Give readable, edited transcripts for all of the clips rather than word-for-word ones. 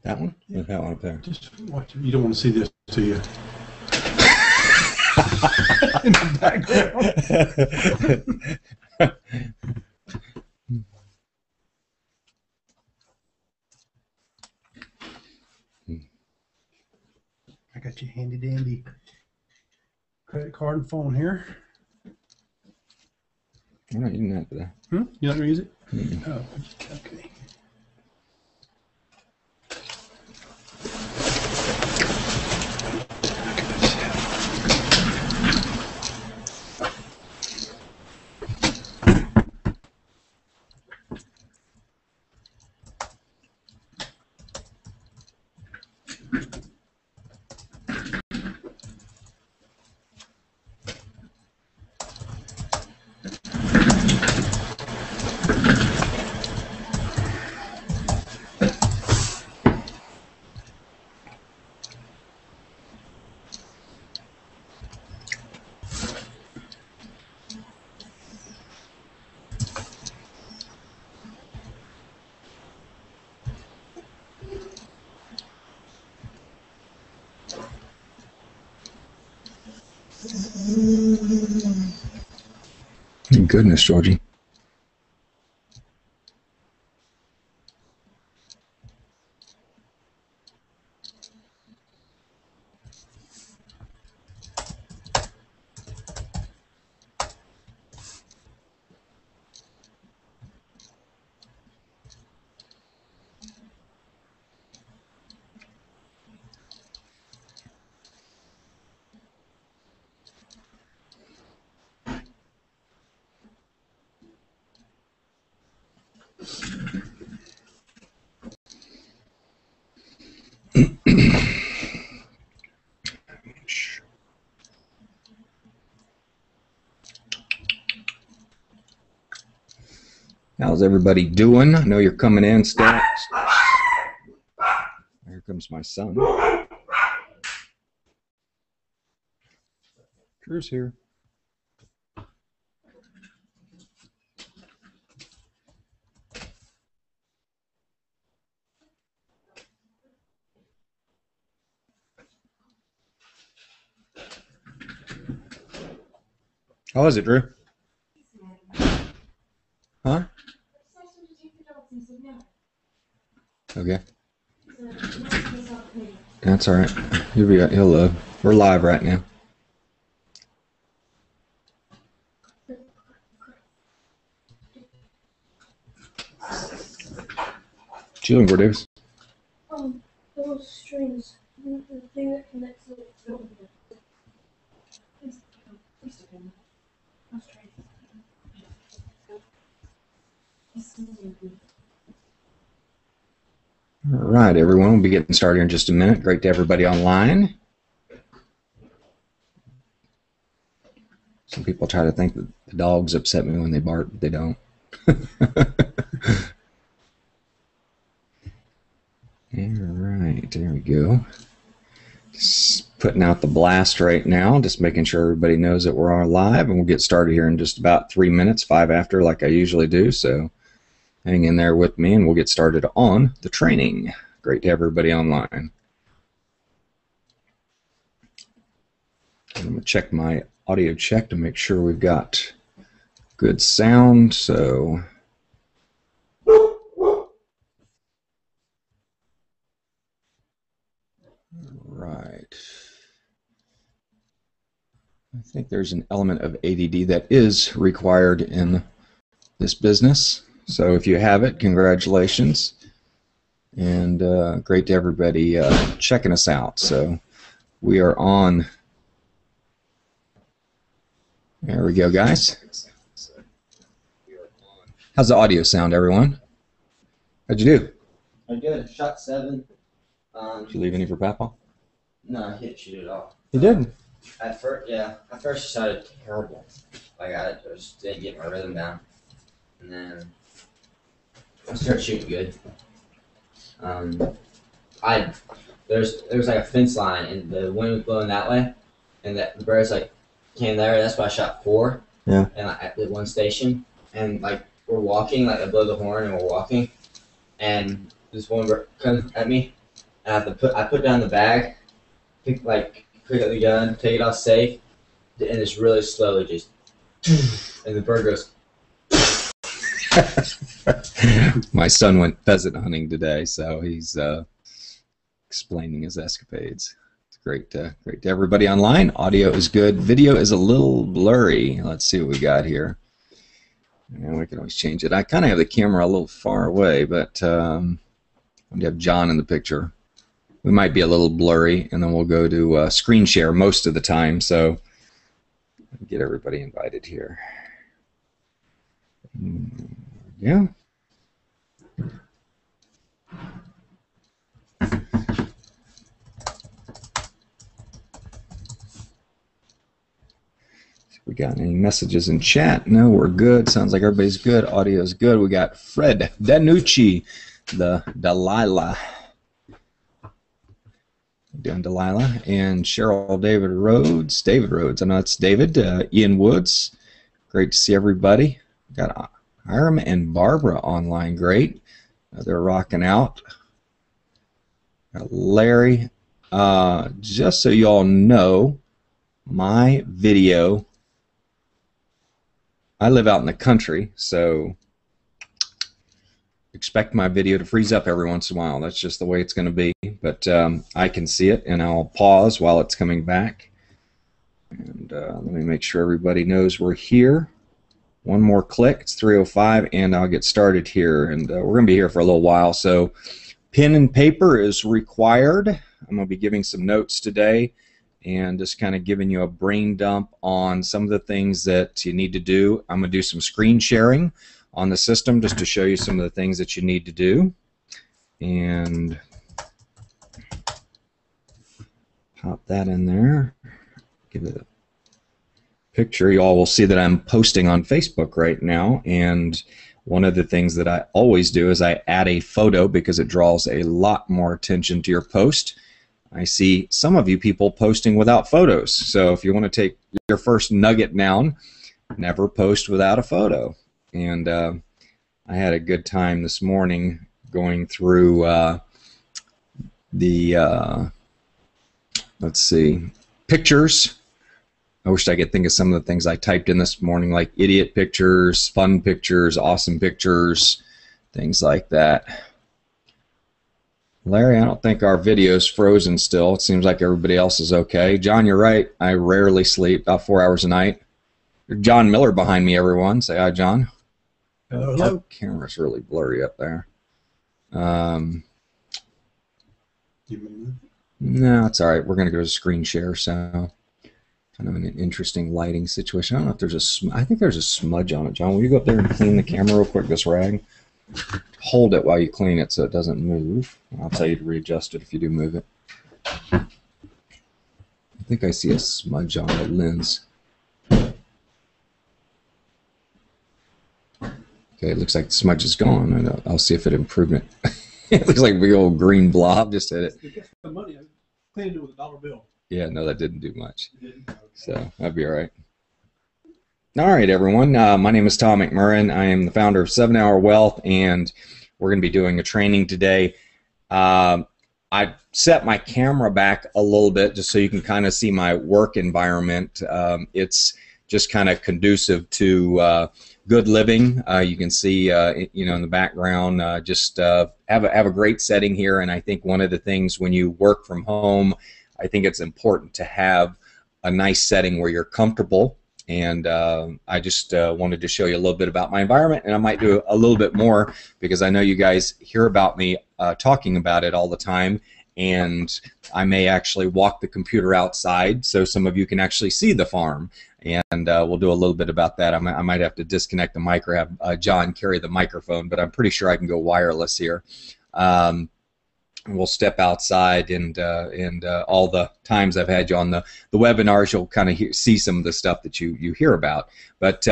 That one? Or that one up there? Just watch. You don't want to see this, do you? In the background. I got you handy dandy credit card and phone here. I'm not using that today. You're not gonna use it? Mm-mm. Oh, okay. Goodness, Georgie. How's everybody doing? I know you're coming in still. Here comes my son. Drew's here. How is it, Drew? Huh? Okay. That's all right. He'll load. We're live right now. What you looking for, Davis? Those strings. The thing that connects the All right, everyone. We'll be getting started in just a minute. Great to have everybody online. Some people try to think that the dogs upset me when they bark, but they don't. All right, there we go. Just putting out the blast right now, just making sure everybody knows that we're on live, and we'll get started here in just about 3 minutes, 5 after, like I usually do. So hang in there with me, and we'll get started on the training. Great to have everybody online. I'm going to check my audio check to make sure we've got good sound. So right. I think there's an element of ADD that is required in this business. So if you have it, congratulations. And great to everybody checking us out. So we are on. There we go, guys. How's the audio sound, everyone? How'd you do? I'm good. Shot 7. Did you leave any for Papa? No, I didn't shoot it off. You did? At first, yeah. At first, I shot it terrible. Like I just didn't get my rhythm down, and then I started shooting good. There was like a fence line, and the wind was blowing that way, and the birds like came there. That's why I shot 4. Yeah. And at the one station, and like we're walking, like I blow the horn and we're walking, and this one bird comes at me, I put down the bag, pick up the gun, take it off safe, and it's really slowly just, and the bird goes. My son went pheasant hunting today, so he's explaining his escapades. It's great to everybody online. Audio is good. Video is a little blurry. Let's see what we got here. And we can always change it. I kind of have the camera a little far away, but we have John in the picture. We might be a little blurry, and then we'll go to screen share most of the time, so get everybody invited here. Yeah. We got any messages in chat? No, we're good. Sounds like everybody's good. Audio's good. We got Fred Danucci, the Delilah. Doing Delilah. And Cheryl David Rhodes. David Rhodes. I know it's David. Ian Woods. Great to see everybody. Got Hiram and Barbara online. Great. They're rocking out. Got Larry. Just so you all know, my video, I live out in the country, so expect my video to freeze up every once in a while. That's just the way it's going to be. But I can see it, and I'll pause while it's coming back. And let me make sure everybody knows we're here. One more click. It's 3:05, and I'll get started here. And we're going to be here for a little while, so pen and paper is required. I'm going to be giving some notes today and just kind of giving you a brain dump on some of the things that you need to do. I'm going to do some screen sharing on the system just to show you some of the things that you need to do. And pop that in there. Give it a picture. You all will see that I'm posting on Facebook right now, and one of the things that I always do is I add a photo because it draws a lot more attention to your post. I see some of you people posting without photos, so if you want to take your first nugget down, never post without a photo. And I had a good time this morning going through let's see, pictures. I wish I could think of some of the things I typed in this morning, like idiot pictures, fun pictures, awesome pictures, things like that. Larry, I don't think our video's frozen still. It seems like everybody else is okay. John, you're right. I rarely sleep, about 4 hours a night. John Miller behind me, everyone. Say hi, John. Hello. The camera's really blurry up there. No, it's all right. We're going to go to screen share, so kind of an interesting lighting situation. I don't know if there's I think there's a smudge on it. John, will you go up there and clean the camera real quick, this rag? Hold it while you clean it so it doesn't move. I'll tell you to readjust it if you do move it. I think I see a smudge on the lens. Okay, it looks like the smudge is gone, and I'll see if it improved it. It looks like a big old green blob. Just hit it. It gets the money. I cleaned it with $1 bill. Yeah, no, that didn't do much. Didn't? Okay. So that'd be all right. All right, everyone. My name is Tom McMurrin. I am the founder of 7 Hour Wealth, and we're going to be doing a training today. I set my camera back a little bit just so you can kind of see my work environment. It's just kind of conducive to good living. You can see, you know, in the background, just have a great setting here. And I think one of the things when you work from home, I think it's important to have a nice setting where you're comfortable. And I just wanted to show you a little bit about my environment, and I might do a little bit more because I know you guys hear about me talking about it all the time, and I may actually walk the computer outside so some of you can actually see the farm, and we'll do a little bit about that. I might have to disconnect the mic or have John carry the microphone, but I'm pretty sure I can go wireless here. We'll step outside, and all the times I've had you on the webinars, you'll kind of see some of the stuff that you hear about. But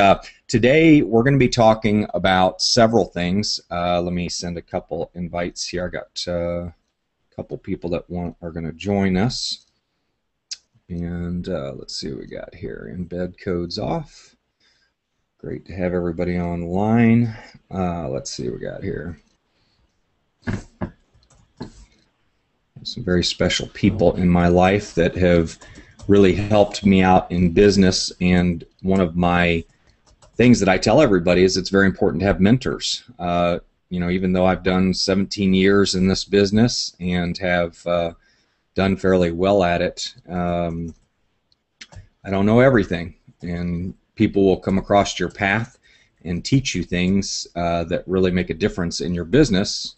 today we're going to be talking about several things. Let me send a couple invites here. I got a couple people that are going to join us. And let's see what we got here. Embed codes off. Great to have everybody online. Let's see what we got here. some very special people in my life that have really helped me out in business. And one of my things that I tell everybody is it's very important to have mentors. Even though I've done 17 years in this business and have done fairly well at it, I don't know everything. And people will come across your path and teach you things that really make a difference in your business.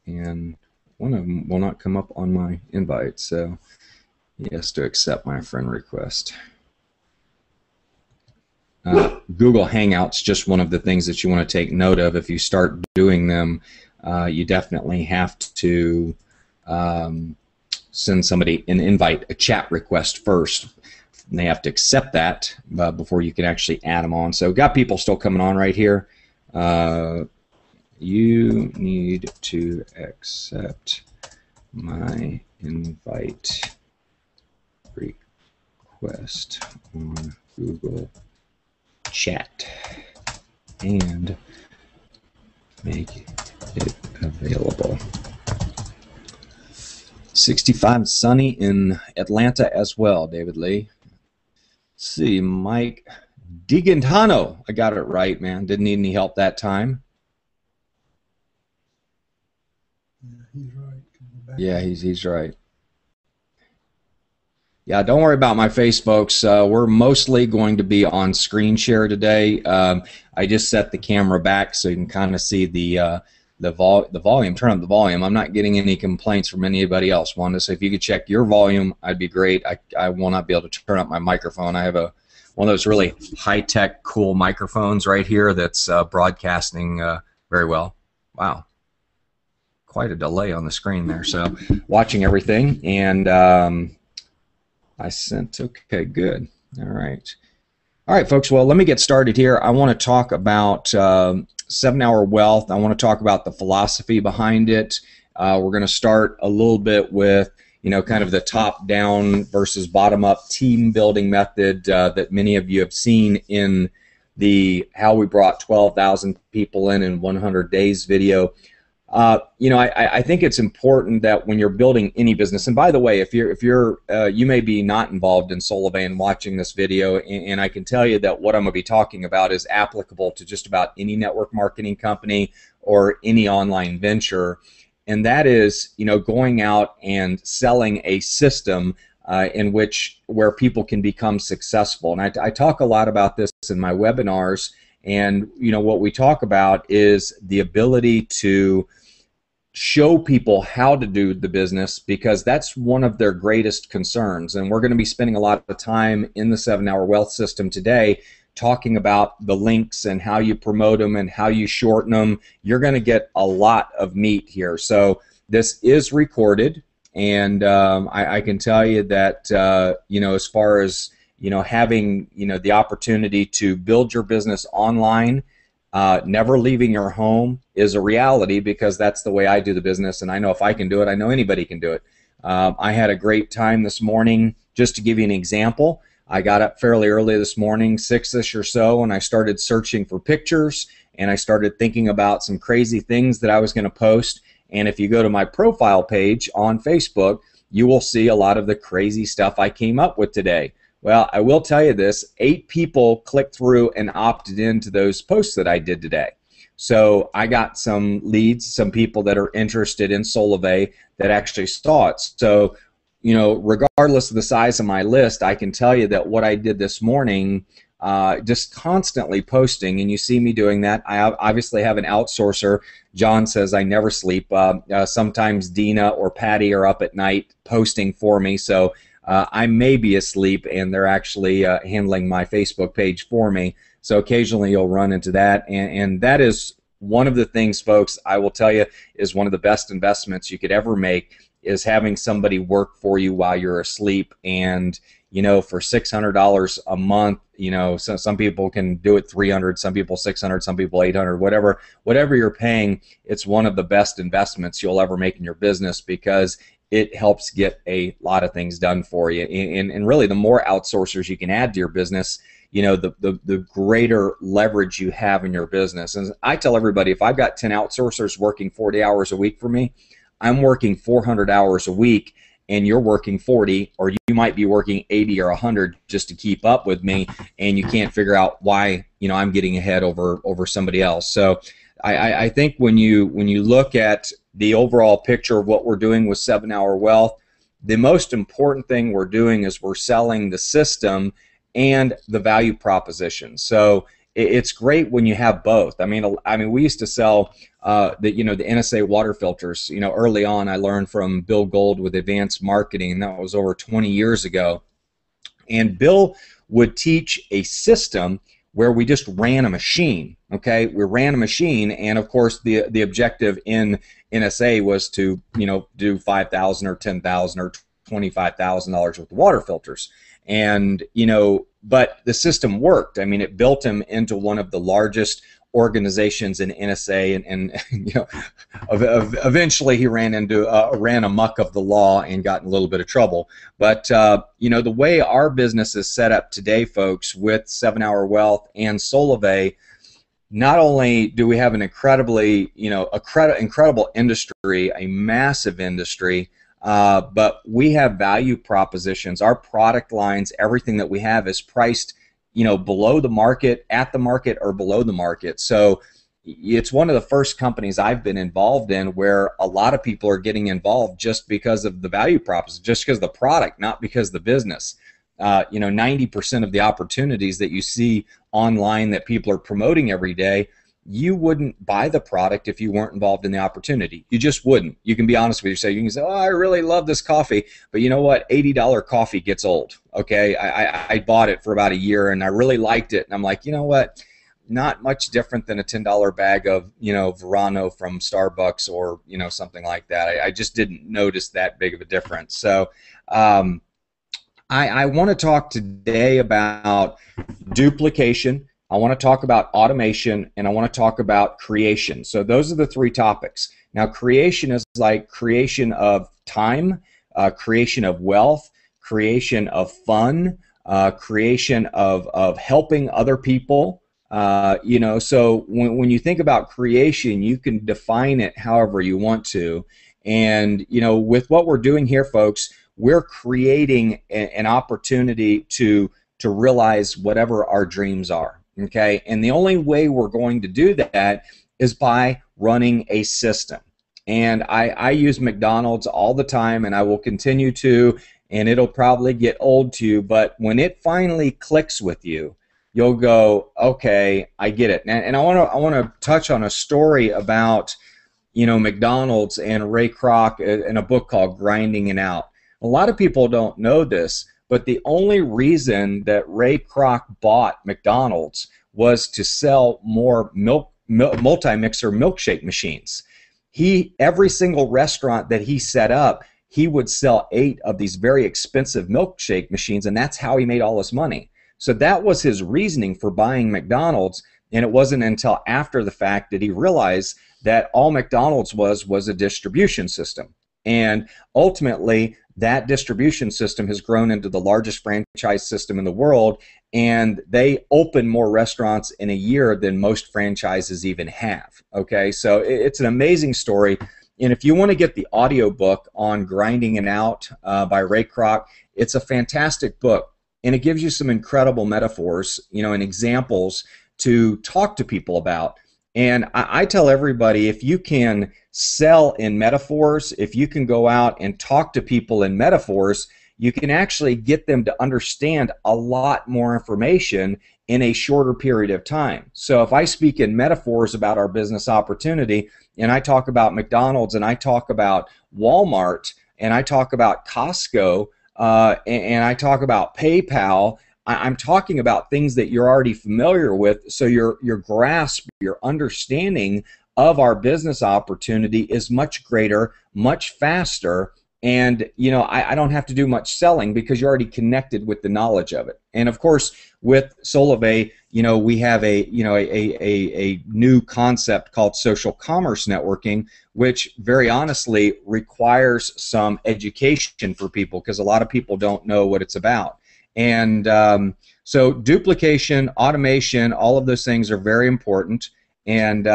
And one of them will not come up on my invite, so he has to accept my friend request. Google Hangouts, just one of the things that you want to take note of. If you start doing them, you definitely have to send somebody an invite, a chat request first. And they have to accept that before you can actually add them on. So got people still coming on right here. You need to accept my invite request on Google Chat and make it available. 65 sunny in Atlanta as well, David Lee. Let's see, Mike DiGantano. I got it right, man. Didn't need any help that time. Yeah, he's right. Yeah, he's right. Yeah, don't worry about my face, folks. We're mostly going to be on screen share today. I just set the camera back so you can kind of see the volume. Turn up the volume. I'm not getting any complaints from anybody else. Wanda, so if you could check your volume, I'd be great. I will not be able to turn up my microphone. I have one of those really high-tech, cool microphones right here that's broadcasting very well. Wow. Quite a delay on the screen there. So watching everything, and I sent, okay, good. All right, folks, well, let me get started here. I want to talk about 7-Hour Wealth. I want to talk about the philosophy behind it. We're going to start a little bit with, kind of the top-down versus bottom-up team-building method that many of you have seen in the How We Brought 12,000 People in 100 Days video. I think it's important that when you're building any business, and by the way, if you're you may be not involved in Solavei and watching this video, and I can tell you that what I'm going to be talking about is applicable to just about any network marketing company or any online venture, and that is, going out and selling a system where people can become successful. And I talk a lot about this in my webinars. And what we talk about is the ability to show people how to do the business, because that's one of their greatest concerns. And we're going to be spending a lot of time in the 7-Hour Wealth System today talking about the links and how you promote them and how you shorten them. You're going to get a lot of meat here. So this is recorded, and I can tell you that as far as having the opportunity to build your business online, never leaving your home is a reality, because that's the way I do the business, and I know if I can do it, I know anybody can do it. I had a great time this morning. Just to give you an example, I got up fairly early this morning, 6-ish or so, and I started searching for pictures, and I started thinking about some crazy things that I was going to post. And if you go to my profile page on Facebook, you will see a lot of the crazy stuff I came up with today. Well, I will tell you this, 8 people clicked through and opted into those posts that I did today. So I got some leads, some people that are interested in Solavei that actually saw it. So, regardless of the size of my list, I can tell you that what I did this morning, just constantly posting, and you see me doing that. I obviously have an outsourcer. John says I never sleep. Sometimes Dina or Patty are up at night posting for me, so I may be asleep, and they're actually handling my Facebook page for me. So occasionally you'll run into that, and that is one of the things, folks, I will tell you is one of the best investments you could ever make, is having somebody work for you while you're asleep. And for $600 a month, so some people can do it $300, some people $600, some people $800, whatever you're paying. It's one of the best investments you'll ever make in your business, because it helps get a lot of things done for you. And really, the more outsourcers you can add to your business, the greater leverage you have in your business. And I tell everybody, if I've got 10 outsourcers working 40 hours a week for me, I'm working 400 hours a week and you're working 40, or you might be working 80 or 100 just to keep up with me, and you can't figure out why, you know, I'm getting ahead over somebody else. So I think when you look at the overall picture of what we're doing with 7-Hour Wealth, the most important thing we're doing is we're selling the system and the value proposition. So it's great when you have both. I mean, we used to sell the NSA water filters. You know, early on, I learned from Bill Gold with Advanced Marketing, and that was over 20 years ago. And Bill would teach a system where we just ran a machine. Okay, we ran a machine, and of course, the objective in NSA was to, you know, do $5,000 or $10,000 or $25,000 worth of water filters. And, you know, but the system worked. I mean, it built him into one of the largest organizations in NSA, and you know, eventually he ran amok of the law and got in a little bit of trouble. But you know, the way our business is set up today, folks, with 7-Hour Wealth and Solavei, not only do we have an incredibly, you know, incredible industry, a massive industry, but we have value propositions. Our product lines, everything that we have is priced, you know, below the market, at the market, or below the market. So it's one of the first companies I've been involved in where a lot of people are getting involved just because of the value proposition, just because of the product, not because of the business. You know, 90% of the opportunities that you see online that people are promoting every day, you wouldn't buy the product if you weren't involved in the opportunity. You just wouldn't. You can be honest with yourself. You can say, oh, I really love this coffee, but you know what? $80 coffee gets old. Okay, I bought it for about a year and I really liked it, and I'm like, you know what? Not much different than a $10 bag of, you know, Verano from Starbucks, or, you know, something like that. I just didn't notice that big of a difference. So I want to talk today about duplication. I want to talk about automation, and I want to talk about creation. So those are the three topics. Now, creation is like creation of time, creation of wealth, creation of fun, creation of helping other people. You know, so when you think about creation, you can define it however you want to. And, you know, with what we're doing here, folks, we're creating an opportunity to realize whatever our dreams are. Okay, and the only way we're going to do that is by running a system. And I use McDonald's all the time, and I will continue to, and it'll probably get old to you, but when it finally clicks with you, you'll go, okay, I get it. And I want to touch on a story about, you know, McDonald's and Ray Kroc in a book called Grinding It Out. A lot of people don't know this, but the only reason that Ray Kroc bought McDonald's was to sell more multi-mixer milkshake machines. Every single restaurant that he set up, he would sell 8 of these very expensive milkshake machines, and that's how he made all his money. So that was his reasoning for buying McDonald's, and it wasn't until after the fact that he realized that all McDonald's was a distribution system. And ultimately, that distribution system has grown into the largest franchise system in the world, and they open more restaurants in a year than most franchises even have. Okay, so it's an amazing story. And if you want to get the audio book on Grinding It Out by Ray Kroc, it's a fantastic book, and it gives you some incredible metaphors, you know, and examples to talk to people about. And I tell everybody, if you can sell in metaphors, if you can go out and talk to people in metaphors, you can actually get them to understand a lot more information in a shorter period of time. So if I speak in metaphors about our business opportunity, and I talk about McDonald's, and I talk about Walmart, and I talk about Costco, and I talk about PayPal, I'm talking about things that you're already familiar with, so your grasp, your understanding of our business opportunity is much greater, much faster, and you know, I don't have to do much selling because you're already connected with the knowledge of it. And of course, with Solavei, you know, we have a new concept called social commerce networking, which very honestly requires some education for people because a lot of people don't know what it's about. And so duplication, automation, all of those things are very important. And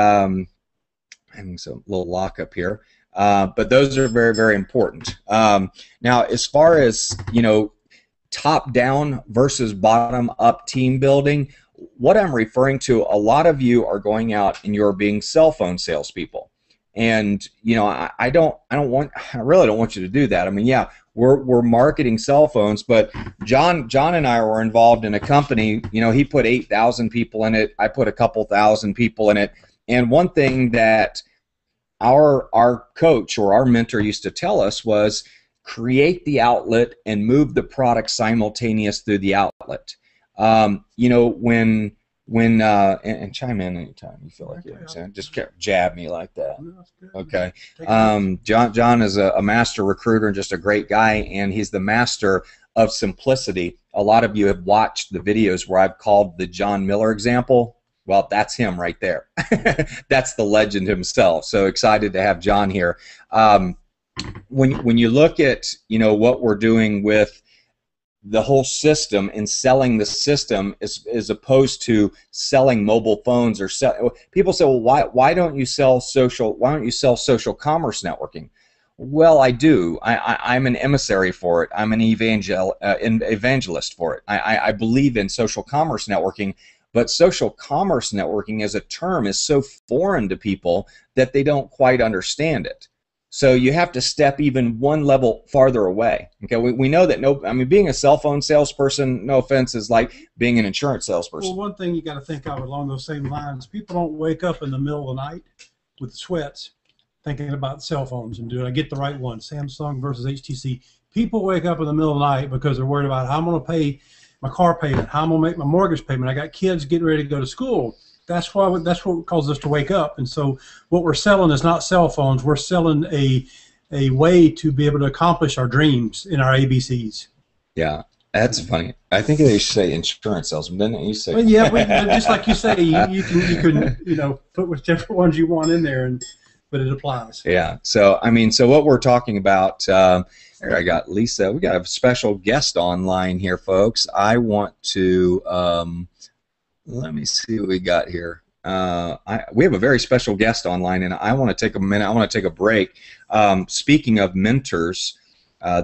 having some little lockup here. but those are very, very important. Now, as far as, you know, top-down versus bottom-up team building, what I'm referring to, a lot of you are going out and you're being cell phone salespeople. And, you know, I really don't want you to do that. I mean, yeah, we're marketing cell phones, but John and I were involved in a company. You know, he put 8,000 people in it. I put a couple thousand people in it. And one thing that our coach or our mentor used to tell us was create the outlet and move the product simultaneous through the outlet. You know, when and chime in anytime you feel like you understand. Just jab me like that. Okay. John is a master recruiter and just a great guy, and he's the master of simplicity. A lot of you have watched the videos where I've called the John Miller example. Well, that's him right there. That's the legend himself. So excited to have John here. When you look at, you know, what we're doing with the whole system and selling the system as opposed to selling mobile phones, or people say, well, why don't you sell social commerce networking? Well, I do. I'm an emissary for it. I'm an evangelist for it. I believe in social commerce networking, but social commerce networking as a term is so foreign to people that they don't quite understand it. So you have to step even one level farther away. Okay, we know that being a cell phone salesperson, no offense, is like being an insurance salesperson. Well, one thing you got to think of along those same lines, people don't wake up in the middle of the night with sweats thinking about cell phones and do I get the right one, Samsung versus HTC. People wake up in the middle of the night because they're worried about how I'm going to pay my car payment, how I'm going to make my mortgage payment. I got kids getting ready to go to school. That's what causes us to wake up. And so what we're selling is not cell phones. We're selling a way to be able to accomplish our dreams in our ABCs. Yeah, that's funny. I think they should say insurance salesman, didn't you say? Well, yeah, just like you say, you can put whichever ones you want in there, but it applies. Yeah. So so what we're talking about. Here I got Lisa. We got a special guest online here, folks. I want to. Let me see what we got here. We have a very special guest online, and I want to take a minute. I want to take a break. Speaking of mentors,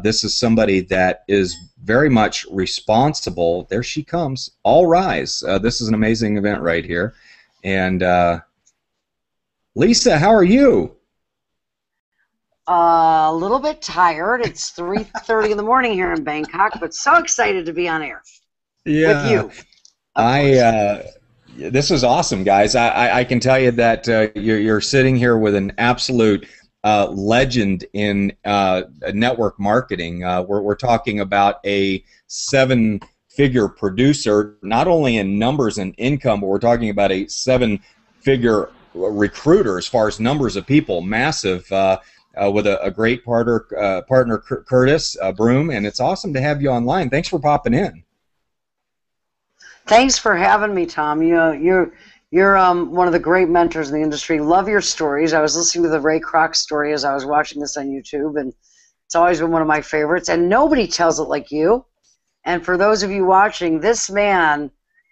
this is somebody that is very much responsible. There she comes. All rise. This is an amazing event right here. And Lisa, how are you? A little bit tired. It's 3:30 in the morning here in Bangkok, but so excited to be on air with you. This is awesome, guys. I can tell you that you're sitting here with an absolute legend in network marketing. We're talking about a 7-figure producer, not only in numbers and income, but we're talking about a 7-figure recruiter as far as numbers of people, massive. With a great partner, Curtis Broom, and it's awesome to have you online. Thanks for popping in. Thanks for having me, Tom. You're one of the great mentors in the industry. Love your stories. I was listening to the Ray Kroc story as I was watching this on YouTube, and it's always been one of my favorites. And nobody tells it like you. And for those of you watching, this man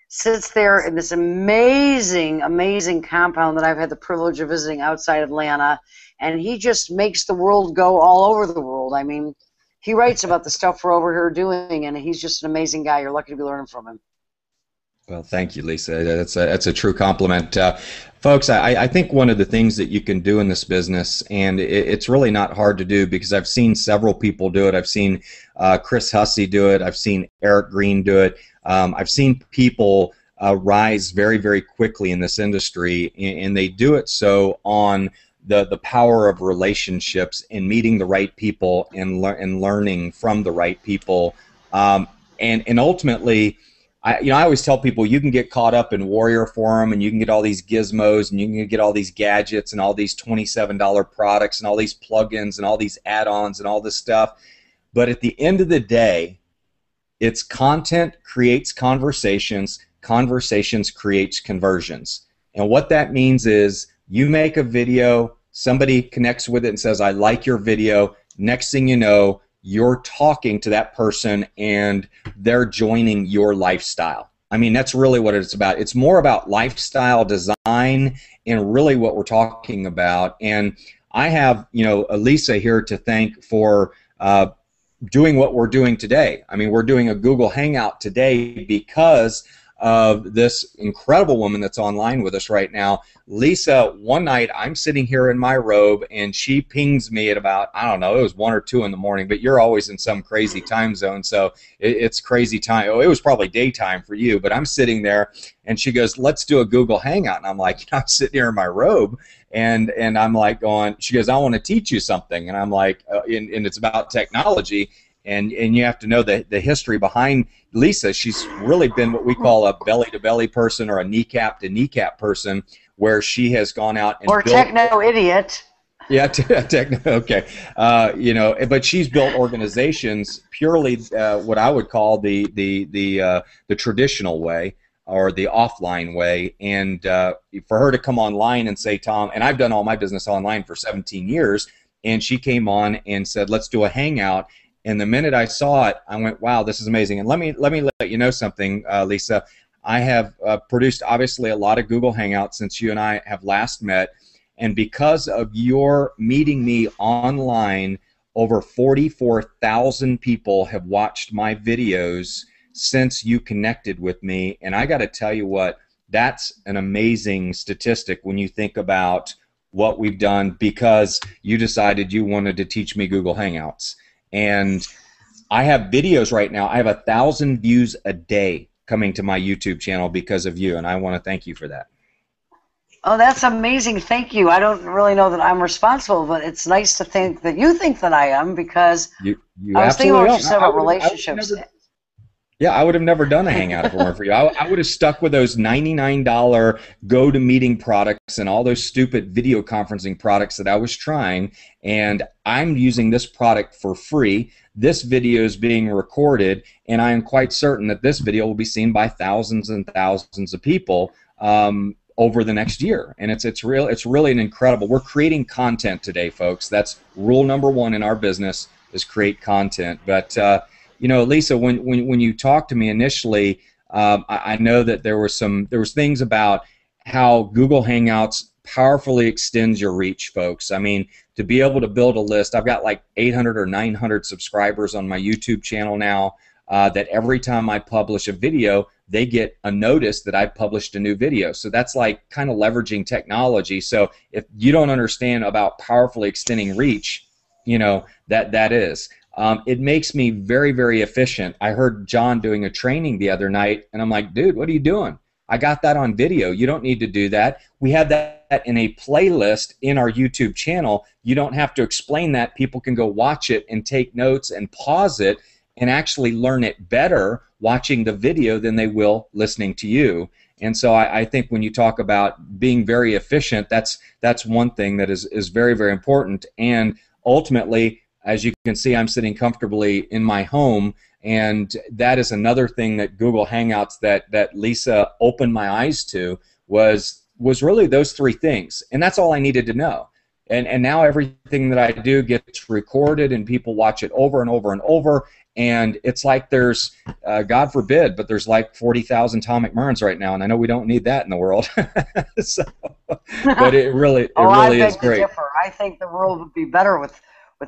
sits there in this amazing, amazing compound that I've had the privilege of visiting outside Atlanta, and he just makes the world go all over the world. I mean, he writes about the stuff we're over here doing, and he's just an amazing guy. You're lucky to be learning from him. Well, thank you, Lisa. That's a true compliment. Folks, I think one of the things that you can do in this business, and it's really not hard to do because I've seen several people do it. I've seen Chris Hussey do it. I've seen Eric Green do it. I've seen people rise very, very quickly in this industry, and they do it so on the power of relationships and meeting the right people and learning from the right people. And ultimately, I always tell people you can get caught up in Warrior Forum and you can get all these gizmos and you can get all these gadgets and all these $27 products and all these plugins and all these add-ons and all this stuff. But at the end of the day, it's content creates conversations, conversations creates conversions. And what that means is you make a video, somebody connects with it and says, I like your video. Next thing you know, you're talking to that person and they're joining your lifestyle. I mean, that's really what it's about. It's more about lifestyle design and really what we're talking about. And I have, you know, Lisa here to thank for doing what we're doing today. I mean, we're doing a Google Hangout today because of this incredible woman that's online with us right now. Lisa, one night I'm sitting here in my robe and she pings me at about, I don't know, it was 1 or 2 in the morning, but you're always in some crazy time zone, so it's crazy time. Oh, it was probably daytime for you, but I'm sitting there and she goes, let's do a Google Hangout. And I'm like, you know, I'm sitting here in my robe and I'm like going, she goes, I want to teach you something. And I'm like, and it's about technology. And you have to know the history behind Lisa. She's really been what we call a belly-to-belly person or a kneecap-to-kneecap person, where she has gone out and or built, techno-idiot. yeah, techno, okay. You know, but she's built organizations purely what I would call the traditional way or the offline way. And for her to come online and say, Tom, and I've done all my business online for 17 years, and she came on and said, let's do a hangout. And the minute I saw it, I went, wow, this is amazing. And let me let you know something, Lisa. I have produced, obviously, a lot of Google Hangouts since you and I have last met. And because of your meeting me online, over 44,000 people have watched my videos since you connected with me. And I got to tell you what, that's an amazing statistic when you think about what we've done because you decided you wanted to teach me Google Hangouts. And I have videos right now. I have 1,000 views a day coming to my YouTube channel because of you, and I want to thank you for that. Oh, that's amazing. Thank you. I don't really know that I'm responsible, but it's nice to think that you think that I am because you I was thinking about absolutely what you said about relationships. Yeah, I would have never done a Hangout if it weren't for you. I would have stuck with those $99 go-to-meeting products and all those stupid video conferencing products that I was trying, and I'm using this product for free. This video is being recorded, and I am quite certain that this video will be seen by thousands and thousands of people over the next year. And it's really an incredible. We're creating content today, folks. That's rule number one in our business is create content. But you know, Lisa, when you talked to me initially, I know that there was things about how Google Hangouts powerfully extends your reach, folks. I mean, to be able to build a list, I've got like 800 or 900 subscribers on my YouTube channel now. That every time I publish a video, they get a notice that I published a new video. So that's like kind of leveraging technology. So if you don't understand about powerfully extending reach, you know, that is. It makes me very, very efficient. I heard John doing a training the other night, and I'm like, dude, what are you doing? I got that on video. You don't need to do that. We have that in a playlist in our YouTube channel. You don't have to explain that. People can go watch it and take notes and pause it and actually learn it better watching the video than they will listening to you. And so I think when you talk about being very efficient, that's one thing that is very, very important. And ultimately, as you can see, I'm sitting comfortably in my home, and that is another thing that Google Hangouts that Lisa opened my eyes to was really those three things. And that's all I needed to know. And now everything that I do gets recorded and people watch it over and over and over. And it's like there's, God forbid, but there's like 40,000 Tom McMurrins right now, and I know we don't need that in the world. So, but it really is great. Differ. I think the world would be better with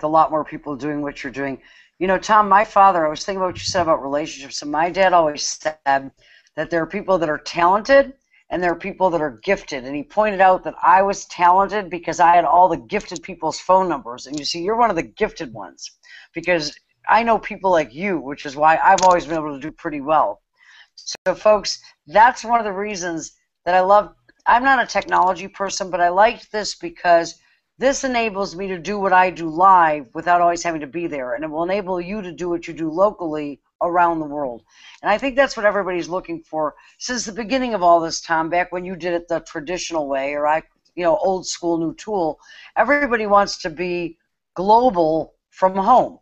a lot more people doing what you're doing. You know, Tom, my father, I was thinking about what you said about relationships, and my dad always said that there are people that are talented and there are people that are gifted. And he pointed out that I was talented because I had all the gifted people's phone numbers. And you see, you're one of the gifted ones because I know people like you, which is why I've always been able to do pretty well. So, folks, that's one of the reasons that I love. I'm not a technology person, but I liked this because this enables me to do what I do live without always having to be there, and it will enable you to do what you do locally around the world. And I think that's what everybody's looking for since the beginning of all this, Tom, back when you did it the traditional way, or old school, new tool. Everybody wants to be global from home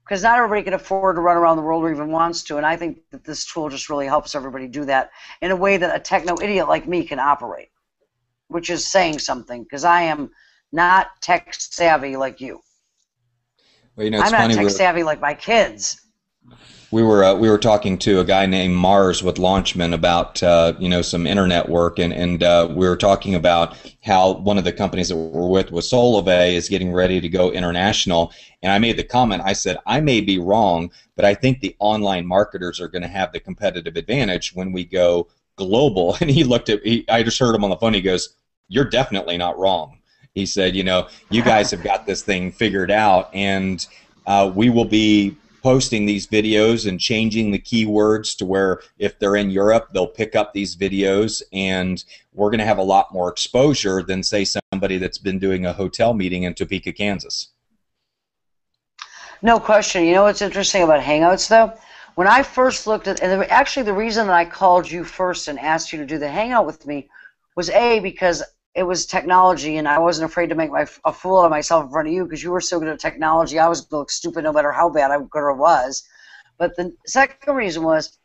because not everybody can afford to run around the world or even wants to, and I think that this tool just really helps everybody do that in a way that a techno-idiot like me can operate, which is saying something because I am not tech savvy like you. Well, you know, it's I'm funny, not tech savvy like my kids. we were talking to a guy named Mars with Launchman about some internet work, and we were talking about how one of the companies that we're with Solavei is getting ready to go international. And I made the comment, I said, I may be wrong, but I think the online marketers are going to have the competitive advantage when we go global. And I just heard him on the phone. He goes, "You're definitely not wrong." He said, you guys have got this thing figured out, and we will be posting these videos and changing the keywords to where if they're in Europe, they'll pick up these videos, and we're going to have a lot more exposure than, say, somebody that's been doing a hotel meeting in Topeka, Kansas. No question. You know what's interesting about Hangouts, though? When I first looked at, and actually the reason that I called you first and asked you to do the Hangout with me was because it was technology, and I wasn't afraid to make a fool out of myself in front of you because you were so good at technology. I was going to look stupid no matter how bad I good or was. But the second reason was,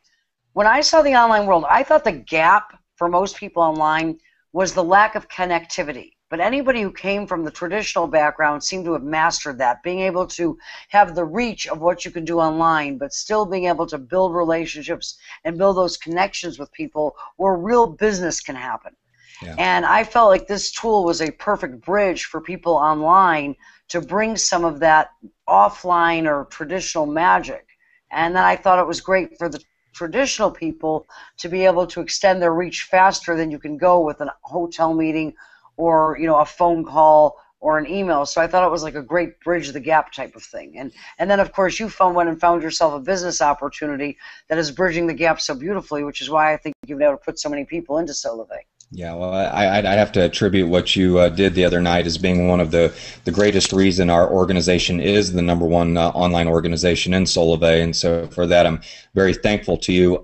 when I saw the online world, I thought the gap for most people online was the lack of connectivity. But anybody who came from the traditional background seemed to have mastered that, being able to have the reach of what you can do online, but still being able to build relationships and build those connections with people where real business can happen. Yeah. And I felt like this tool was a perfect bridge for people online to bring some of that offline or traditional magic. And then I thought it was great for the traditional people to be able to extend their reach faster than you can go with a hotel meeting or a phone call or an email. So I thought it was like a great bridge the gap type of thing. And then of course you went and found yourself a business opportunity that is bridging the gap so beautifully, which is why I think you've been able to put so many people into Solavei. Yeah, well, I'd have to attribute what you did the other night as being one of the greatest reason our organization is the #1 online organization in Solavei, and so for that I'm very thankful to you.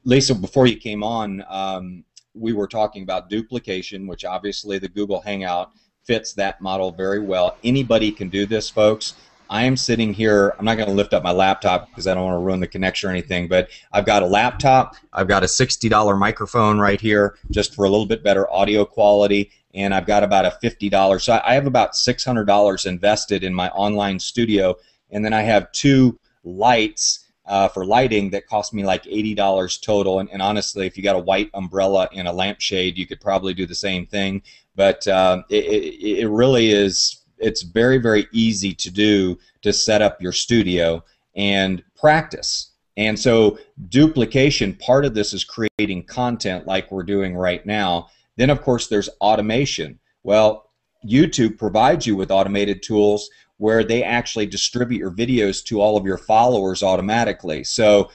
Lisa, before you came on, we were talking about duplication, which obviously the Google Hangout fits that model very well. Anybody can do this, folks. I am sitting here, I'm not going to lift up my laptop because I don't want to ruin the connection or anything, but I've got a laptop, I've got a $60 microphone right here just for a little bit better audio quality, and I've got about a $50, so I have about $600 invested in my online studio, and then I have 2 lights for lighting that cost me like $80 total, and honestly, if you got a white umbrella and a lampshade, you could probably do the same thing, but it really is. It's very, very easy to do to set up your studio and practice. And so duplication, part of this is creating content like we're doing right now. Then, of course, there's automation. Well, YouTube provides you with automated tools where they actually distribute your videos to all of your followers automatically. So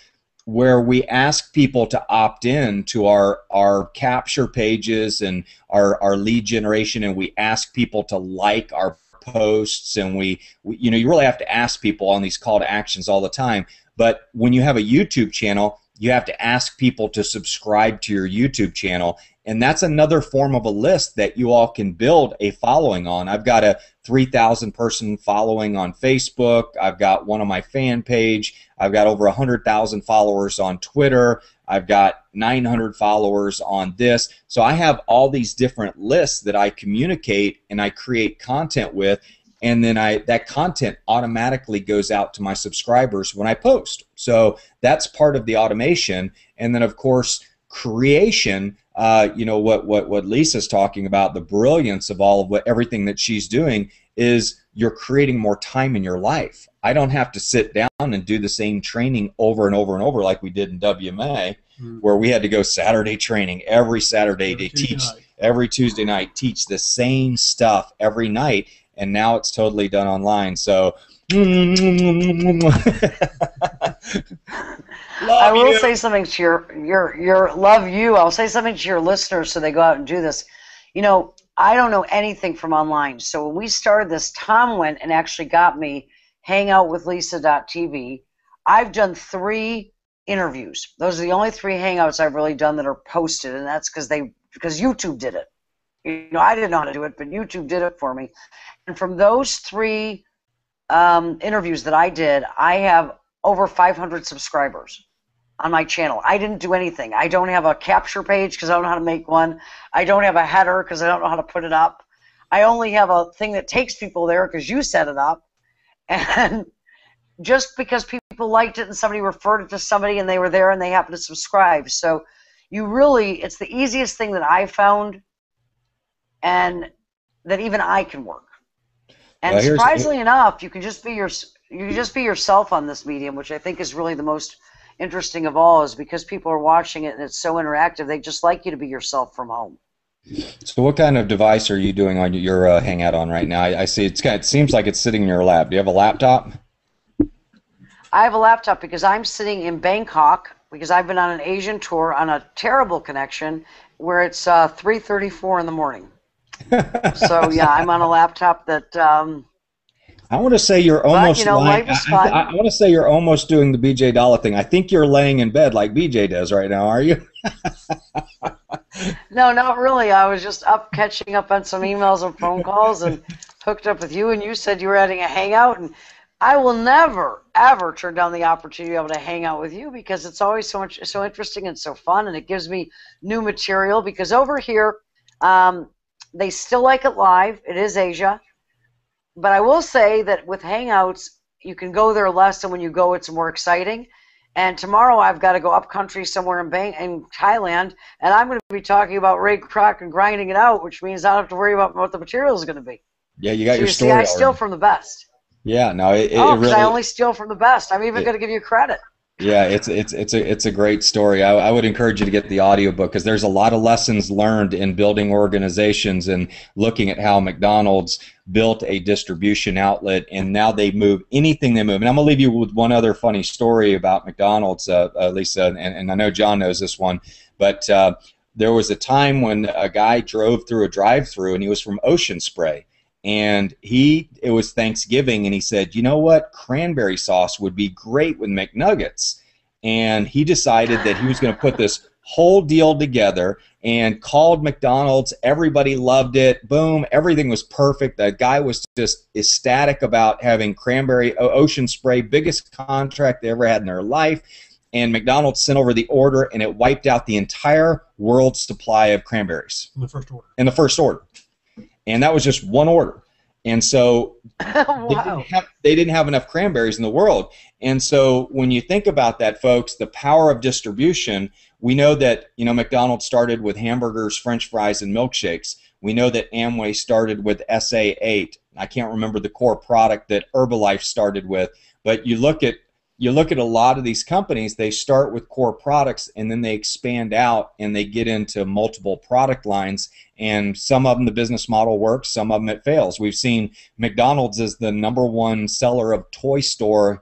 where we ask people to opt in to our capture pages and our lead generation, and we ask people to like our posts, and we you really have to ask people on these call to actions all the time. But when you have a YouTube channel, you have to ask people to subscribe to your YouTube channel, and that's another form of a list that you all can build a following on. I've got a 3,000 person following on Facebook. I've got one on my fan page. I've got over 100,000 followers on Twitter. I've got 900 followers on this. So I have all these different lists that I communicate and I create content with, and then that content automatically goes out to my subscribers when I post. So that's part of the automation. And then, of course, creation, what Lisa's talking about, the brilliance of all of everything that she's doing is you're creating more time in your life. I don't have to sit down and do the same training over and over and over like we did in WMA, where we had to go Saturday training every Saturday to teach, every Tuesday night, teach the same stuff every night, and now it's totally done online. So I will say something to your love you. I'll say something to your listeners so they go out and do this. I don't know anything from online. So when we started this, Tom went and actually got me hangoutwithlisa.tv. I've done 3 interviews. Those are the only 3 hangouts I've really done that are posted, and that's because YouTube did it. I didn't know how to do it, but YouTube did it for me. And from those 3 interviews that I did, I have over 500 subscribers on my channel. I didn't do anything. I don't have a capture page because I don't know how to make one. I don't have a header because I don't know how to put it up. I only have a thing that takes people there because you set it up. And just because people people liked it and somebody referred it to somebody and they were there and they happened to subscribe. So you really, it's the easiest thing that I found and that even I can work. And surprisingly enough, you can just be yourself on this medium, which I think is really the most interesting of all, is because people are watching it and it's so interactive, they just like you to be yourself from home. So what kind of device are you doing on your Hangout on right now? I see it seems like it's sitting in your lap. Do you have a laptop? I have a laptop because I'm sitting in Bangkok because I've been on an Asian tour on a terrible connection where it's 3:34 in the morning. So yeah, I'm on a laptop that. I want to say you're almost. But, life is fun. I want to say you're almost doing the BJ Dollar thing. I think you're laying in bed like BJ does right now. Are you? No, not really. I was just catching up on some emails and phone calls and hooked up with you, and you said you were having a hangout, and I will never, ever turn down the opportunity to be able to hang out with you because it's always so interesting and so fun, and it gives me new material because over here, they still like it live. It is Asia. But I will say that with Hangouts, you can go there less, and when you go, it's more exciting. And tomorrow I've got to go up country somewhere in Thailand, and I'm going to be talking about Ray Kroc and grinding it out, which means I don't have to worry about what the material is going to be. Yeah, you got your see, story. I steal from the best. Yeah, no, it really. I only steal from the best. I'm even going to give you credit. Yeah, it's a great story. I would encourage you to get the audiobook because there's a lot of lessons learned in building organizations and looking at how McDonald's built a distribution outlet, and now they move anything they move. And I'm going to leave you with one other funny story about McDonald's, Lisa, and I know John knows this one, but there was a time when a guy drove through a drive-through, and he was from Ocean Spray. And it was Thanksgiving, and he said, you know what, cranberry sauce would be great with McNuggets. And he decided that he was going to put this whole deal together and called McDonald's. Everybody loved it. Boom, everything was perfect. The guy was just ecstatic about having Ocean Spray, biggest contract they ever had in their life. And McDonald's sent over the order, and it wiped out the entire world's supply of cranberries. In the first order. In the first order. And that was just one order. And so Wow. they didn't have enough cranberries in the world. And so when you think about that, folks, the power of distribution, we know that, McDonald's started with hamburgers, French fries, and milkshakes. We know that Amway started with SA8. I can't remember the core product that Herbalife started with, but you look at a lot of these companies, they start with core products and then they expand out and they get into multiple product lines, and some of them the business model works, some of them it fails. We've seen McDonald's is the #1 seller of Toy Story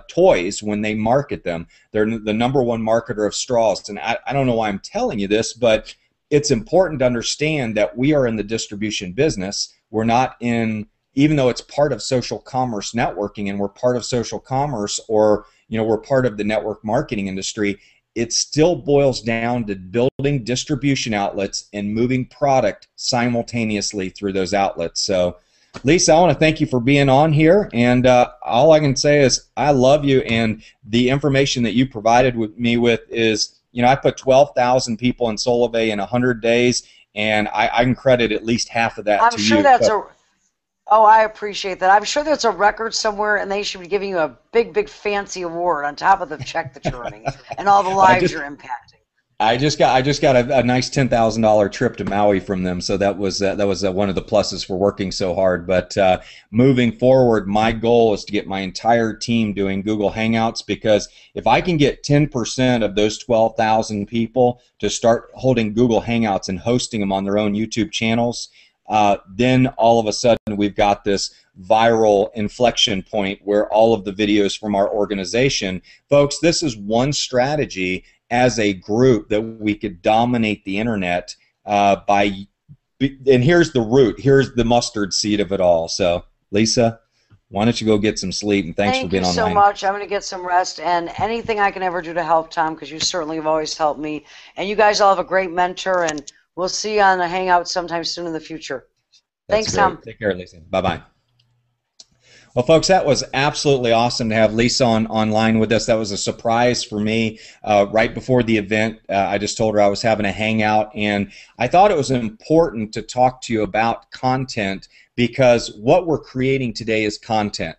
toys when they market them. They're the #1 marketer of straws. And I don't know why I'm telling you this, but it's important to understand that we are in the distribution business. We're not in, even though it's part of social commerce networking and we're part of social commerce, or we're part of the network marketing industry, it still boils down to building distribution outlets and moving product simultaneously through those outlets. So Lisa, I want to thank you for being on here, and all I can say is I love you, and the information that you provided me with is, I put 12,000 people in Solavei in 100 days, and I can credit at least half of that I'm to sure you. that's Oh, I appreciate that. I'm sure there's a record somewhere, and they should be giving you a big, big fancy award on top of the check that you're earning and all the lives you're impacting. I just got a nice $10,000 trip to Maui from them, so that was one of the pluses for working so hard. But moving forward, my goal is to get my entire team doing Google Hangouts, because if I can get 10% of those 12,000 people to start holding Google Hangouts and hosting them on their own YouTube channels, then all of a sudden we've got this viral inflection point where all of the videos from our organization, folks, this is one strategy as a group that we could dominate the internet and here's the root, here's the mustard seed of it all. So Lisa, why don't you go get some sleep, and thanks for being online. Thank you so much. I'm going to get some rest, and anything I can ever do to help, Tom, because you certainly have always helped me, and you guys all have a great mentor, and we'll see you on a hangout sometime soon in the future. Thanks, great. Tom. Take care, Lisa. Bye-bye. Well, folks, that was absolutely awesome to have Lisa online with us. That was a surprise for me right before the event. I just told her I was having a hangout, and I thought it was important to talk to you about content, because what we're creating today is content.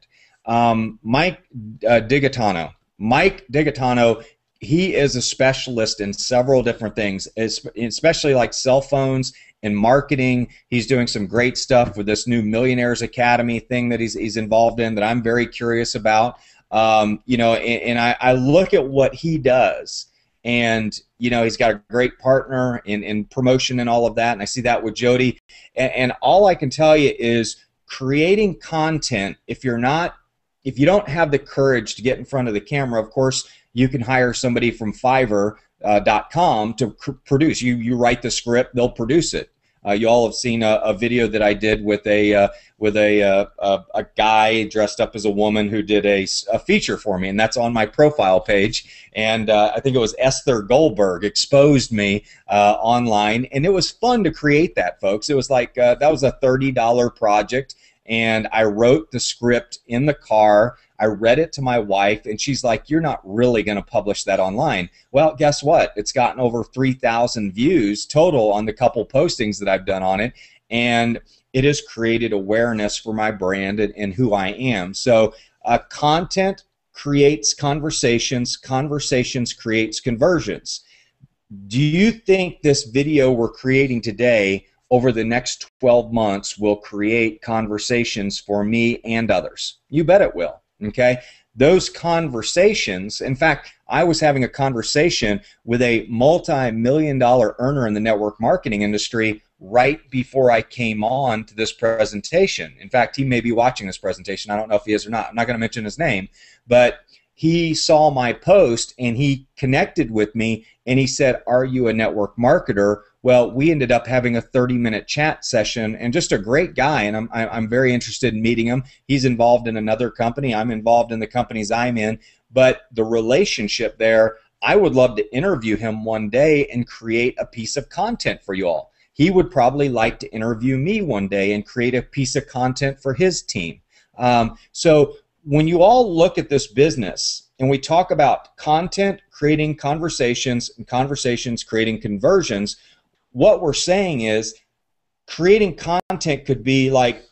Mike Digatano. Mike Digatano, he is a specialist in several different things, especially like cell phones and marketing. He's doing some great stuff with this new Millionaires Academy thing that he's involved in that I'm very curious about. You know, and I look at what he does, and you know, he's got a great partner in promotion and all of that, and I see that with Jody, and all I can tell you is creating content. If you don't have the courage to get in front of the camera, of course you can hire somebody from Fiverr.com to produce. You write the script, they'll produce it. You all have seen a video that I did with a guy dressed up as a woman who did a feature for me, and that's on my profile page. And I think it was Esther Goldberg exposed me online, and it was fun to create that, folks. It was like that was a $30 project, and I wrote the script in the car. I read it to my wife, and she's like, "You're not really going to publish that online." Well, guess what? It's gotten over 3,000 views total on the couple postings that I've done on it, and it has created awareness for my brand and who I am. So content creates conversations. Conversations creates conversions. Do you think this video we're creating today over the next 12 months will create conversations for me and others? You bet it will. Okay, those conversations, in fact, I was having a conversation with a multi-million-dollar earner in the network marketing industry right before I came on to this presentation. In fact, he may be watching this presentation. I don't know if he is or not. I'm not going to mention his name, but he saw my post and he connected with me and he said, "Are you a network marketer?" Well, we ended up having a 30-minute chat session, and just a great guy, and I'm very interested in meeting him. He's involved in another company. I'm involved in the companies I'm in, but the relationship there, I would love to interview him one day and create a piece of content for you all. He would probably like to interview me one day and create a piece of content for his team. So when you all look at this business and we talk about content creating conversations and conversations creating conversions, what we're saying is creating content could be like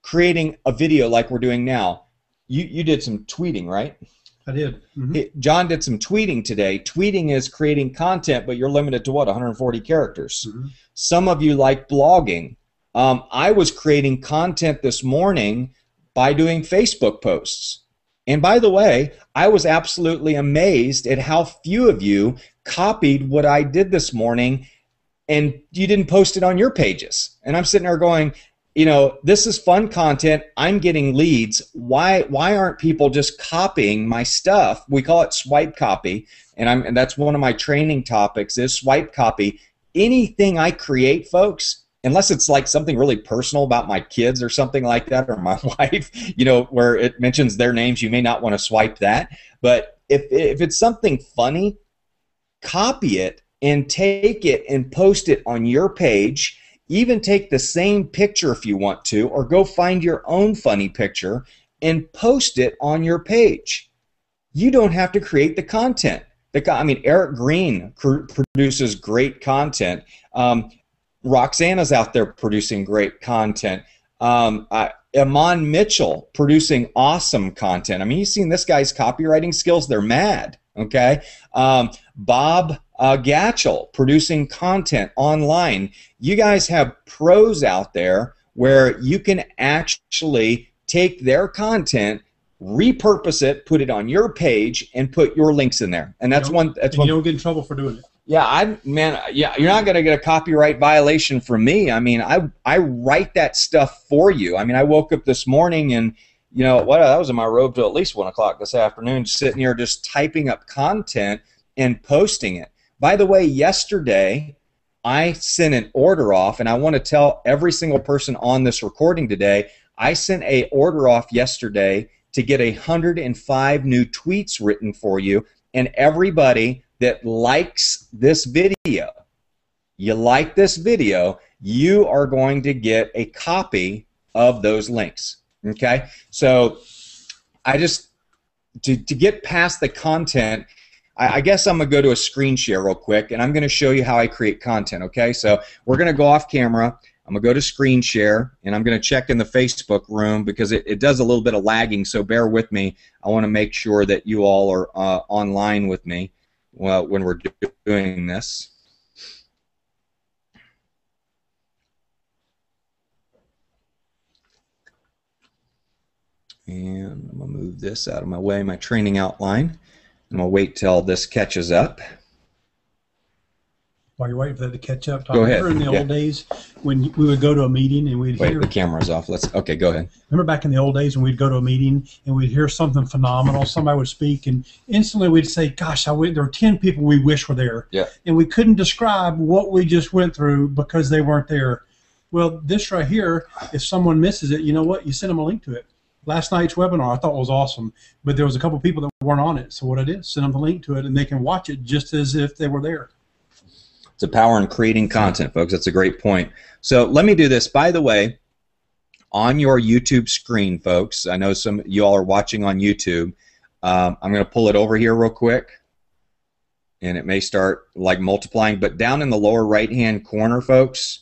creating a video like we're doing now. You did some tweeting, right? I did. Mm-hmm. John did some tweeting today. Tweeting is creating content, but you're limited to what, 140 characters. Mm-hmm. Some of you like blogging. I was creating content this morning by doing Facebook posts. And by the way, I was absolutely amazed at how few of you copied what I did this morning and you didn't post it on your pages. And I'm sitting there going, you know, this is fun content. I'm getting leads. Why aren't people just copying my stuff? We call it swipe copy, and that's one of my training topics is swipe copy. Anything I create, folks, unless it's like something really personal about my kids or something like that, or my wife, you know, where it mentions their names, you may not want to swipe that. But if it's something funny, copy it and take it and post it on your page. Even take the same picture if you want to, or go find your own funny picture and post it on your page. You don't have to create the content. I mean, Eric Green produces great content. Roxana's out there producing great content. Iman Mitchell producing awesome content. I mean, you've seen this guy's copywriting skills. They're mad. Okay. Bob Gatchell producing content online. You guys have pros out there where you can actually take their content, repurpose it, put it on your page, and put your links in there. And that's one. That's one. You don't get in trouble for doing it. Yeah, yeah, you're not going to get a copyright violation from me. I mean, I write that stuff for you. I mean, I woke up this morning and, you know, what, I was in my robe till at least 1 o'clock this afternoon, sitting here just typing up content and posting it. By the way, yesterday I sent an order off, and I want to tell every single person on this recording today, I sent an order off yesterday to get 105 new tweets written for you, and everybody that likes this video, you like this video, you are going to get a copy of those links. Okay? So I just, to get past the content, I guess I'm going to go to a screen share real quick, and I'm going to show you how I create content, okay? So we're going to go off camera. I'm going to go to screen share, and I'm going to check in the Facebook room because it does a little bit of lagging, so bear with me. I want to make sure that you all are online with me when we're doing this. And I'm going to move this out of my way, my training outline. I'm going to wait till this catches up. While you're waiting for that to catch up, Tom, Go ahead. remember in the old days when we would go to a meeting and we'd Wait, hear... the camera's off. Okay, go ahead. Remember back in the old days when we'd go to a meeting and we'd hear something phenomenal, somebody would speak, and instantly we'd say, gosh, there were 10 people we wish were there. Yeah. And we couldn't describe what we just went through because they weren't there. Well, this right here, if someone misses it, you know what? You send them a link to it. Last night's webinar I thought was awesome, but there was a couple people that weren't on it. So what I did, send them the link to it, and they can watch it just as if they were there. It's a power in creating content, folks. That's a great point. So let me do this. By the way, on your YouTube screen, folks, I know some of you all are watching on YouTube. I'm going to pull it over here real quick, and it may start like multiplying. But down in the lower right-hand corner, folks,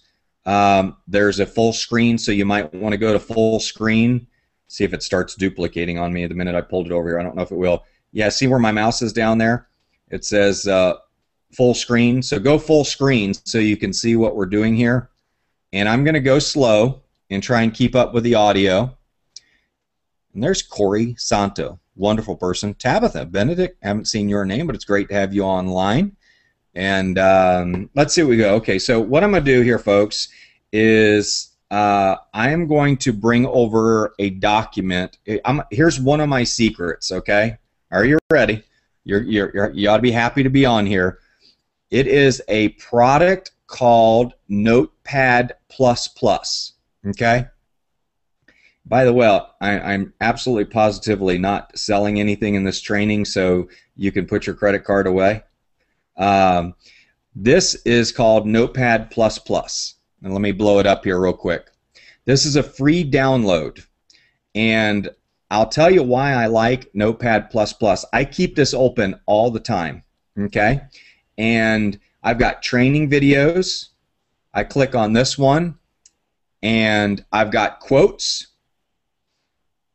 there's a full screen, so you might want to go to full screen. See if it starts duplicating on me the minute I pulled it over here. I don't know if it will. Yeah, see where my mouse is down there? It says full screen. So go full screen so you can see what we're doing here. And I'm going to go slow and try and keep up with the audio. And there's Corey Santo, wonderful person. Tabitha Benedict, haven't seen your name, but it's great to have you online. And let's see what we go. Okay, so what I'm going to do here, folks, is I am going to bring over a document. Here's one of my secrets, okay? Are you ready? You ought to be happy to be on here. It is a product called Notepad++, okay? By the way, I'm absolutely positively not selling anything in this training, so you can put your credit card away. This is called Notepad++. And let me blow it up here real quick. This is a free download, and I'll tell you why I like Notepad++. I keep this open all the time, okay? And I've got training videos. I click on this one, and I've got quotes.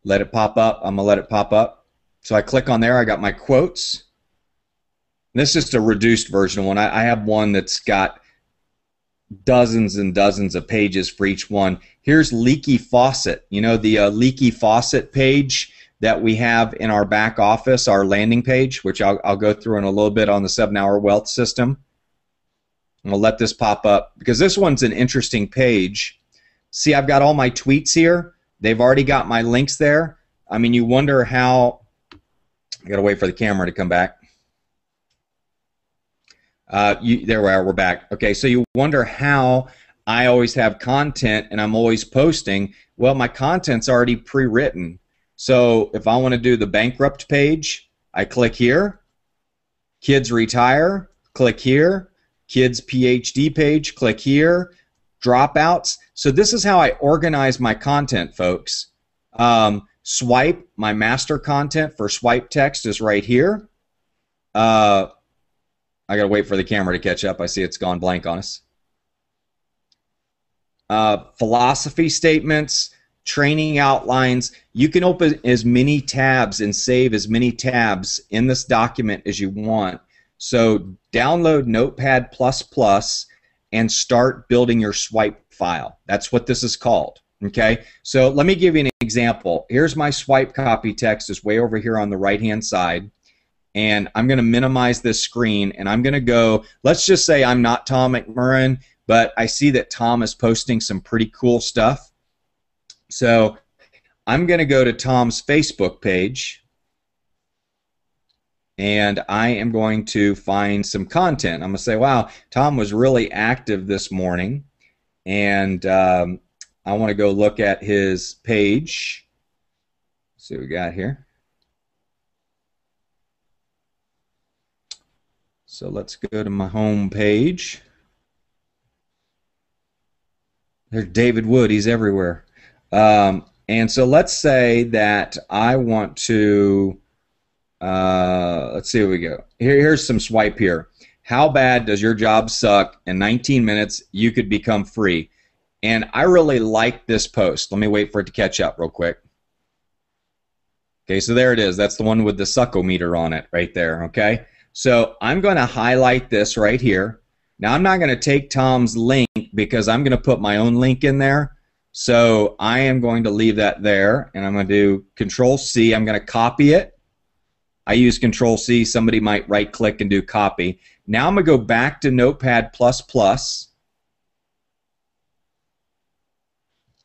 Let it pop up. I'm going to let it pop up. So I click on there. I got my quotes. This is just a reduced version of one. I have one that's got dozens and dozens of pages for each one. Here's leaky faucet. You know, the leaky faucet page that we have in our back office, our landing page, which I'll go through in a little bit on the 7-Hour Wealth System. I'm going to let this pop up because this one's an interesting page. See, I've got all my tweets here. They've already got my links there. I mean, you wonder how... I got to wait for the camera to come back. There we are, we're back. Okay, so you wonder how I always have content and I'm always posting. Well, my content's already pre-written. So if I want to do the bankrupt page, I click here. Kids retire, click here. Kids PhD page, click here. Dropouts. So this is how I organize my content, folks. Swipe, my master content for swipe text is right here. I got to wait for the camera to catch up. I see it's gone blank on us. Philosophy statements, training outlines. You can open as many tabs and save as many tabs in this document as you want. So download Notepad++ and start building your swipe file. That's what this is called. Okay, so let me give you an example. Here's my swipe copy text. Is way over here on the right-hand side. And I'm going to minimize this screen, and I'm going to go, let's just say I'm not Tom McMurrin, but I see that Tom is posting some pretty cool stuff. So I'm going to go to Tom's Facebook page, and I am going to find some content. I'm going to say, wow, Tom was really active this morning, and I want to go look at his page. Let's see what we got here. So let's go to my home page. There's David Wood. He's everywhere. And so let's say that I want to, let's see where we go. Here's some swipe here. How bad does your job suck? In 19 minutes, you could become free. And I really like this post. Let me wait for it to catch up real quick. Okay, so there it is. That's the one with the succometer on it right there, okay? So I'm going to highlight this right here. Now I'm not going to take Tom's link because I'm going to put my own link in there. So I am going to leave that there, and I'm going to do Control-C. I'm going to copy it. I use Control-C. Somebody might right-click and do copy. Now I'm going to go back to Notepad++.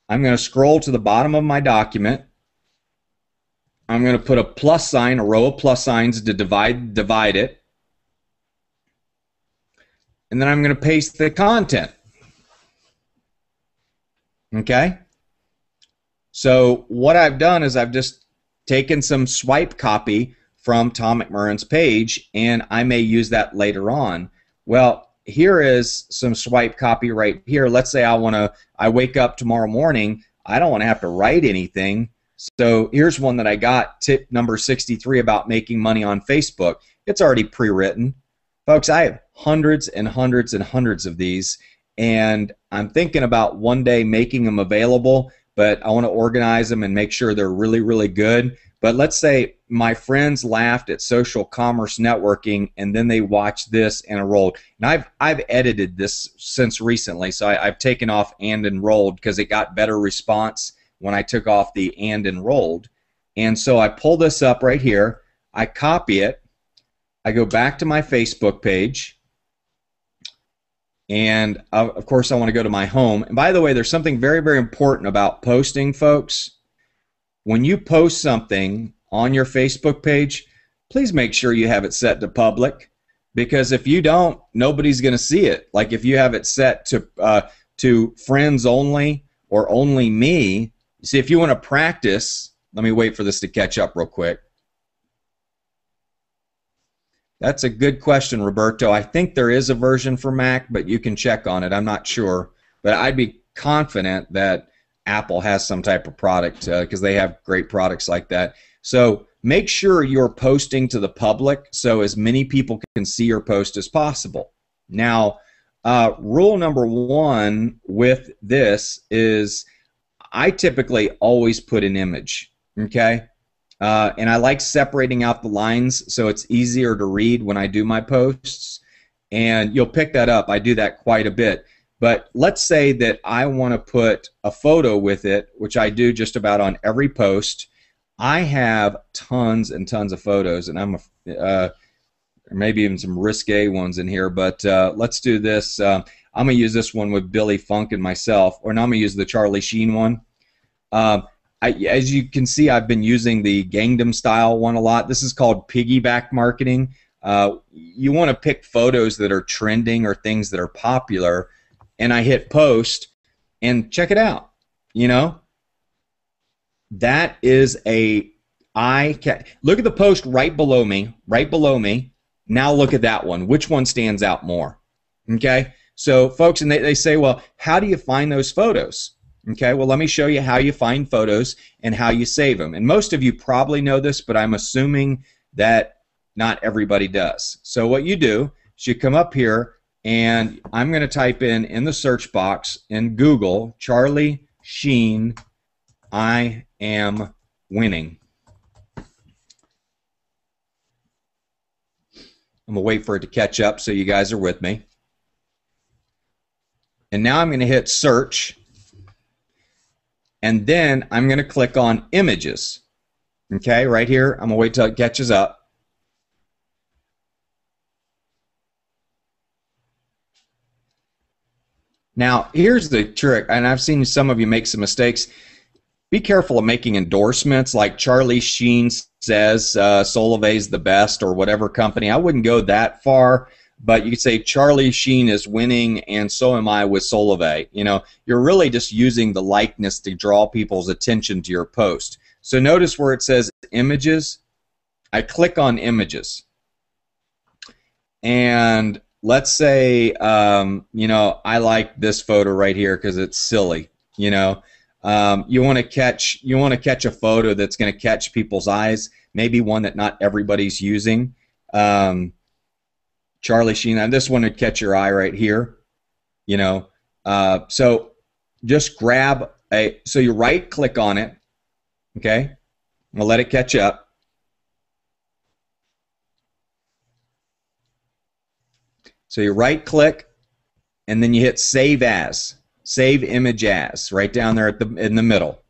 I'm going to scroll to the bottom of my document. I'm going to put a plus sign, a row of plus signs to divide it. And then I'm going to paste the content. Okay? So what I've done is I've just taken some swipe copy from Tom McMurrin's page, and I may use that later on. Well, here is some swipe copy right here. Let's say I wake up tomorrow morning, I don't want to have to write anything. So here's one that I got, tip number 63 about making money on Facebook. It's already pre-written. Folks, I have hundreds and hundreds and hundreds of these, and I'm thinking about one day making them available, but I want to organize them and make sure they're really, really good. But let's say my friends laughed at social commerce networking, and then they watched this and enrolled. And I've edited this since recently, so I've taken off and enrolled because it got better response when I took off the and enrolled. And so I pull this up right here, I copy it, I go back to my Facebook page, and of course I want to go to my home. And by the way, there's something very, very important about posting, folks. When you post something on your Facebook page, please make sure you have it set to public, because if you don't, nobody's going to see it. Like if you have it set to friends only or only me. See, if you want to practice, let me wait for this to catch up real quick. That's a good question, Roberto. I think there is a version for Mac, but you can check on it. I'm not sure. But I'd be confident that Apple has some type of product because they have great products like that. So make sure you're posting to the public so as many people can see your post as possible. Now, rule number one with this is I typically always put an image, okay? And I like separating out the lines so it's easier to read when I do my posts. And you'll pick that up. I do that quite a bit. But let's say that I want to put a photo with it, which I do just about on every post. I have tons and tons of photos, and maybe even some risque ones in here. But let's do this. I'm going to use this one with Billy Funk and myself, or now I'm going to use the Charlie Sheen one. As you can see, I've been using the Gangnam Style one a lot. This is called piggyback marketing. You want to pick photos that are trending or things that are popular, and I hit post, and check it out. You know, that is look at the post right below me, Now look at that one. Which one stands out more? Okay, so folks, and they say, well, how do you find those photos? Okay, well, let me show you how you find photos and how you save them. And most of you probably know this, but I'm assuming that not everybody does. So what you do is you come up here, and I'm going to type in the search box in Google, Charlie Sheen, I am winning. I'm going to wait for it to catch up so you guys are with me. And now I'm going to hit search. And then I'm going to click on images. Okay, right here. I'm going to wait till it catches up. Now, here's the trick, and I've seen some of you make some mistakes. Be careful of making endorsements like Charlie Sheen says Solavei's the best or whatever company. I wouldn't go that far, but you could say Charlie Sheen is winning and so am I with Solavei. You know, you're really just using the likeness to draw people's attention to your post. So notice where it says images. I click on images. And let's say, you know, I like this photo right here because it's silly. You know, you want to catch a photo that's going to catch people's eyes. Maybe one that not everybody's using. Charlie Sheen, and this one would catch your eye right here. You know, so just grab so you right click on it, okay? I'm gonna let it catch up. So you right click and then you hit save as, save image as, right down there in the middle.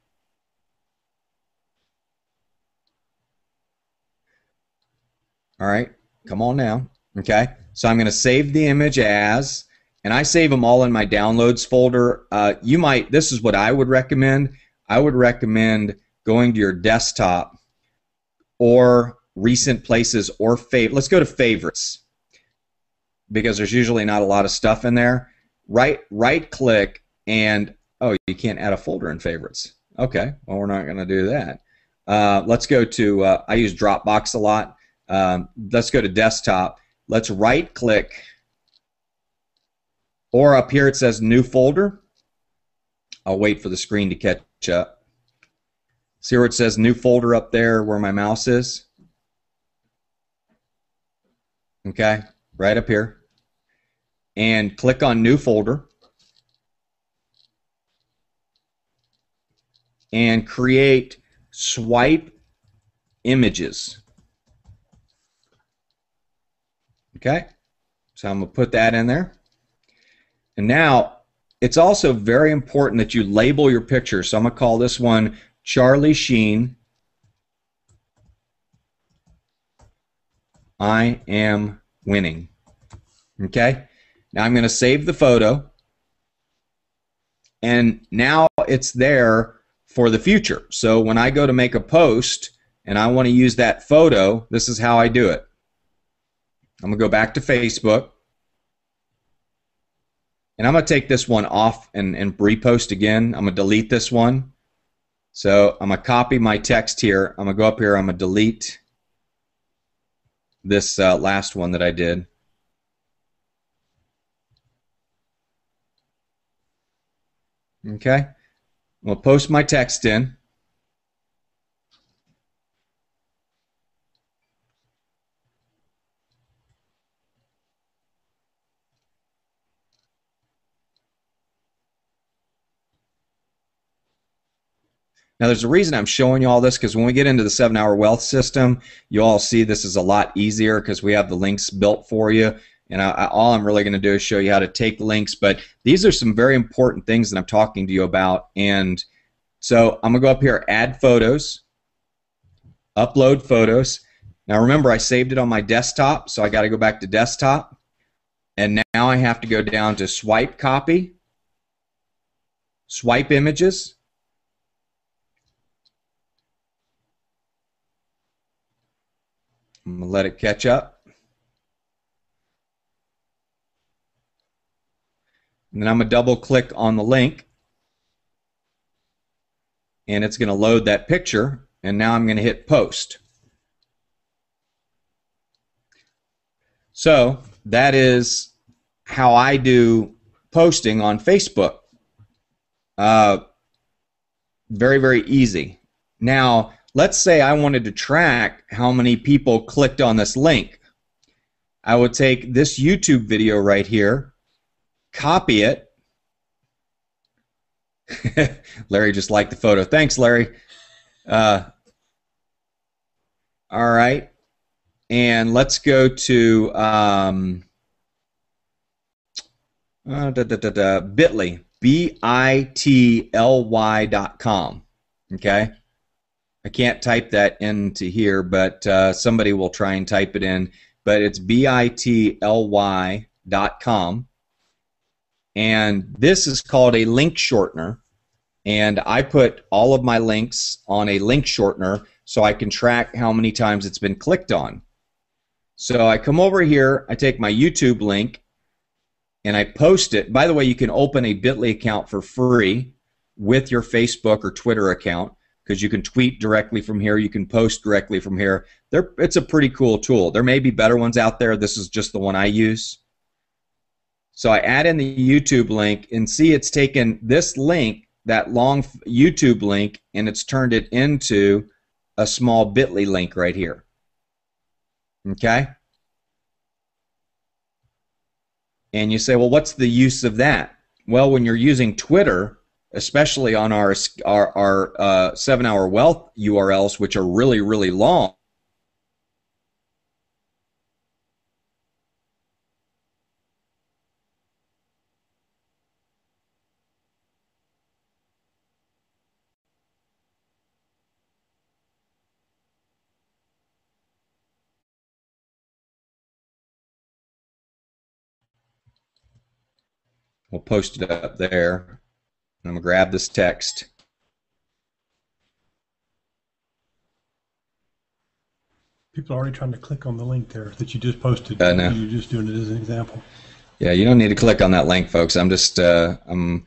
All right, come on now, okay? So I'm gonna save the image as, and I save them all in my downloads folder. This is what I would recommend. I would recommend going to your desktop or recent places or let's go to favorites, because there's usually not a lot of stuff in there. Right click and, oh, you can't add a folder in favorites. Okay, well, we're not going to do that. Let's go to, I use Dropbox a lot. Let's go to desktop. Let's right click, or up here it says new folder. I'll wait for the screen to catch up. See where it says new folder up there where my mouse is? Okay, right up here. And click on new folder and create swipe images. Okay, so I'm going to put that in there. And now it's also very important that you label your picture. So I'm going to call this one Charlie Sheen. I am winning. Okay. Now I'm going to save the photo, and now it's there for the future. So when I go to make a post and I want to use that photo, this is how I do it. I'm going to go back to Facebook, and I'm going to take this one off and repost again. I'm going to delete this one. So I'm going to copy my text here. I'm going to go up here. I'm going to delete this last one that I did. Okay, we'll post my text in. Now, there's a reason I'm showing you all this, because when we get into the 7-hour wealth system, you all see this is a lot easier because we have the links built for you. And all I'm really going to do is show you how to take links. But these are some very important things that I'm talking to you about. And so I'm going to go up here, add photos, upload photos. Now, remember, I saved it on my desktop, so I got to go back to desktop. And now I have to go down to swipe copy, swipe images. I'm going to let it catch up. And then I'm going to double click on the link, and it's going to load that picture, and now I'm going to hit post. So that is how I do posting on Facebook. Very, very easy. Now, let's say I wanted to track how many people clicked on this link. I would take this YouTube video right here, copy it. Larry just liked the photo. Thanks, Larry. All right. And let's go to Bitly, bitly.com. Okay. I can't type that into here, but somebody will try and type it in. But it's bitly.com. And this is called a link shortener. And I put all of my links on a link shortener so I can track how many times it's been clicked on. So I come over here, I take my YouTube link, and I post it. By the way, you can open a Bitly account for free with your Facebook or Twitter account, because you can tweet directly from here, you can post directly from here. It's a pretty cool tool. There may be better ones out there. This is just the one I use. So I add in the YouTube link, and see it's taken this link, that long YouTube link, and it's turned it into a small Bitly link right here. Okay? And you say, well, what's the use of that? Well, when you're using Twitter, especially on our 7-hour wealth URLs, which are really, really long. We'll post it up there. I'm going to grab this text. People are already trying to click on the link there that you just posted. No. You're just doing it as an example. Yeah, you don't need to click on that link, folks. I'm just so I'm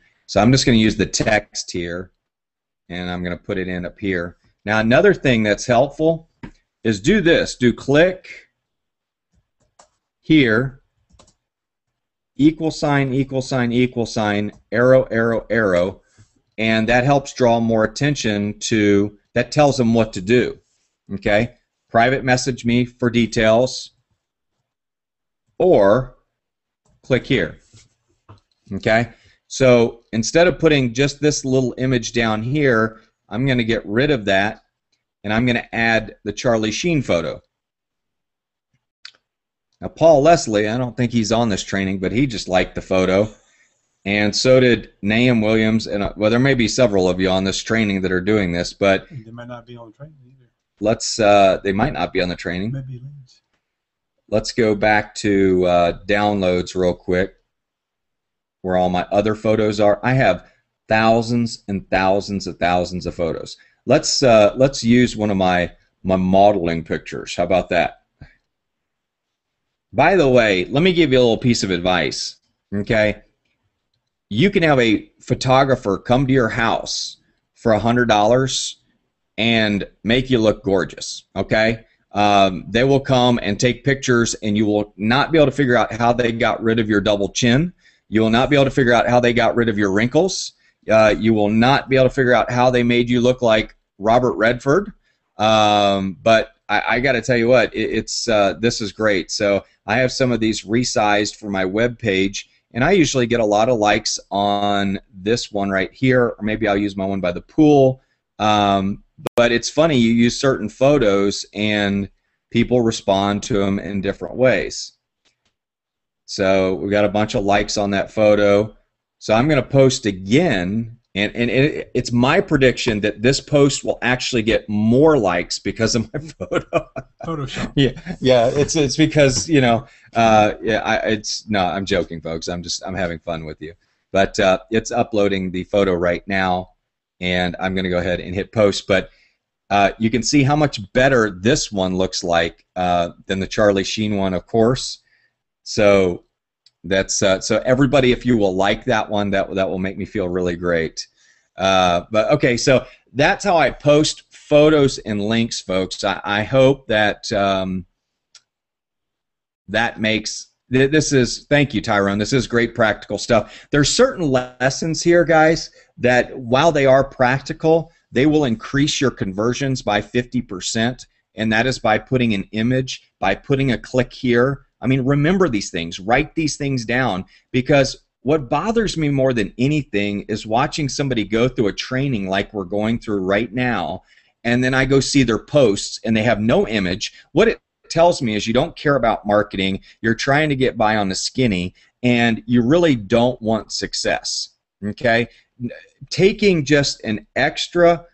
just going to use the text here, and I'm going to put it in up here. Now, another thing that's helpful is do this. Do click here, equal sign, equal sign, equal sign, arrow, arrow, arrow, and that helps draw more attention to, that tells them what to do. Okay? Private message me for details, or click here. Okay? So instead of putting just this little image down here, I'm going to get rid of that, and I'm going to add the Charlie Sheen photo. Now, Paul Leslie, I don't think he's on this training, but he just liked the photo. And so did Nahum Williams. And well, there may be several of you on this training that are doing this, but They might not be on the training either. let's, they might not be on the training. Maybe links. Let's go back to downloads real quick, where all my other photos are. I have thousands and thousands and thousands of photos. Let's use one of my modeling pictures. How about that? By the way, let me give you a little piece of advice. Okay, you can have a photographer come to your house for $100 and make you look gorgeous. Okay, they will come and take pictures, and you will not be able to figure out how they got rid of your double chin. You will not be able to figure out how they got rid of your wrinkles. You will not be able to figure out how they made you look like Robert Redford. But I got to tell you what, this is great. So I have some of these resized for my web page, and I usually get a lot of likes on this one right here, or maybe I'll use my one by the pool. But it's funny, you use certain photos and people respond to them in different ways. So we got a bunch of likes on that photo. So I'm going to post again, and it's my prediction that this post will actually get more likes because of my photo. Photoshop. Yeah, it's because, you know, no, I'm joking, folks. I'm having fun with you. But it's uploading the photo right now, and I'm going to go ahead and hit post. But you can see how much better this one looks like than the Charlie Sheen one, of course. So that's so everybody, if you will like that one, that will make me feel really great. But okay, so that's how I post photos and links, folks. I hope that that makes this is, thank you, Tyrone. This is great practical stuff. There's certain lessons here, guys, that while they are practical, they will increase your conversions by 50%, and that is by putting an image, by putting a click here. I mean, remember these things. Write these things down, because what bothers me more than anything is watching somebody go through a training like we're going through right now, and then I go see their posts and they have no image. What it tells me is you don't care about marketing, you're trying to get by on the skinny, and you really don't want success. Okay? Taking just an extra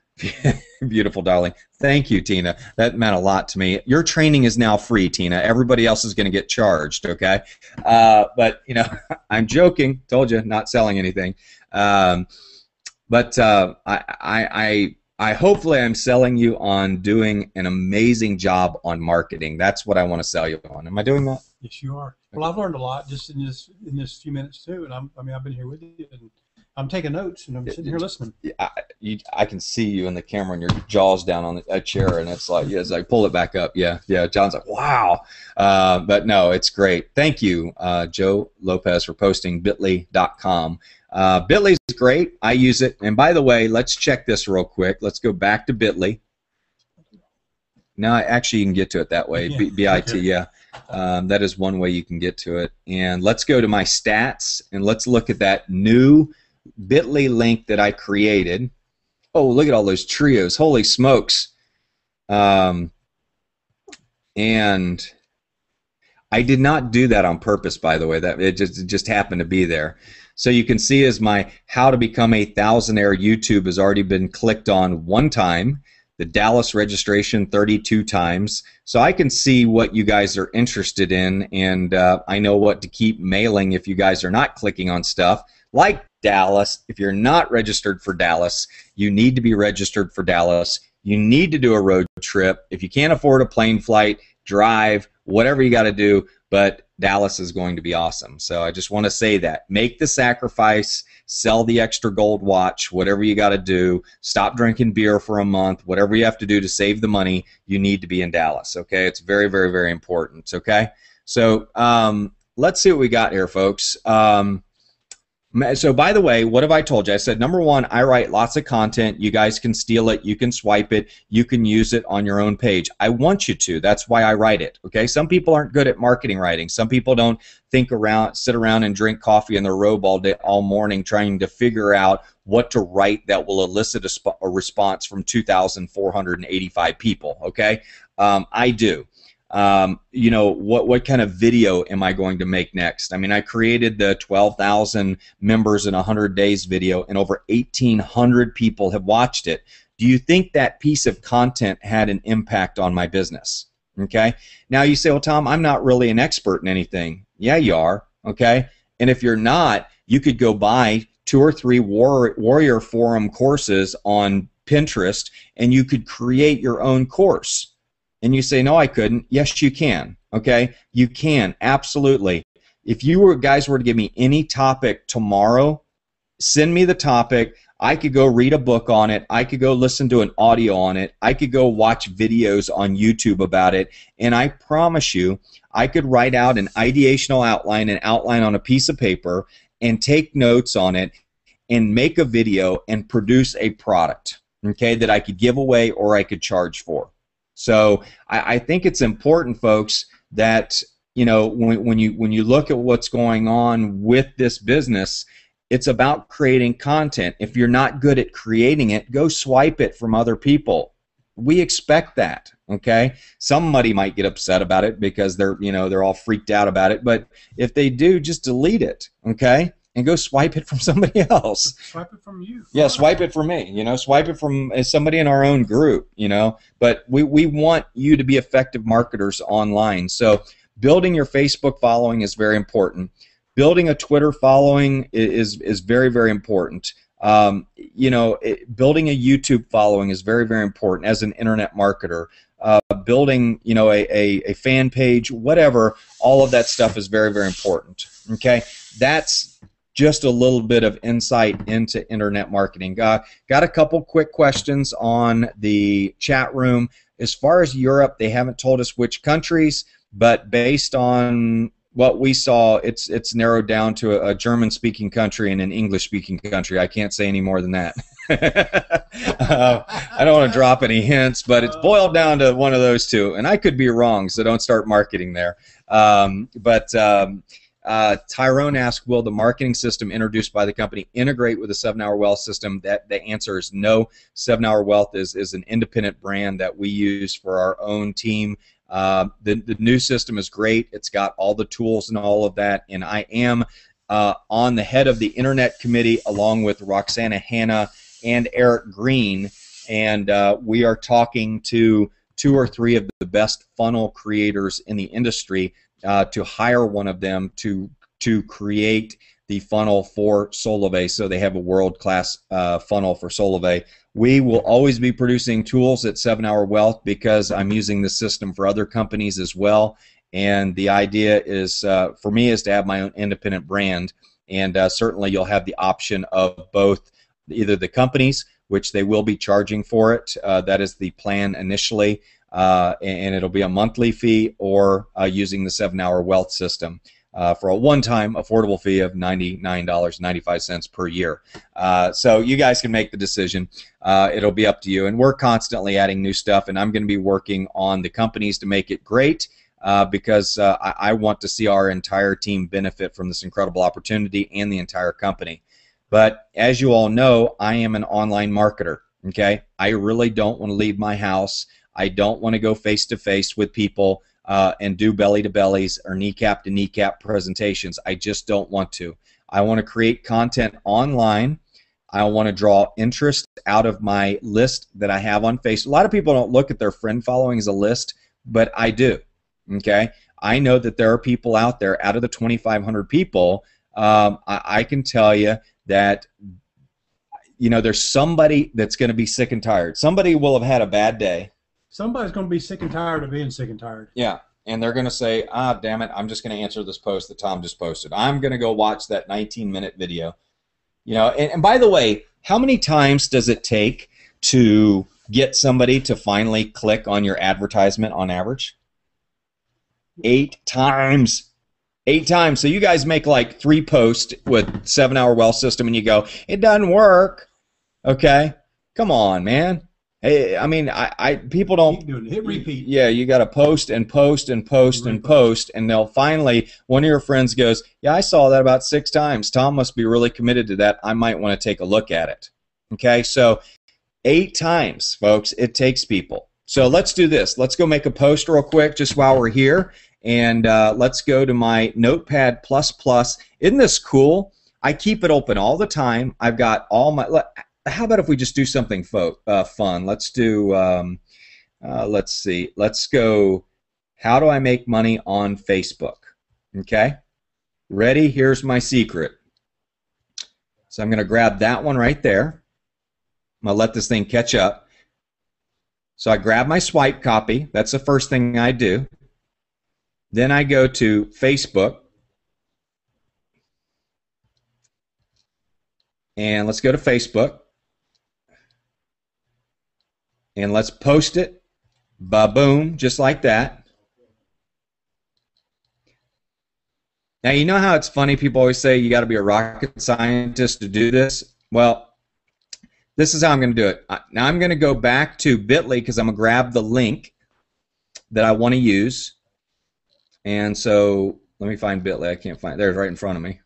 beautiful, darling. Thank you, Tina. That meant a lot to me. Your training is now free, Tina. Everybody else is going to get charged, okay? But, you know, I'm joking. Told you, not selling anything. But I hopefully I'm selling you on doing an amazing job on marketing. That's what I want to sell you on. Am I doing that? Yes, you are. Well, I've learned a lot just in this few minutes too, and I've been here with you, and I'm taking notes, and I'm sitting here listening. I can see you in the camera and your jaw's down on a chair, and it's like, yes, I pull it back up. Yeah. John's like, wow. But no, it's great. Thank you, Joe Lopez, for posting bit.ly.com. Bit.ly is great. I use it. And by the way, let's check this real quick. Let's go back to Bit.ly. No, actually, you can get to it that way. Yeah. B-I-T, yeah. That is one way you can get to it. And let's go to my stats, and let's look at that new bit.ly link that I created. Oh, look at all those trios. Holy smokes. And I did not do that on purpose, by the way. That it just happened to be there. So you can see as my how to become a thousandaire YouTube has already been clicked on 1 time. The Dallas registration 32 times. So I can see what you guys are interested in, and I know what to keep mailing if you guys are not clicking on stuff like Dallas. If you're not registered for Dallas, you need to be registered for Dallas. You need to do a road trip. If you can't afford a plane flight, drive, whatever you got to do, but Dallas is going to be awesome. So I just want to say that. Make the sacrifice, sell the extra gold watch, whatever you got to do, stop drinking beer for a month, whatever you have to do to save the money, you need to be in Dallas, okay? It's very, very, very important, okay? So let's see what we got here, folks. So by the way, what have I told you? I said, number 1, I write lots of content. You guys can steal it. You can swipe it. You can use it on your own page. I want you to. That's why I write it. Okay. Some people aren't good at marketing writing. Some people don't sit around and drink coffee in their robe all morning trying to figure out what to write that will elicit a response from 2,485 people. Okay. I do. You know, what kind of video am I going to make next? I mean, I created the 12,000 members in 100 days video, and over 1,800 people have watched it. Do you think that piece of content had an impact on my business? Okay. Now you say, well, Tom, I'm not really an expert in anything. Yeah, you are. Okay. And if you're not, you could go buy 2 or 3 Warrior Forum courses on Pinterest, and you could create your own course. And you say, no, I couldn't. Yes, you can. Okay? You can. Absolutely. If you guys were to give me any topic tomorrow, send me the topic. I could go read a book on it. I could go listen to an audio on it. I could go watch videos on YouTube about it. And I promise you, I could write out an ideational outline, an outline on a piece of paper, and take notes on it and make a video and produce a product, okay, that I could give away or I could charge for. So I think it's important, folks, that when you look at what's going on with this business, it's about creating content. If you're not good at creating it, go swipe it from other people. We expect that, okay? Somebody might get upset about it because they're all freaked out about it, but if they do, just delete it, okay? And go swipe it from somebody else. Swipe it from you. Yeah, swipe it from me. Swipe it from somebody in our own group. But we want you to be effective marketers online. So building your Facebook following is very important. Building a Twitter following is very, very important. Building a YouTube following is very, very important as an internet marketer. Building, a fan page, whatever, all of that stuff is very, very important. Okay, that's just a little bit of insight into internet marketing. Got a couple quick questions on the chat room. As far as Europe, they haven't told us which countries, but based on what we saw, it's narrowed down to a German-speaking country and an English-speaking country. I can't say any more than that. I don't want to drop any hints, but it's boiled down to one of those two, and I could be wrong, so don't start marketing there. Tyrone asked, will the marketing system introduced by the company integrate with the 7-Hour Wealth system? The answer is no. 7-Hour Wealth is an independent brand that we use for our own team. The new system is great. It's got all the tools and all of that, and I am on the head of the Internet Committee along with Roxana Hanna and Eric Green, and we are talking to 2 or 3 of the best funnel creators in the industry to hire one of them to create the funnel for Solavei, so they have a world-class funnel for Solavei. We will always be producing tools at 7-Hour Wealth because I'm using the system for other companies as well, and the idea is for me is to have my own independent brand, and certainly you'll have the option of both either the companies, which they will be charging for it, that is the plan initially, and it'll be a monthly fee, or using the 7-Hour Wealth system for a one-time affordable fee of $99.95 per year. So you guys can make the decision. It'll be up to you, and we're constantly adding new stuff, and I'm going to be working on the companies to make it great because I want to see our entire team benefit from this incredible opportunity and the entire company. But as you all know, I am an online marketer. Okay, I really don't want to leave my house. I don't want to go face to face with people and do belly to bellies or kneecap to kneecap presentations. I just don't want to. I want to create content online. I want to draw interest out of my list that I have on Facebook. A lot of people don't look at their friend following as a list, but I do. Okay, I know that there are people out there, out of the 2,500 people, I can tell you that, you know, there's somebody that's going to be sick and tired. Somebody will have had a bad day. Somebody's going to be sick and tired of being sick and tired. Yeah, and they're going to say, ah, damn it, I'm just going to answer this post that Tom just posted. I'm going to go watch that 19-minute video. You know, and by the way, how many times does it take to get somebody to finally click on your advertisement on average? 8 times. 8 times. So you guys make like 3 posts with 7-hour well system and you go, it doesn't work. Okay? Come on, man. Hey, I mean, people don't. Keep doing it. Hit repeat. Yeah, you got to post and post and post and post, and they'll finally, one of your friends goes, yeah, I saw that about 6 times. Tom must be really committed to that. I might want to take a look at it. Okay, so 8 times, folks, it takes people. So let's do this. Let's go make a post real quick just while we're here, and let's go to my Notepad++. Isn't this cool? I keep it open all the time. I've got all my. How about if we just do something fun? Let's do, let's see. Let's go, how do I make money on Facebook? Okay? Ready? Here's my secret. So I'm going to grab that one right there. I'm going to let this thing catch up. So I grab my swipe copy. That's the first thing I do. Then I go to Facebook. And let's go to Facebook. And let's post it, ba-boom, just like that. Now, you know how it's funny, people always say you got to be a rocket scientist to do this? Well, this is how I'm going to do it. Now I'm going to go back to Bitly because I'm going to grab the link that I want to use. And so let me find Bitly. I can't find it. There's right in front of me.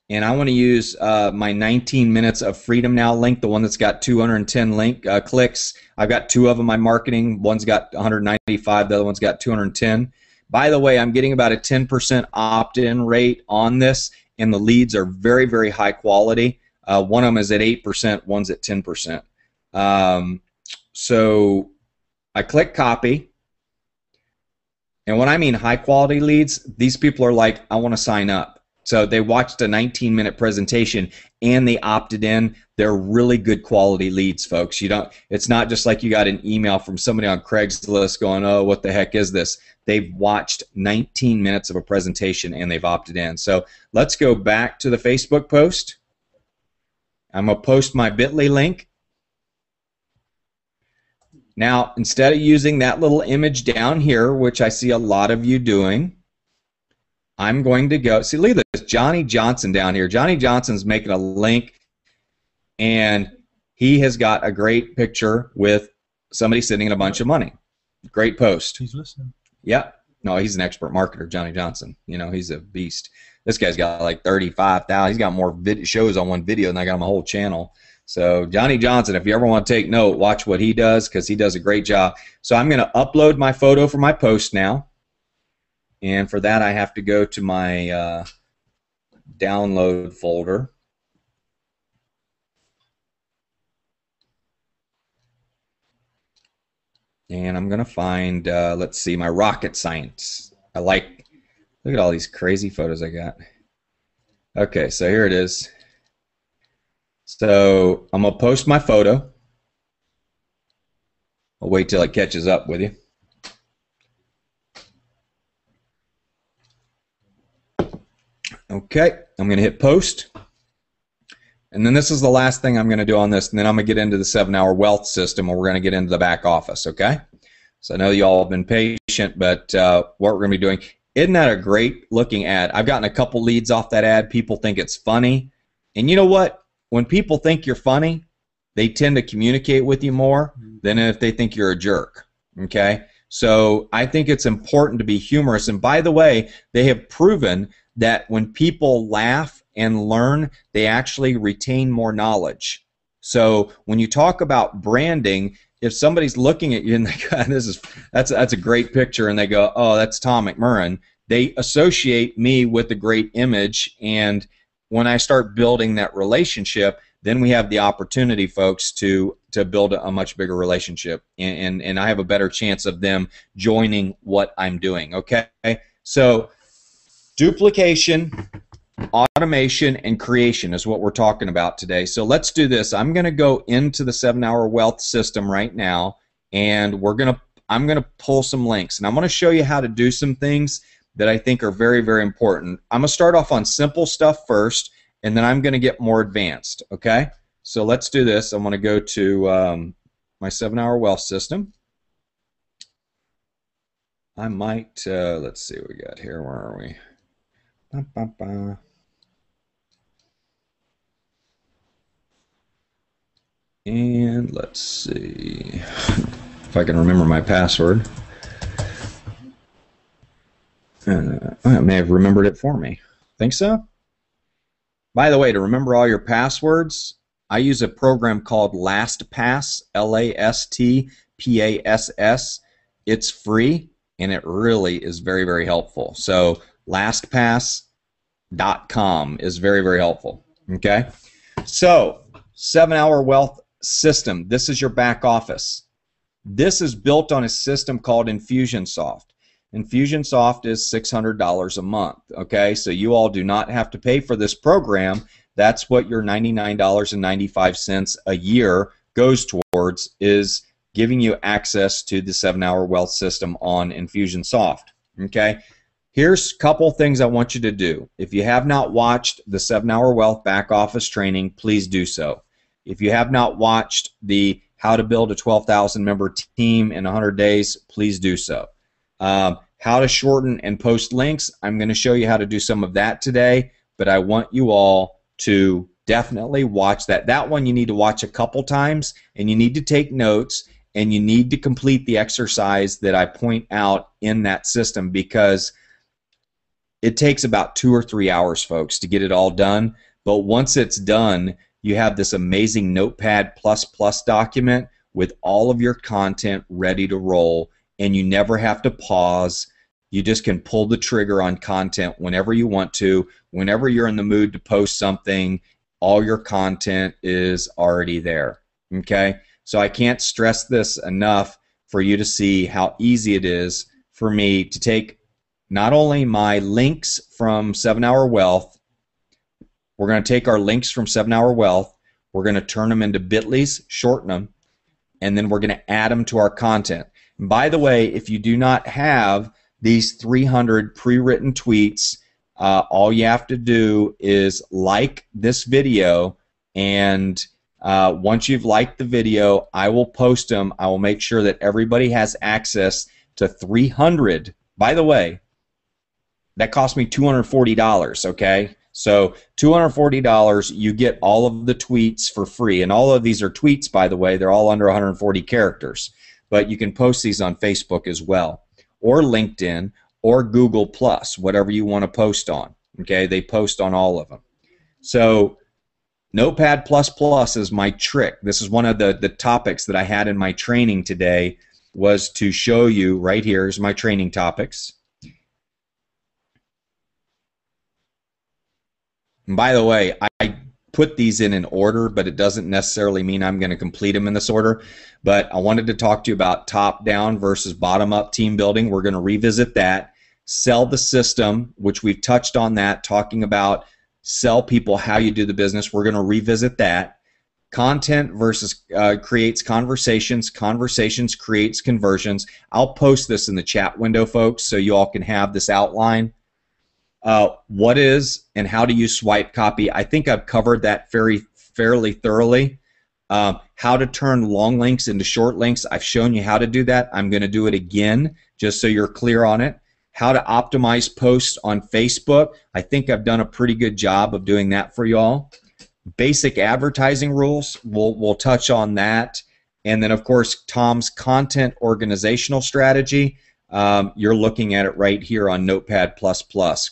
And I want to use my 19 minutes of freedom now link, the one that's got 210 clicks. I've got 2 of them. My marketing, one's got 195, the other one's got 210. By the way, I'm getting about a 10% opt-in rate on this, and the leads are very, very high quality. One of them is at 8%, one's at 10%. So I click copy. And when I mean high quality leads, these people are like, I want to sign up. So they watched a 19-minute presentation and they opted in. They're really good quality leads, folks. You don't. It's not just like you got an email from somebody on Craigslist going, "Oh, what the heck is this?" They've watched 19 minutes of a presentation and they've opted in. So let's go back to the Facebook post. I'm gonna post my Bitly link. Now, instead of using that little image down here, which I see a lot of you doing, I'm going to go, see, look at this, Johnny Johnson down here. Johnny Johnson's making a link, and he has got a great picture with somebody sitting in a bunch of money. Great post. He's listening. Yeah. No, he's an expert marketer, Johnny Johnson. You know, he's a beast. This guy's got like 35,000. He's got more shows on one video than I got on my whole channel. So Johnny Johnson, if you ever want to take note, watch what he does because he does a great job. So I'm going to upload my photo for my post now. And for that, I have to go to my download folder. And I'm going to find, let's see, my rocket science. Look at all these crazy photos I got. Okay, so here it is. So I'm going to post my photo. I'll wait till it catches up with you. Okay, I'm going to hit post. And then this is the last thing I'm going to do on this, and then I'm going to get into the 7-hour wealth system, and we're going to get into the back office, okay? So I know you all have been patient, but what we're going to be doing, isn't that a great looking ad? I've gotten a couple leads off that ad. People think it's funny. And you know what? When people think you're funny, they tend to communicate with you more than if they think you're a jerk, okay? So I think it's important to be humorous. And by the way, they have proven that when people laugh and learn, they actually retain more knowledge. So when you talk about branding, if somebody's looking at you and they go, that's a great picture, and they go, oh, that's Tom McMurrin, they associate me with a great image, and when I start building that relationship, then we have the opportunity, folks, to build a much bigger relationship, and I have a better chance of them joining what I'm doing. Okay, so duplication, automation, and creation is what we're talking about today. So let's do this. I'm going to go into the 7-Hour Wealth system right now, and I'm going to pull some links, and I'm going to show you how to do some things that I think are very, very important. I'm going to start off on simple stuff first, and then I'm going to get more advanced. Okay, so let's do this. I'm going to go to my 7-Hour Wealth system. I might let's see what we got here. Where are we? And let's see if I can remember my password. I may have remembered it for me. Think so? By the way, to remember all your passwords, I use a program called LastPass, LASTPASS. It's free, and it really is very, very helpful. So LastPass.com is very, very helpful. Okay? So 7-Hour Wealth system. This is your back office. This is built on a system called Infusionsoft. Infusionsoft is $600 a month. Okay, so you all do not have to pay for this program. That's what your $99.95 a year goes towards, is giving you access to the 7-Hour Wealth system on Infusionsoft. Okay, here's a couple things I want you to do. If you have not watched the 7-Hour Wealth back office training, please do so. If you have not watched the How to Build a 12,000 Member Team in 100 Days, please do so. How to shorten and post links, I'm going to show you how to do some of that today, but I want you all to definitely watch that. That one you need to watch a couple times, and you need to take notes, and you need to complete the exercise that I point out in that system, because it takes about 2 or 3 hours, folks, to get it all done. But once it's done, you have this amazing Notepad++ document with all of your content ready to roll, and you never have to pause. You just can pull the trigger on content whenever you want to. Whenever you're in the mood to post something, all your content is already there. Okay? So I can't stress this enough for you to see how easy it is for me to take not only my links from 7-Hour Wealth. We're going to take our links from 7-Hour Wealth, we're going to turn them into bit.lys, shorten them, and then we're going to add them to our content. And by the way, if you do not have these 300 pre-written tweets, all you have to do is like this video, and once you've liked the video, I will post them. I will make sure that everybody has access to 300. By the way, that cost me $240, okay? So $240, you get all of the tweets for free. And all of these are tweets, by the way. They're all under 140 characters. But you can post these on Facebook as well, or LinkedIn, or Google+, whatever you want to post on. Okay, they post on all of them. So Notepad++ is my trick. This is one of the topics that I had in my training today, was to show you right here is my training topics. And by the way, I put these in order, but it doesn't necessarily mean I'm going to complete them in this order. But I wanted to talk to you about top-down versus bottom-up team building. We're going to revisit that. Sell the system, which we've touched on that, talking about sell people how you do the business. We're going to revisit that. Content versus creates conversations. Conversations creates conversions. I'll post this in the chat window, folks, so you all can have this outline. What is and how do you swipe copy? I think I've covered that fairly thoroughly. How to turn long links into short links. I've shown you how to do that. I'm going to do it again just so you're clear on it. How to optimize posts on Facebook. I think I've done a pretty good job of doing that for you all. Basic advertising rules. We'll touch on that. And then, of course, Tom's content organizational strategy. You're looking at it right here on Notepad++.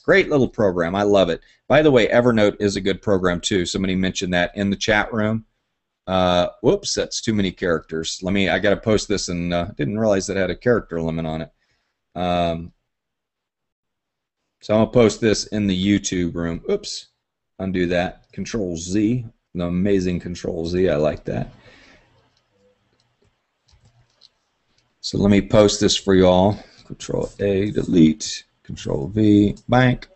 Great little program. I love it. By the way, Evernote is a good program too. Somebody mentioned that in the chat room. Whoops, that's too many characters. I got to post this, and didn't realize that it had a character limit on it. So I'm going to post this in the YouTube room. Oops, undo that. Control Z, the amazing Control Z. I like that. So let me post this for you all. Control A, delete. Control V, bank.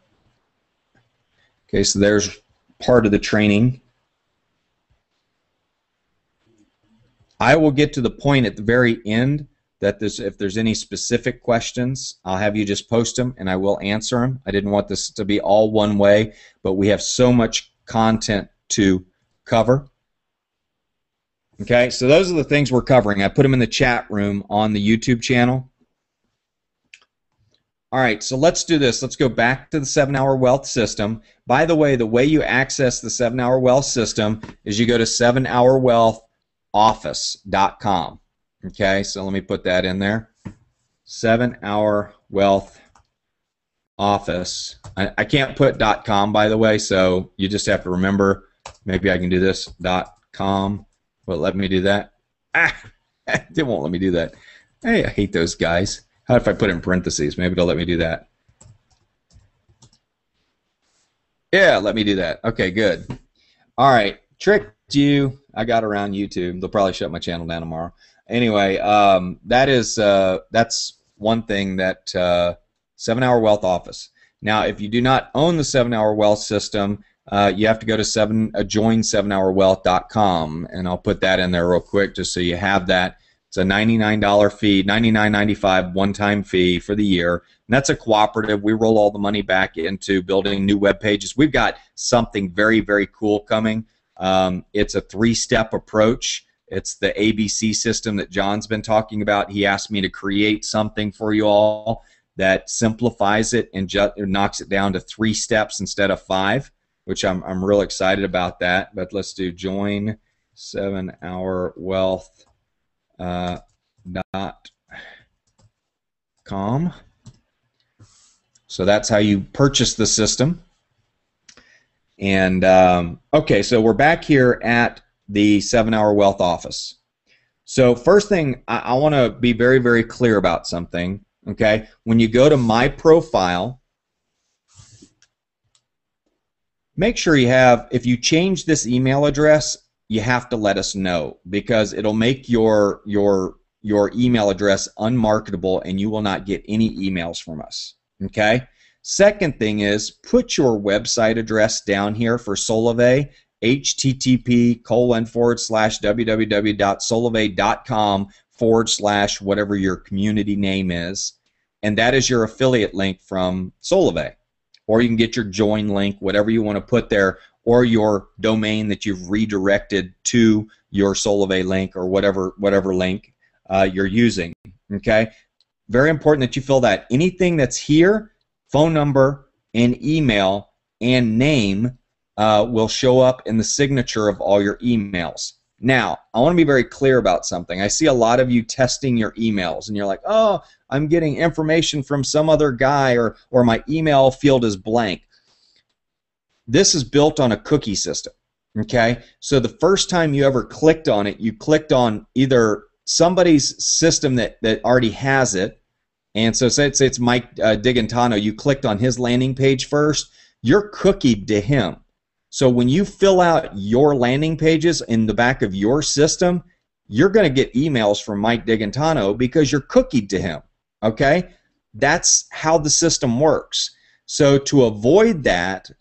Okay, so there's part of the training. I will get to the point at the very end that if there's any specific questions, I'll have you just post them and I will answer them. I didn't want this to be all one way, but we have so much content to cover. Okay, so those are the things we're covering. I put them in the chat room on the YouTube channel. All right, so let's do this. Let's go back to the 7-Hour Wealth System. By the way you access the 7-Hour Wealth System is you go to 7hourwealthoffice.com. Okay, so let me put that in there. 7-Hour Wealth Office. I can't put .com, by the way, so you just have to remember. Maybe I can do this .com. Will it let me do that? It won't let me do that. Hey, I hate those guys. How if I put it in parentheses? Maybe it'll let me do that. Yeah, let me do that. Okay, good. All right, tricked you. I got around YouTube. They'll probably shut my channel down tomorrow. Anyway, that's one thing that 7-Hour Wealth Office. Now, if you do not own the 7-Hour Wealth System, you have to go to join7hourwealth.com, and I'll put that in there real quick just so you have that. It's a $99 fee, $99.95 one-time fee for the year, and that's a cooperative. We roll all the money back into building new web pages. We've got something very, very cool coming. It's a 3-step approach. It's the ABC system that John's been talking about. He asked me to create something for you all that simplifies it and knocks it down to 3 steps instead of 5, which I'm real excited about that. But let's do join 7hourwealth.com. So that's how you purchase the system. And okay, so we're back here at the 7-Hour Wealth Office. So first thing, I want to be very, very clear about something. Okay, when you go to my profile, make sure you have, if you change this email address, you have to let us know, because it'll make your email address unmarketable and you will not get any emails from us. Okay. Second thing is, put your website address down here for Solavei, http://www.solavei.com/ whatever your community name is, and that is your affiliate link from Solavei. Or you can get your join link, whatever you want to put there, or your domain that you've redirected to your Solavei link, or whatever link you're using. Okay, very important that you fill that. Anything that's here, phone number and email and name, will show up in the signature of all your emails. Now, I want to be very clear about something. I see a lot of you testing your emails, and you're like, oh, I'm getting information from some other guy, or my email field is blank. This is built on a cookie system, okay? So the first time you ever clicked on it, you clicked on either somebody's system that already has it, and so say it's Mike Digantano, you clicked on his landing page first, you're cookied to him. So when you fill out your landing pages in the back of your system, you're going to get emails from Mike Digantano because you're cookied to him, okay? That's how the system works. So to avoid that,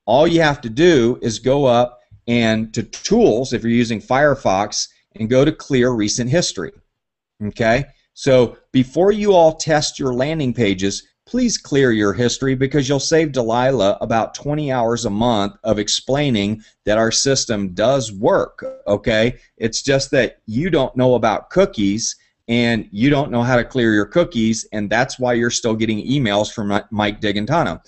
all you have to do is go up and to Tools, if you're using Firefox, and go to Clear Recent History, okay? So before you all test your landing pages, please clear your history, because you'll save Delilah about 20 hours a month of explaining that our system does work, okay? It's just that you don't know about cookies and you don't know how to clear your cookies, and that's why you're still getting emails from Mike Digantano.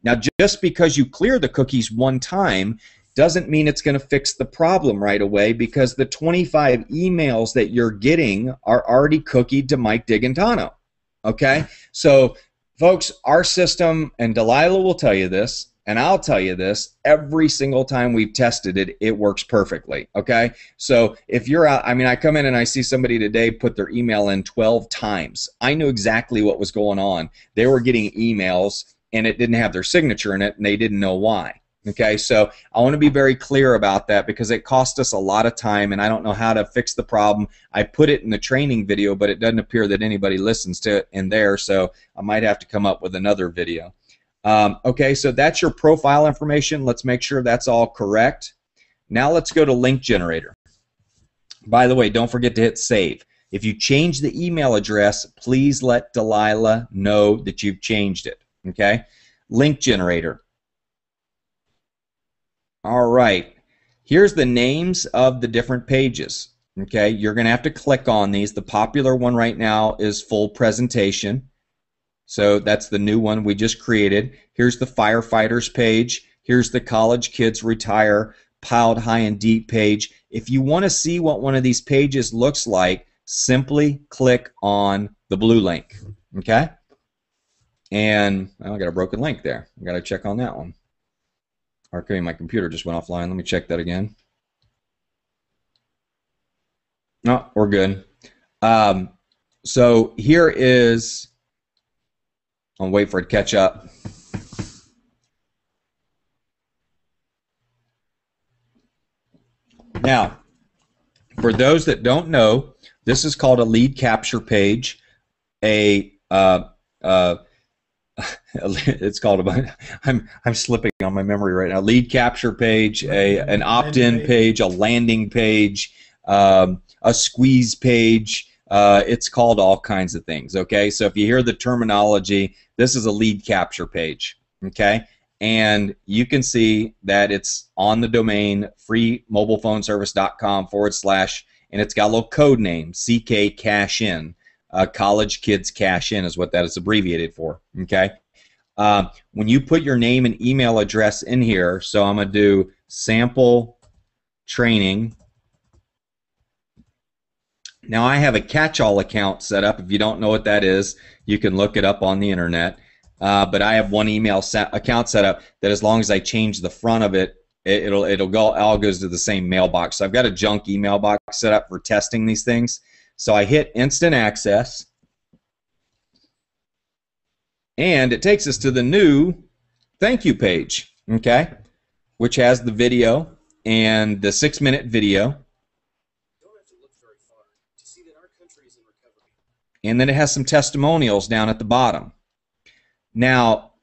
Now, just because you clear the cookies one time doesn't mean it's going to fix the problem right away, because the 25 emails that you're getting are already cookied to Mike Digantano, okay? So folks, our system, and Delilah will tell you this, And I'll tell you this, every single time we've tested it, it works perfectly, okay? So if you're out, I mean, I come in and I see somebody today put their email in 12 times. I knew exactly what was going on. They were getting emails and it didn't have their signature in it and they didn't know why. Okay, so I want to be very clear about that because it cost us a lot of time and I don't know how to fix the problem. I put it in the training video, but it doesn't appear that anybody listens to it in there, so I might have to come up with another video. Okay, so that's your profile information. Let's make sure that's all correct. Now let's go to link generator. By the way, don't forget to hit save. If you change the email address, please let Delilah know that you've changed it. Okay, link generator. All right, here's the names of the different pages. Okay, you're going to have to click on these. The popular one right now is full presentation. So that's the new one we just created. Here's the firefighters page. Here's the college kids retire piled high and deep page. If you want to see what one of these pages looks like, simply click on the blue link. Okay? And I got a broken link there. I got to check on that one. Okay, my computer just went offline. Let me check that again. No, we're good. So here is, I'll wait for it to catch up. Now, for those that don't know, this is called a lead capture page. It's called I'm slipping on my memory right now. Lead capture page, an opt-in page, a landing page, a squeeze page. It's called all kinds of things. Okay, so if you hear the terminology, this is a lead capture page. Okay, and you can see that it's on the domain freemobilephoneservice.com / and it's got a little code name, CK Cash In. College Kids Cash In is what that is abbreviated for. Okay, when you put your name and email address in here, so I'm gonna do sample training. Now I have a catch-all account set up. If you don't know what that is, you can look it up on the internet. But I have one email account set up that as long as I change the front of it, it'll go, all goes to the same mailbox. So I've got a junk email box set up for testing these things. So I hit instant access, and it takes us to the new thank you page, okay, which has the video and the 6-minute video. And then it has some testimonials down at the bottom. Now,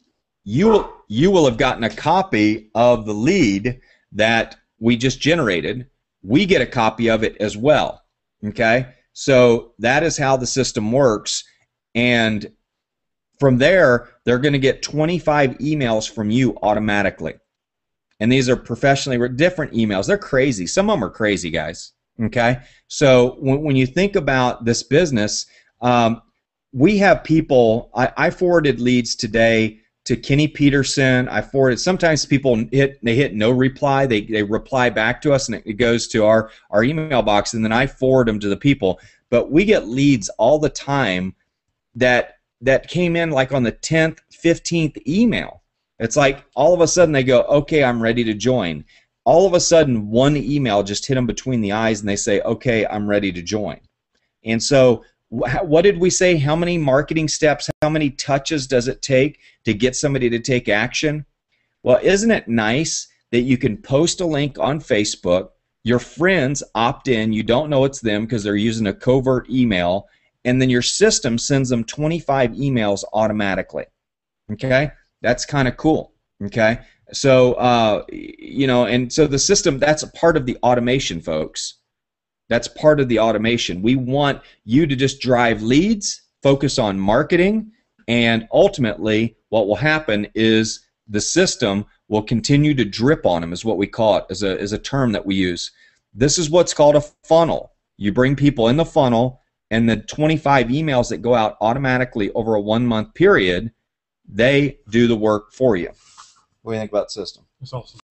you will have gotten a copy of the lead that we just generated. We get a copy of it as well, okay? So that is how the system works, and from there, they're going to get 25 emails from you automatically. And these are professionally different emails. They're crazy. Some of them are crazy, guys, okay? So when you think about this business, we have people, I forwarded leads today to Kenny Peterson. I forwarded, sometimes people hit no reply. They reply back to us and it goes to our email box, and then I forward them to the people. But we get leads all the time that came in like on the 10th, 15th email. It's like all of a sudden they go, okay, I'm ready to join. All of a sudden one email just hit them between the eyes and they say, okay, I'm ready to join. And so what did we say? How many marketing steps, how many touches does it take to get somebody to take action? Well, isn't it nice that you can post a link on Facebook, your friends opt in, you don't know it's them because they're using a covert email, and then your system sends them 25 emails automatically. Okay? That's kind of cool. Okay? So, you know, and so the system, that's a part of the automation, folks. That's part of the automation. We want you to just drive leads, focus on marketing, and ultimately what will happen is the system will continue to drip on them, is what we call it, as a term that we use. This is what's called a funnel. You bring people in the funnel, and the 25 emails that go out automatically over a 1-month period, they do the work for you. What do you think about the system? It's awesome.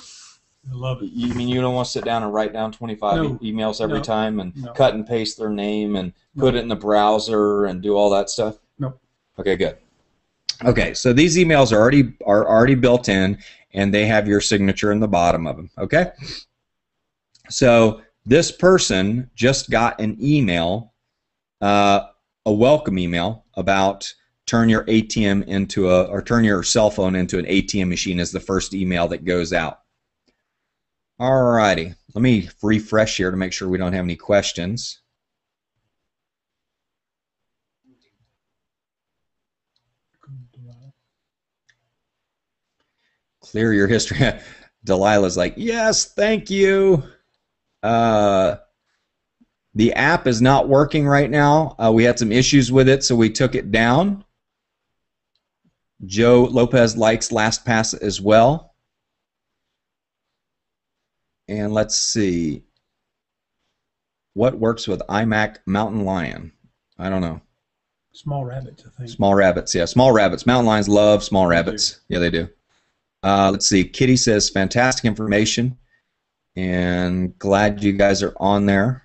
I love it. You mean you don't want to sit down and write down 25 emails every time and No. cut and paste their name and put it in the browser and do all that stuff? No. Okay, good. Okay, so these emails are already built in, and they have your signature in the bottom of them. Okay? So this person just got an email, a welcome email about turn your ATM into or turn your cell phone into an ATM machine is the first email that goes out. Alrighty, let me refresh here to make sure we don't have any questions. Clear your history. Delilah's like, yes, thank you. The app is not working right now. We had some issues with it, so we took it down. Joe Lopez likes LastPass as well. And let's see. What works with iMac Mountain Lion? I don't know. Small rabbits, I think. Small rabbits, yeah. Small rabbits. Mountain lions love small rabbits. Yeah, they do. Let's see. Kitty says, fantastic information. And glad you guys are on there.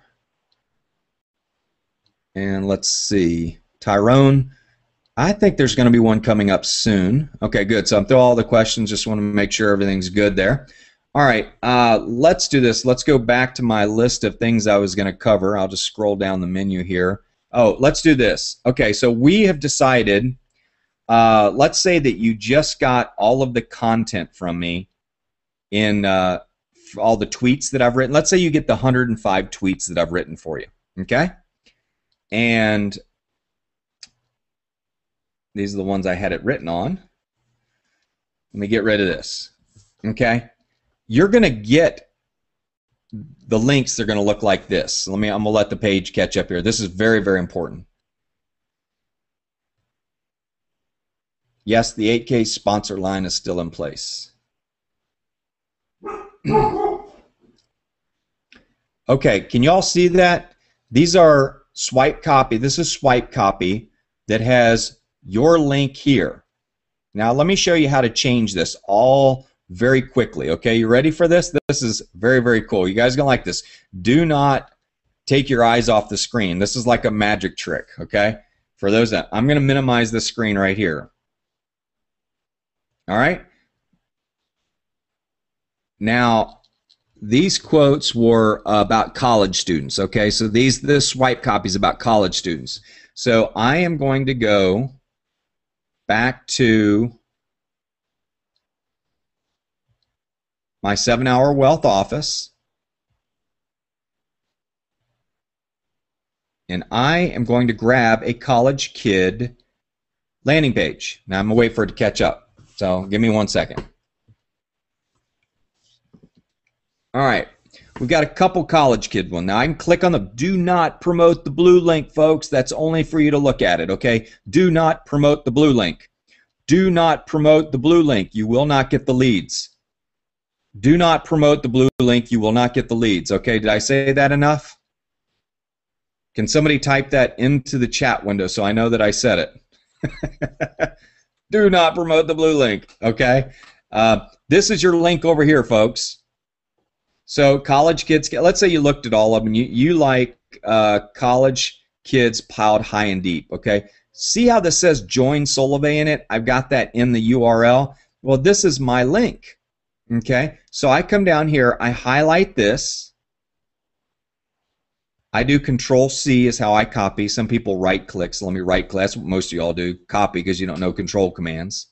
And let's see. Tyrone, I think there's going to be one coming up soon. Okay, good. So I'm through all the questions. Just want to make sure everything's good there. All right, let's do this. Let's go back to my list of things I was going to cover. I'll just scroll down the menu here. Oh, let's do this. Okay, so we have decided, let's say that you just got all of the content from me in all the tweets that I've written. Let's say you get the 105 tweets that I've written for you, okay? And these are the ones I had it written on. Let me get rid of this, okay? You're going to get the links. They're going to look like this. I'm going to let the page catch up here. This is very, very important. Yes, the 8K sponsor line is still in place. Okay, can you all see that? These are swipe copy. This is swipe copy that has your link here. Now let me show you how to change this all very quickly. Okay, you ready for this? This is very, very cool. You guys are gonna like this. Do not take your eyes off the screen. This is like a magic trick. Okay, for those that I'm gonna minimize the screen right here. All right. Now these quotes were about college students. Okay, so this swipe copy is about college students. So I am going to go back to my 7-Hour Wealth office, and I am going to grab a college kid landing page. Now I'm going to wait for it to catch up, so give me 1 second. All right, we've got a couple college kid ones. Now I can click on the do not promote the blue link, folks. That's only for you to look at it, okay? Do not promote the blue link. Do not promote the blue link. You will not get the leads. Do not promote the blue link. You will not get the leads. Okay, did I say that enough? Can somebody type that into the chat window so I know that I said it? Do not promote the blue link. Okay, this is your link over here, folks. So college kids, let's say you looked at all of them. You like college kids piled high and deep. Okay, see how this says join Solavei in it? I've got that in the URL. Well, this is my link. Okay, so I come down here, I highlight this. I do Control-C is how I copy. Some people right-click, so let me right-click. That's what most of y'all do, copy, because you don't know control commands.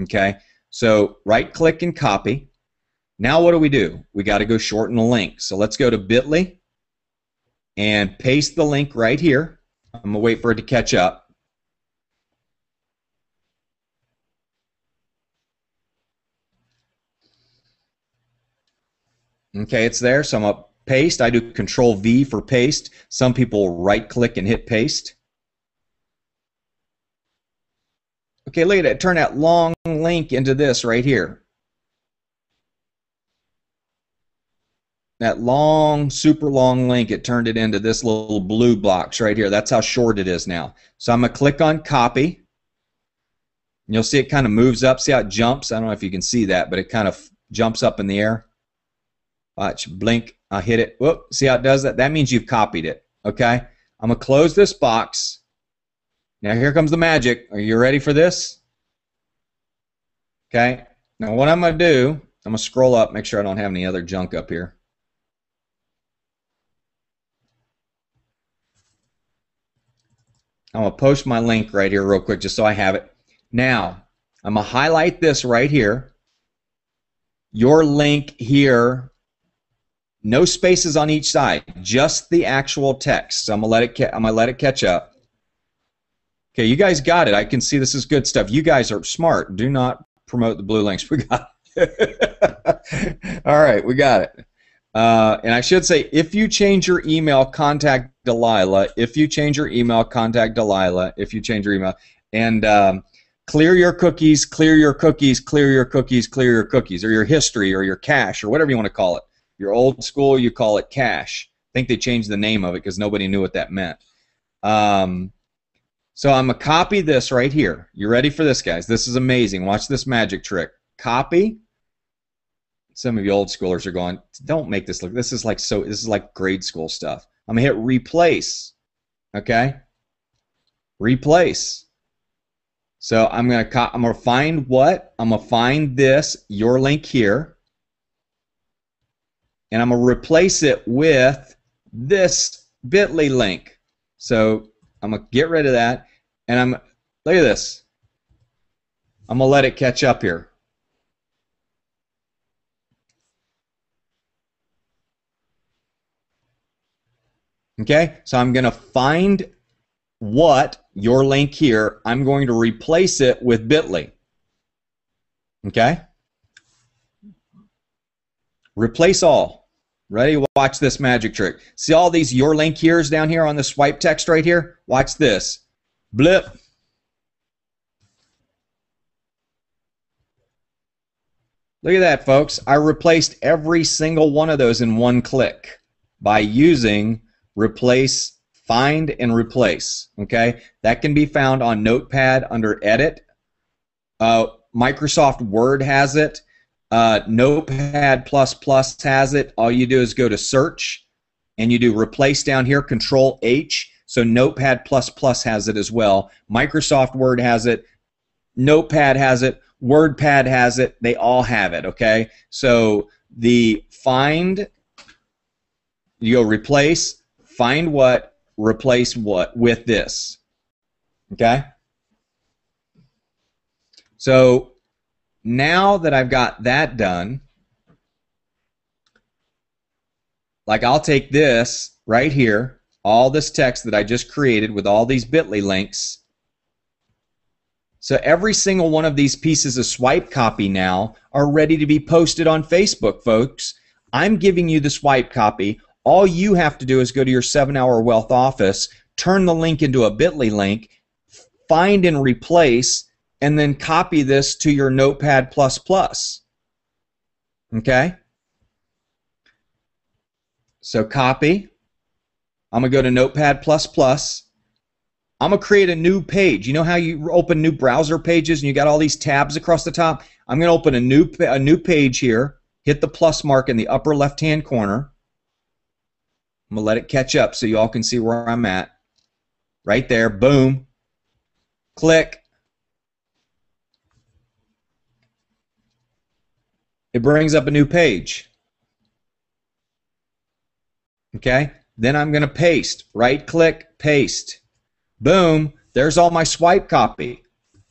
Okay, so right-click and copy. Now what do? We got to go shorten the link. So let's go to bit.ly and paste the link right here. I'm going to wait for it to catch up. Okay, it's there, so I'm going to paste. I do Control-V for paste. Some people right-click and hit paste. Okay, look at it. Turn that long link into this right here. That long, super long link, it turned it into this little blue box right here. That's how short it is now. So I'm going to click on copy. And you'll see it kind of moves up. See how it jumps? I don't know if you can see that, but it kind of jumps up in the air. Watch, blink, I hit it. Whoop, see how it does that? That means you've copied it, okay? I'm going to close this box. Now here comes the magic. Are you ready for this? Okay, Now what I'm going to do, I'm going to scroll up, make sure I don't have any other junk up here. I'm going to post my link right here real quick just so I have it. Now, I'm going to highlight this right here. Your link here, no spaces on each side, just the actual text. So I'm going to let it catch up. Okay, you guys got it. I can see this is good stuff. You guys are smart. Do not promote the blue links. We got it. All right, we got it. And I should say, if you change your email, contact Delilah. If you change your email, contact Delilah. If you change your email. And clear your cookies, clear your cookies, clear your cookies, clear your cookies, or your history, or your cache, or whatever you want to call it. Your old school, you call it cache. I think they changed the name of it because nobody knew what that meant. So I'm going to copy this right here. You ready for this, guys? This is amazing. Watch this magic trick. Copy. Some of you old schoolers are going, don't make this look. This is like grade school stuff. I'm going to hit replace. Okay? Replace. So I'm going to find what? I'm going to find this, your link here. And I'm going to replace it with this bit.ly link. So I'm going to get rid of that, and look at this. I'm going to let it catch up here. Okay, so I'm going to find your link here. I'm going to replace it with bit.ly. Okay? Replace all. Ready? Watch this magic trick. See all these your link here's down here on the swipe text right here? Watch this. Blip. Look at that, folks. I replaced every single one of those in one click by using replace, find, and replace. Okay? That can be found on Notepad under Edit. Microsoft Word has it. Notepad++ has it. All you do is go to search and you do replace down here, Control H. So Notepad++ has it as well. Microsoft Word has it. Notepad has it. WordPad has it. They all have it, okay? So the find, you go replace, find what, replace what with this, okay? So now that I've got that done, like I'll take this right here, all this text that I just created with all these bit.ly links. So every single one of these pieces of swipe copy now are ready to be posted on Facebook, folks. I'm giving you the swipe copy. All you have to do is go to your 7-Hour Wealth office, turn the link into a bit.ly link, find and replace, and then copy this to your Notepad++. Okay? So copy. I'm going to go to Notepad++. I'm going to create a new page. You know how you open new browser pages and you got all these tabs across the top? I'm going to open a new page here, hit the plus mark in the upper left-hand corner. I'm going to let it catch up so you all can see where I'm at. Right there, boom. Click. It brings up a new page. Okay? Then I'm going to paste. Right-click, paste. Boom. There's all my swipe copy.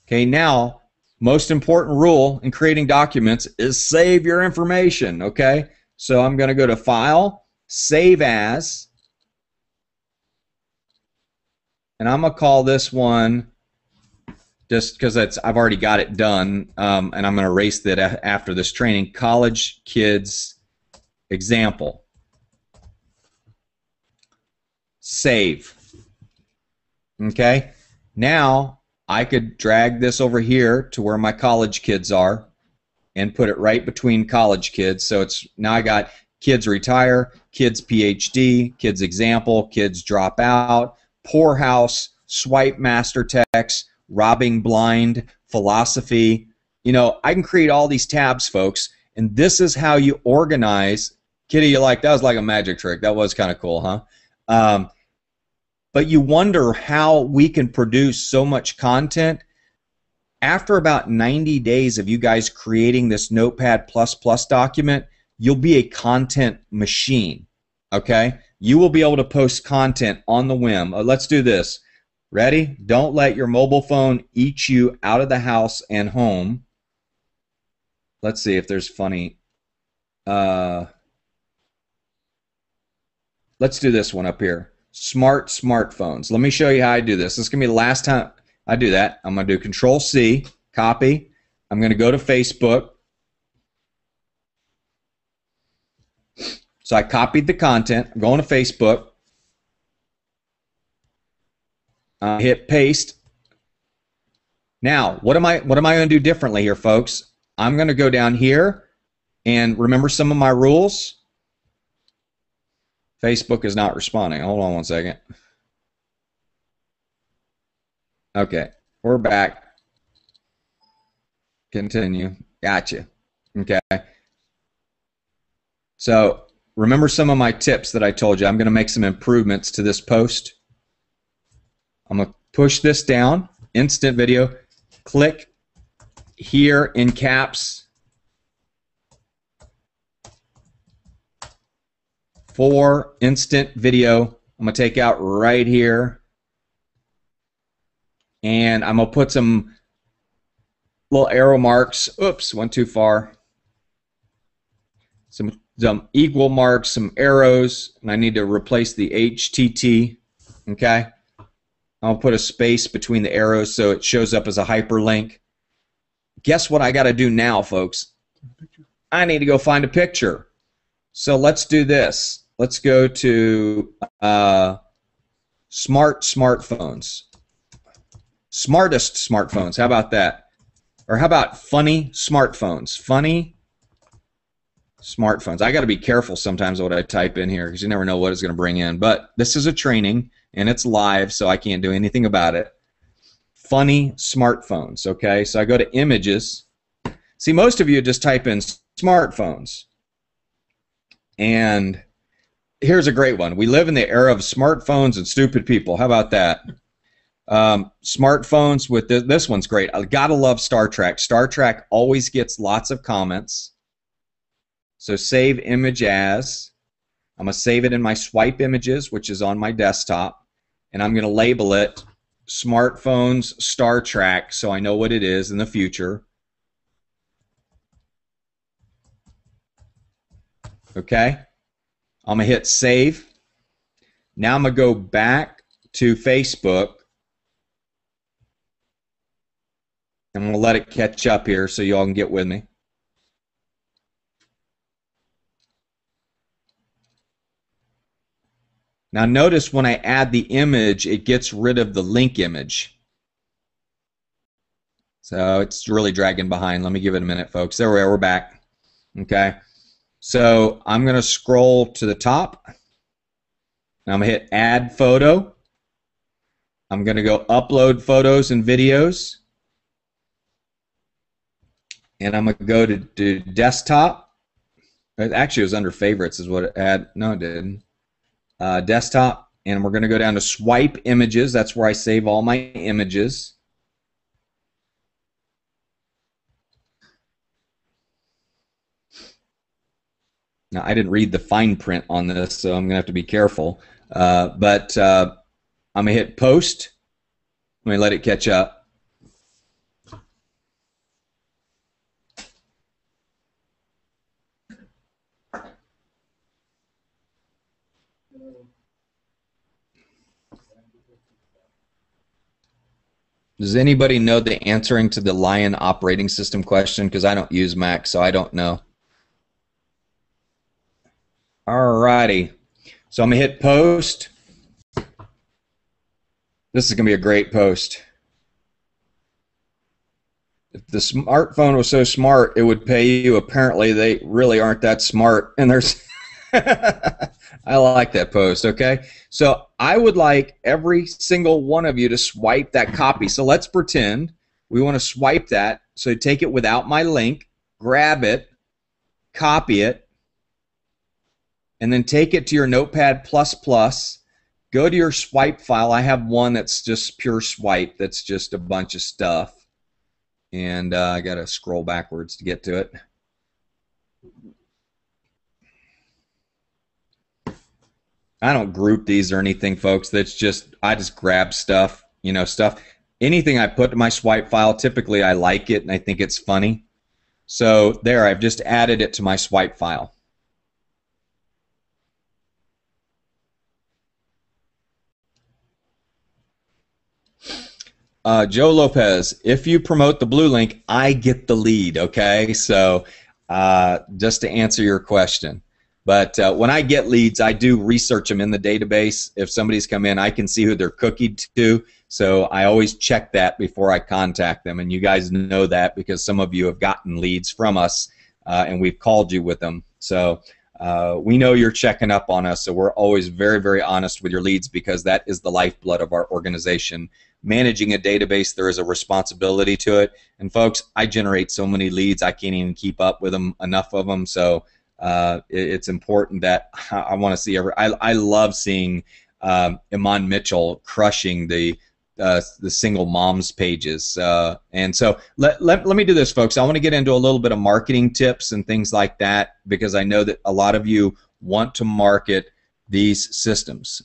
Okay, now, most important rule in creating documents is save your information. Okay? So I'm going to go to File, Save As, and I'm going to call this one, just because I've already got it done, and I'm going to erase that after this training, College Kids Example. Save. Okay, now I could drag this over here to where my college kids are and put it right between college kids. So it's now I got kids retire, kids PhD, kids example, kids drop out, poorhouse, swipe master text, robbing blind, philosophy. You know, I can create all these tabs, folks, and this is how you organize. Kitty, you like that? Was like a magic trick. That was kind of cool, huh? But you wonder how we can produce so much content. After about 90 days of you guys creating this Notepad++ document, you'll be a content machine, okay? You will be able to post content on the whim. Let's do this. Ready? Don't let your mobile phone eat you out of the house and home. Let's see if there's funny. Let's do this one up here. Smart smartphones. Let me show you how I do this. This is going to be the last time I do that. I'm going to do Control-C, copy. I'm going to go to Facebook. So I copied the content. I'm going to Facebook. Hit paste. Now, what am I going to do differently here, folks? I'm going to go down here and remember some of my rules. Facebook is not responding. Hold on one second. Okay, we're back. Continue. Gotcha. Okay. So remember some of my tips that I told you. I'm going to make some improvements to this post. I'm going to push this down. Instant video. Click here in caps. For instant video. I'm going to take out right here. And I'm going to put some little arrow marks. Oops, went too far. Some equal marks, some arrows, and I need to replace the HTT. Okay? I'll put a space between the arrows so it shows up as a hyperlink. Guess what I got to do now, folks? I need to go find a picture. So let's do this. Let's go to smartphones. Smartest smartphones. How about that? Or how about funny smartphones? Funny smartphones. I got to be careful sometimes what I type in here because you never know what it's going to bring in. But this is a training and it's live, so I can't do anything about it. Funny smartphones. Okay, so I go to images. See, most of you just type in smartphones. And here's a great one. We live in the era of smartphones and stupid people. How about that? Smartphones with this one's great. I gotta love Star Trek. Star Trek always gets lots of comments. So save image as. I'm gonna save it in my swipe images, which is on my desktop, and I'm gonna label it smartphones Star Trek so I know what it is in the future. Okay. I'm gonna hit save. Now I'm gonna go back to Facebook. I'm going to let it catch up here so you all can get with me. Now notice when I add the image, it gets rid of the link image. So it's really dragging behind. Let me give it a minute, folks. There we are. We're back. Okay. So I'm going to scroll to the top. Now I'm going to hit add photo. I'm going to go upload photos and videos. And I'm going to go to desktop. Actually, it was under favorites is what it had. No, it didn't. Desktop. And we're going to go down to swipe images. That's where I save all my images. Now, I didn't read the fine print on this, so I'm going to have to be careful. But I'm going to hit post. Let me let it catch up. Does anybody know the answering to the Lion operating system question? Because I don't use Mac, so I don't know. Alrighty. So I'm going to hit post. This is going to be a great post. If the smartphone was so smart, it would pay you. Apparently, they really aren't that smart. And there's... I like that post, okay? So I would like every single one of you to swipe that copy. So let's pretend we want to swipe that. So take it without my link, grab it, copy it, and then take it to your Notepad++, go to your swipe file. I have one that's just pure swipe, that's just a bunch of stuff. and I got to scroll backwards to get to it. I don't group these or anything, folks. That's just, I just grab stuff, you know, stuff. Anything I put to my swipe file, typically I like it and I think it's funny. So there, I've just added it to my swipe file. Joe Lopez, if you promote the blue link, I get the lead, okay? So just to answer your question. But when I get leads, I do research them in the database. If somebody's come in, I can see who they're cookied to. So I always check that before I contact them. And you guys know that because some of you have gotten leads from us and we've called you with them. So we know you're checking up on us. So we're always very, very honest with your leads because that is the lifeblood of our organization. Managing a database, there is a responsibility to it. And folks, I generate so many leads, I can't even keep up with them, enough of them. So it's important that I want to see I love seeing Iman Mitchell crushing the single moms pages. And so let me do this, folks. I want to get into a little bit of marketing tips and things like that because I know that a lot of you want to market these systems.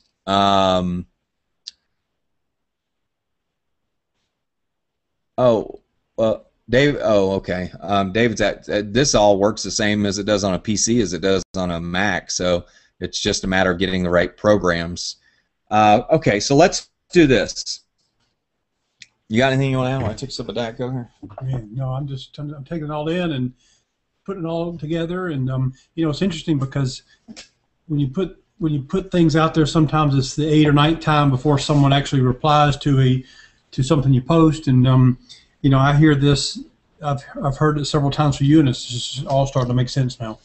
Dave, okay. David's this all works the same as it does on a PC as it does on a Mac, so it's just a matter of getting the right programs. Okay, so let's do this. You got anything you want to add? Want to take some of that? Go here. Yeah, no, I'm taking it all in and putting it all together, and you know, it's interesting because when you put things out there, sometimes it's the 8 or 9 time before someone actually replies to something you post, and you know, I hear this. I've heard it several times from you, and it's just all starting to make sense now.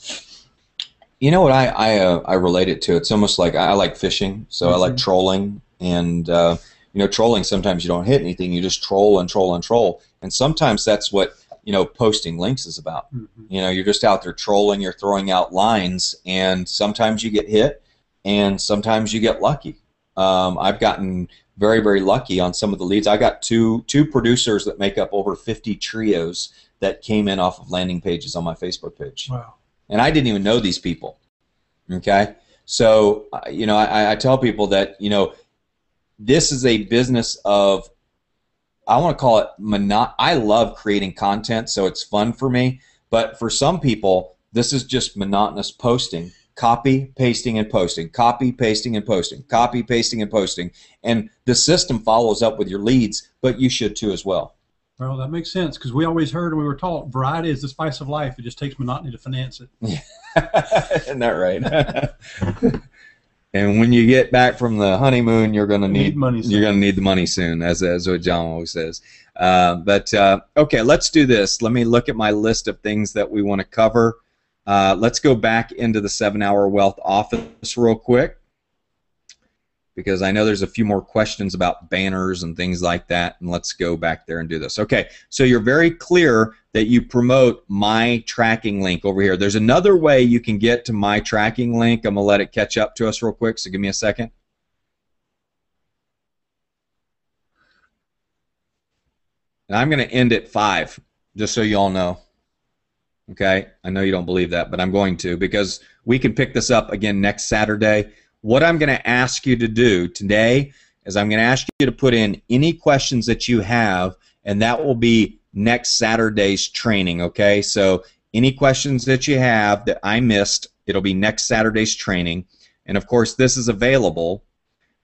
You know what I relate it to? It's almost like I like fishing, so I like trolling, and you know, trolling. Sometimes you don't hit anything; you just troll and troll and troll, and sometimes that's what, you know, posting links is about. You know, you're just out there trolling, you're throwing out lines, and sometimes you get hit, and sometimes you get lucky. I've gotten very, very lucky on some of the leads. I got two producers that make up over 50 trios that came in off of landing pages on my Facebook page. Wow. And I didn't even know these people. Okay? So, you know, I tell people that, you know, this is a business of, I want to call it, I love creating content, so it's fun for me. But for some people, this is just monotonous posting. Copy, pasting, and posting. Copy, pasting, and posting. Copy, pasting, and posting. And the system follows up with your leads, but you should too as well. Well, that makes sense because we always heard and we were taught variety is the spice of life. It just takes monotony to finance it. Isn't that right? And when you get back from the honeymoon, you're going to need money. You're going to need the money soon, as what John always says. Okay, let's do this. Let me look at my list of things that we want to cover. Let's go back into the 7-Hour Wealth office real quick because I know there's a few more questions about banners and things like that, and let's go back there and do this. Okay, so you're very clear that you promote my tracking link over here. There's another way you can get to my tracking link. I'm going to let it catch up to us real quick, so give me a second. And I'm going to end at 5, just so you all know. Okay, I know you don't believe that, but I'm going to because we can pick this up again next Saturday. What I'm going to ask you to do today is I'm going to ask you to put in any questions that you have, and that will be next Saturday's training, okay? So any questions that you have that I missed, it'll be next Saturday's training. And, of course, this is available.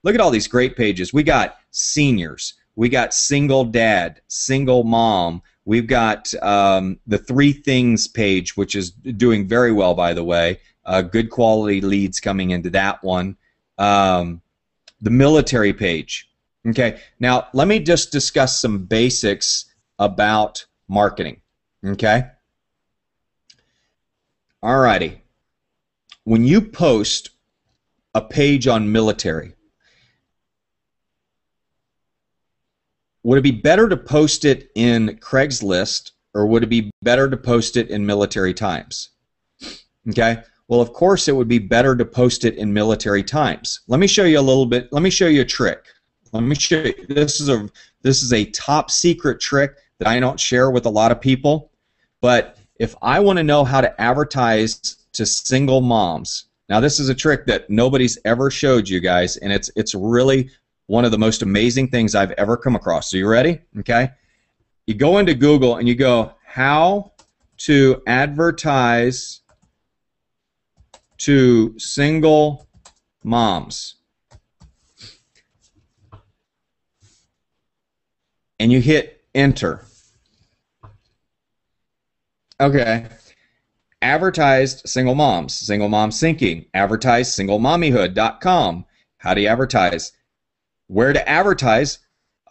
Look at all these great pages. We got seniors. We got single dad, single mom. We've got the 3 things page, which is doing very well, by the way. Good quality leads coming into that one. The military page. Okay, now let me just discuss some basics about marketing. Okay? Alrighty. When you post a page on military, would it be better to post it in Craigslist or would it be better to post it in Military Times? Okay, well, of course it would be better to post it in Military Times. Let me show you a little bit. Let me show you a trick. Let me show you. This is a top secret trick that I don't share with a lot of people. But if I want to know how to advertise to single moms, now this is a trick that nobody's ever showed you guys, and it's really one of the most amazing things I've ever come across. So you ready? Okay. You go into Google and you go, how to advertise to single moms. And you hit enter. Okay. Advertised single moms, single mom syncing, advertise singlemommyhood.com. How do you advertise? Where to advertise?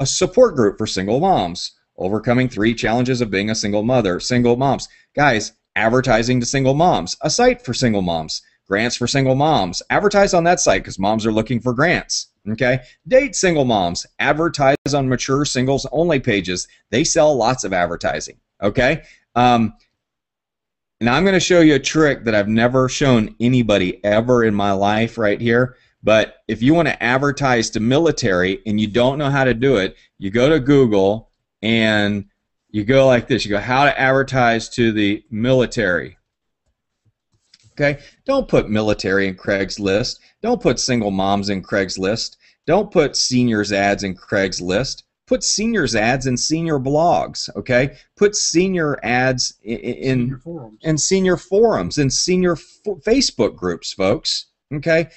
A support group for single moms. Overcoming 3 challenges of being a single mother. Single moms. Guys, advertising to single moms. A site for single moms. Grants for single moms. Advertise on that site because moms are looking for grants. Okay. Date single moms. Advertise on mature singles only pages. They sell lots of advertising. Okay. And I'm going to show you a trick that I've never shown anybody ever in my life right here. But if you want to advertise to military and you don't know how to do it, you go to Google and you go like this. You go, how to advertise to the military. Okay? Don't put military in Craigslist. Don't put single moms in Craigslist. Don't put seniors ads in Craigslist. Put seniors ads in senior blogs, okay? Put senior ads in senior forums and senior Facebook groups, folks, okay?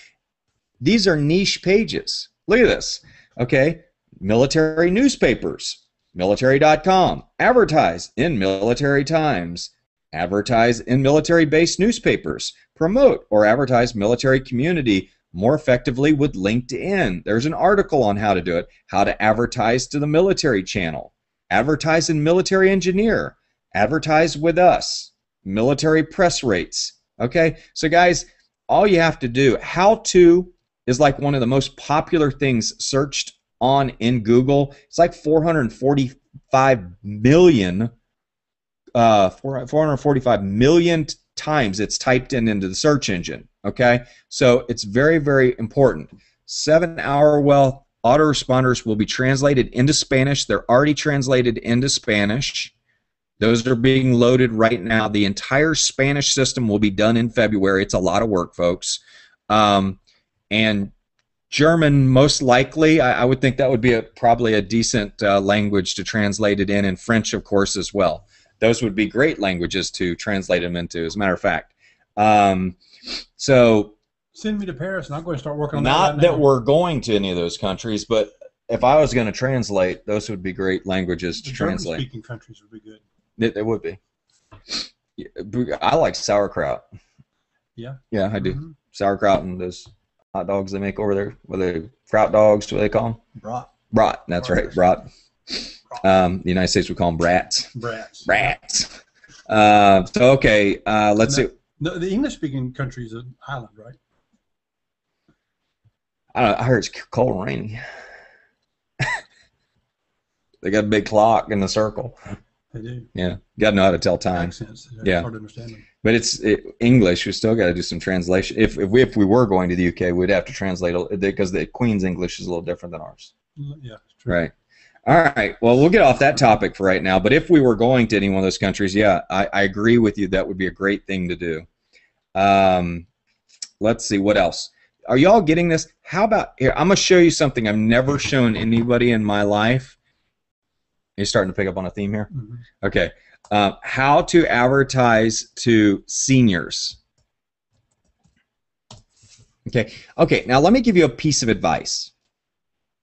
These are niche pages. Look at this, okay? Military newspapers, military.com, advertise in military times, advertise in military-based newspapers, promote or advertise military community more effectively with LinkedIn. There's an article on how to do it. How to advertise to the military channel. Advertise in military engineer. Advertise with us. Military press rates. Okay, so guys, all you have to do, how to is like one of the most popular things searched on in Google. It's like 445 million times it's typed into the search engine. Okay, so it's very, very important. 7-hour well autoresponders will be translated into Spanish. They're already translated into Spanish. Those are being loaded right now. The entire Spanish system will be done in February. It's a lot of work, folks. And German, most likely, I would think that would be probably a decent language to translate it in, and French, of course, as well. Those would be great languages to translate them into, as a matter of fact. So send me to Paris, and I'm going to start working on that. Not that we're going to any of those countries, but if I was going to translate, those would be great languages to translate. German-speaking countries would be good. They would be. I like sauerkraut. Yeah. Yeah, I do. Sauerkraut and those hot dogs they make over there. What are they? Kraut dogs? What do they call them? Brat. Brat. That's right. Brat. The United States would call them brats. Brats. So okay, let's see. The English-speaking country is an island, right? I heard it's cold and rainy. They got a big clock in the circle. They do. Yeah, got to know how to tell time. Accents. Yeah, hard to understand them. But it's English. We still got to do some translation. If we were going to the UK, we'd have to translate because the Queen's English is a little different than ours. Yeah, it's true. Right. All right. Well, we'll get off that topic for right now. But if we were going to any one of those countries, yeah, I agree with you. That would be a great thing to do. Let's see what else. Are y'all getting this? How about here? I'm gonna show you something I've never shown anybody in my life. You're starting to pick up on a theme here. Mm-hmm. Okay. How to advertise to seniors. Okay. Okay. Now let me give you a piece of advice.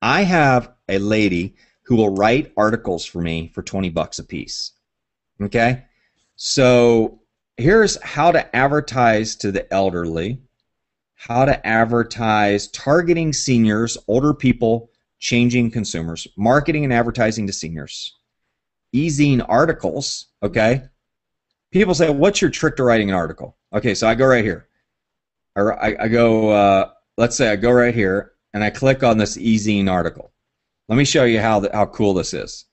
I have a lady who will write articles for me for $20 a piece. Okay. So here's how to advertise to the elderly, how to advertise targeting seniors, older people, changing consumers, marketing and advertising to seniors, e-zine articles, okay? People say, what's your trick to writing an article? Okay, so I go right here. I go, let's say I go right here, and I click on this e-zine article. Let me show you how cool this is.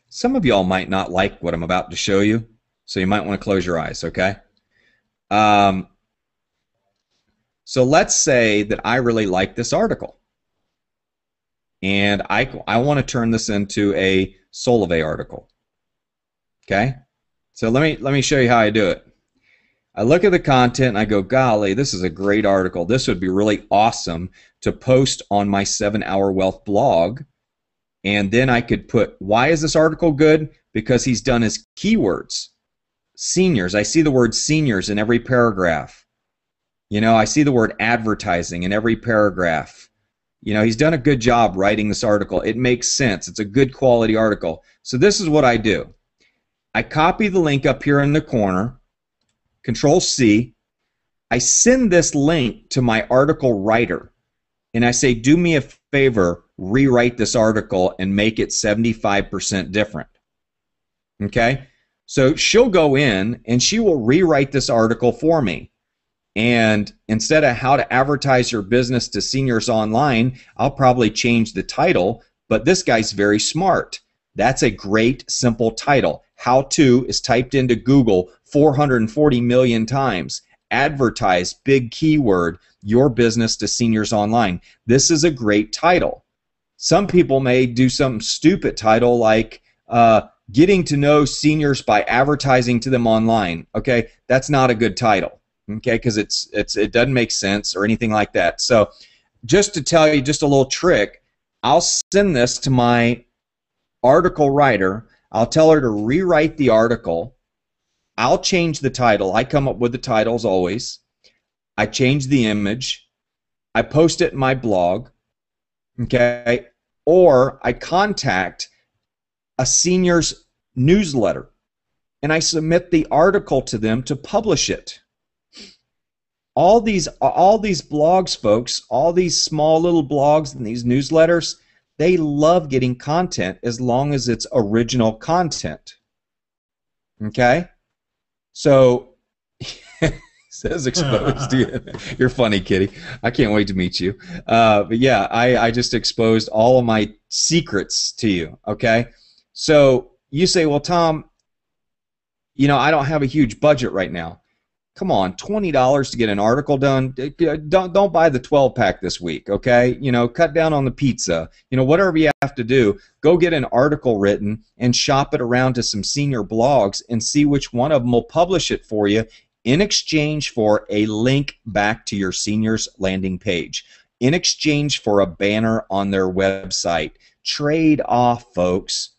Some of y'all might not like what I'm about to show you, so you might want to close your eyes, okay? So let's say that I really like this article. and I want to turn this into a Solavei article. Okay, so let me show you how I do it. I look at the content and I go, golly, this is a great article. This would be really awesome to post on my 7-Hour Wealth blog. And then I could put, why is this article good? Because he's done his keywords. Seniors, I see the word seniors in every paragraph. You know, I see the word advertising in every paragraph. You know, he's done a good job writing this article. It makes sense. It's a good quality article. So this is what I do. I copy the link up here in the corner, Control C. I send this link to my article writer, and I say, do me a favor, rewrite this article and make it 75% different. Okay? So she'll go in and she will rewrite this article for me. And instead of how to advertise your business to seniors online, I'll probably change the title, but this guy's very smart. That's a great, simple title. How to is typed into Google 440 million times. Advertise, big keyword, your business to seniors online. This is a great title. Some people may do some stupid title like getting to know seniors by advertising to them online. Okay, that's not a good title. Okay, because it doesn't make sense or anything like that. So just to tell you just a little trick, I'll send this to my article writer. I'll tell her to rewrite the article. I'll change the title. I come up with the titles always. I change the image. I post it in my blog. Okay, or I contact a seniors newsletter and I submit the article to them to publish it. All these blogs, folks, all these small little blogs and these newsletters, they love getting content as long as it's original content. Okay? So, says exposed. You're funny, Kitty. I can't wait to meet you. But yeah, I just exposed all of my secrets to you. Okay? So you say, well, Tom, you know, I don't have a huge budget right now. Come on, $20 to get an article done. Don't buy the 12-pack this week, okay? You know, cut down on the pizza. You know, whatever you have to do, go get an article written and shop it around to some senior blogs and see which one of them will publish it for you in exchange for a link back to your seniors landing page, in exchange for a banner on their website. Trade off, folks.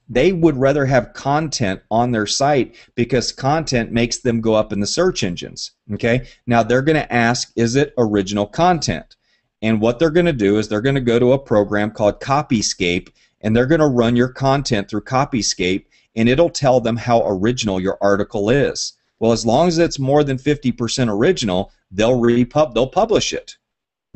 They would rather have content on their site because content makes them go up in the search engines. Okay? Now they're going to ask, is it original content? And what they're going to do is they're going to go to a program called Copyscape, and they're going to run your content through Copyscape, and it'll tell them how original your article is. Well, as long as it's more than 50% original, they'll publish it.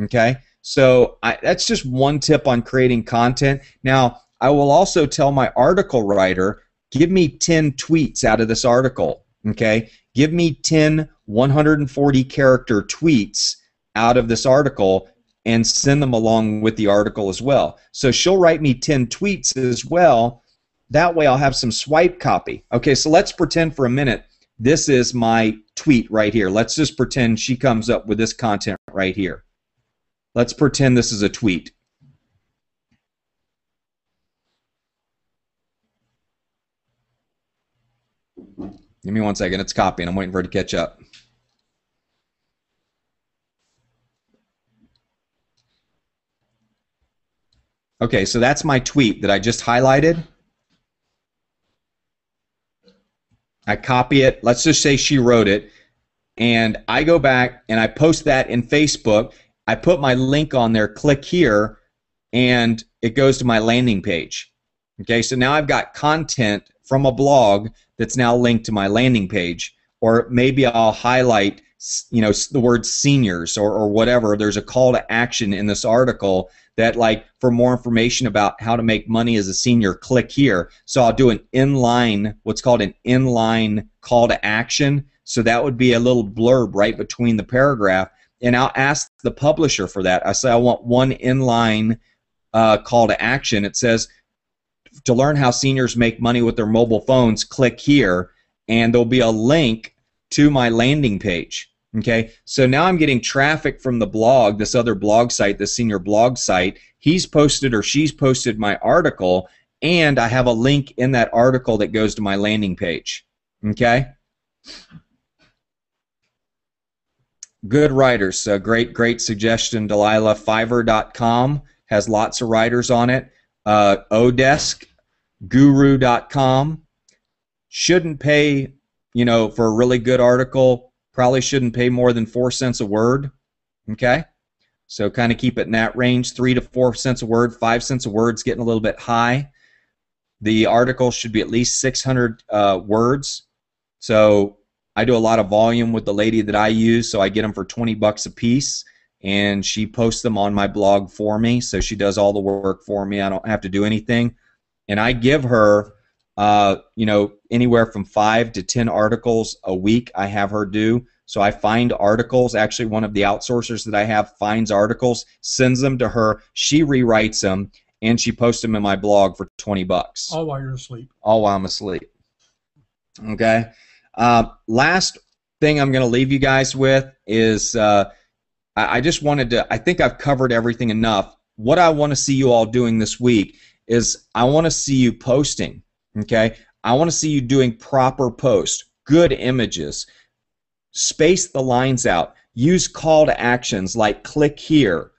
Okay? So that's just one tip on creating content. Now, I will also tell my article writer, give me 10 tweets out of this article, okay? Give me 10 140-character tweets out of this article and send them along with the article as well. So she'll write me 10 tweets as well. That way I'll have some swipe copy. Okay, so let's pretend for a minute this is my tweet right here. Let's just pretend she comes up with this content right here. Let's pretend this is a tweet. Give me 1 second. It's copying. I'm waiting for it to catch up. Okay, so that's my tweet that I just highlighted. I copy it. Let's just say she wrote it. And I go back and I post that in Facebook. I put my link on there, click here, and it goes to my landing page. Okay, so now I've got content from a blog that's now linked to my landing page. Or maybe I'll highlight, you know, the word seniors or whatever. There's a call to action in this article that, like, for more information about how to make money as a senior, click here. So I'll do an inline, what's called an inline call to action. So that would be a little blurb right between the paragraph. And I'll ask the publisher for that. I say I want one inline call to action. It says, to learn how seniors make money with their mobile phones, click here, and there'll be a link to my landing page. Okay, so now I'm getting traffic from the blog, this other blog site, the senior blog site. He's posted or she's posted my article, and I have a link in that article that goes to my landing page. Okay? Good writers. Great suggestion, Delilah. Fiverr.com has lots of writers on it. Odesk, Guru.com. Shouldn't pay, for a really good article. Probably shouldn't pay more than 4 cents a word. Okay? So kind of keep it in that range, 3 to 4 cents a word. 5 cents a word's getting a little bit high. The article should be at least 600 words. So I do a lot of volume with the lady that I use, so I get them for 20 bucks a piece, and she posts them on my blog for me. So she does all the work for me. I don't have to do anything. And I give her anywhere from 5 to 10 articles a week I have her do. So I find articles. Actually, one of the outsourcers that I have finds articles, sends them to her. She rewrites them, and she posts them in my blog for 20 bucks. All while you're asleep. All while I'm asleep. Okay. Last thing I'm going to leave you guys with is I just wanted to, I think I've covered everything enough. What I want to see you all doing this week is I want to see you posting. Okay, I want to see you doing proper posts, good images, space the lines out, use call to actions like click here,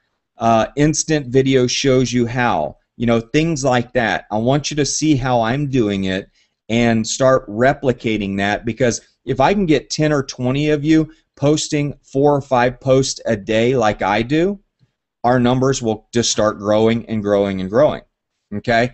instant video shows you how, things like that. I want you to see how I'm doing it and start replicating that, because if I can get 10 or 20 of you posting 4 or 5 posts a day like I do, our numbers will just start growing and growing and growing. Okay.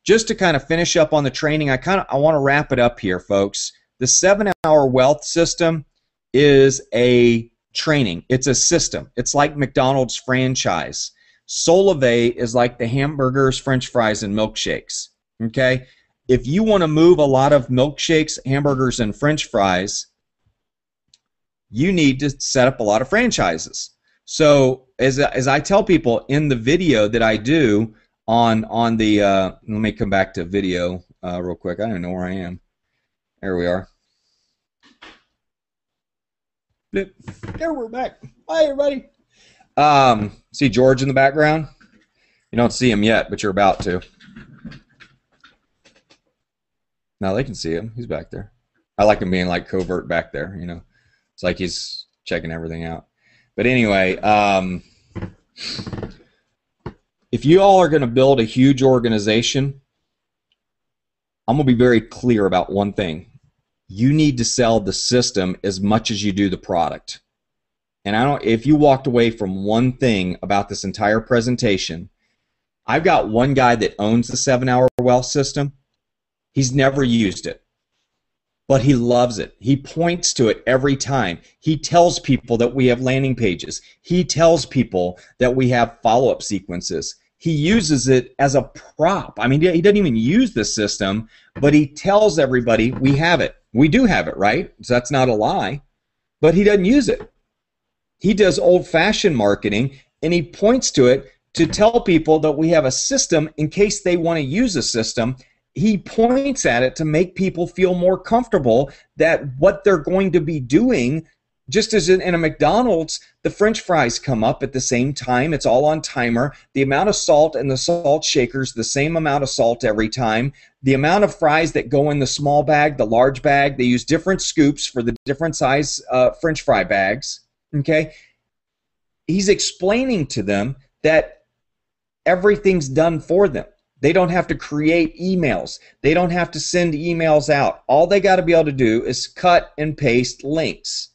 Just to kind of finish up on the training, I want to wrap it up here, folks. The 7-hour wealth system is a training. It's a system. It's like McDonald's franchise. Solavei is like the hamburgers, French fries, and milkshakes. Okay? If you want to move a lot of milkshakes, hamburgers, and French fries, you need to set up a lot of franchises. So as I tell people in the video that I do, on the let me come back to video real quick. I don't even know where I am. There we are. There, we're back. Hi, everybody. See George in the background? You don't see him yet, but you're about to. Now they can see him. He's back there. I like him being like covert back there. It's like he's checking everything out. But anyway, if you all are going to build a huge organization, I'm going to be very clear about one thing. You need to sell the system as much as you do the product. And if you walked away from one thing about this entire presentation, I've got one guy that owns the 7-hour wealth system. He's never used it, but he loves it. He points to it every time. He tells people that we have landing pages. He tells people that we have follow-up sequences. He uses it as a prop. I mean, he doesn't even use the system, but he tells everybody we have it. We do have it, right? So that's not a lie, but he doesn't use it. He does old-fashioned marketing, and he points to it to tell people that we have a system in case they want to use a system. He points at it to make people feel more comfortable that what they're going to be doing, just as in a McDonald's, the French fries come up at the same time. It's all on timer. The amount of salt in the salt shaker's the same amount of salt every time. The amount of fries that go in the small bag, the large bag, they use different scoops for the different size French fry bags. Okay? He's explaining to them that everything's done for them. They don't have to create emails. They don't have to send emails out. All they got to be able to do is cut and paste links.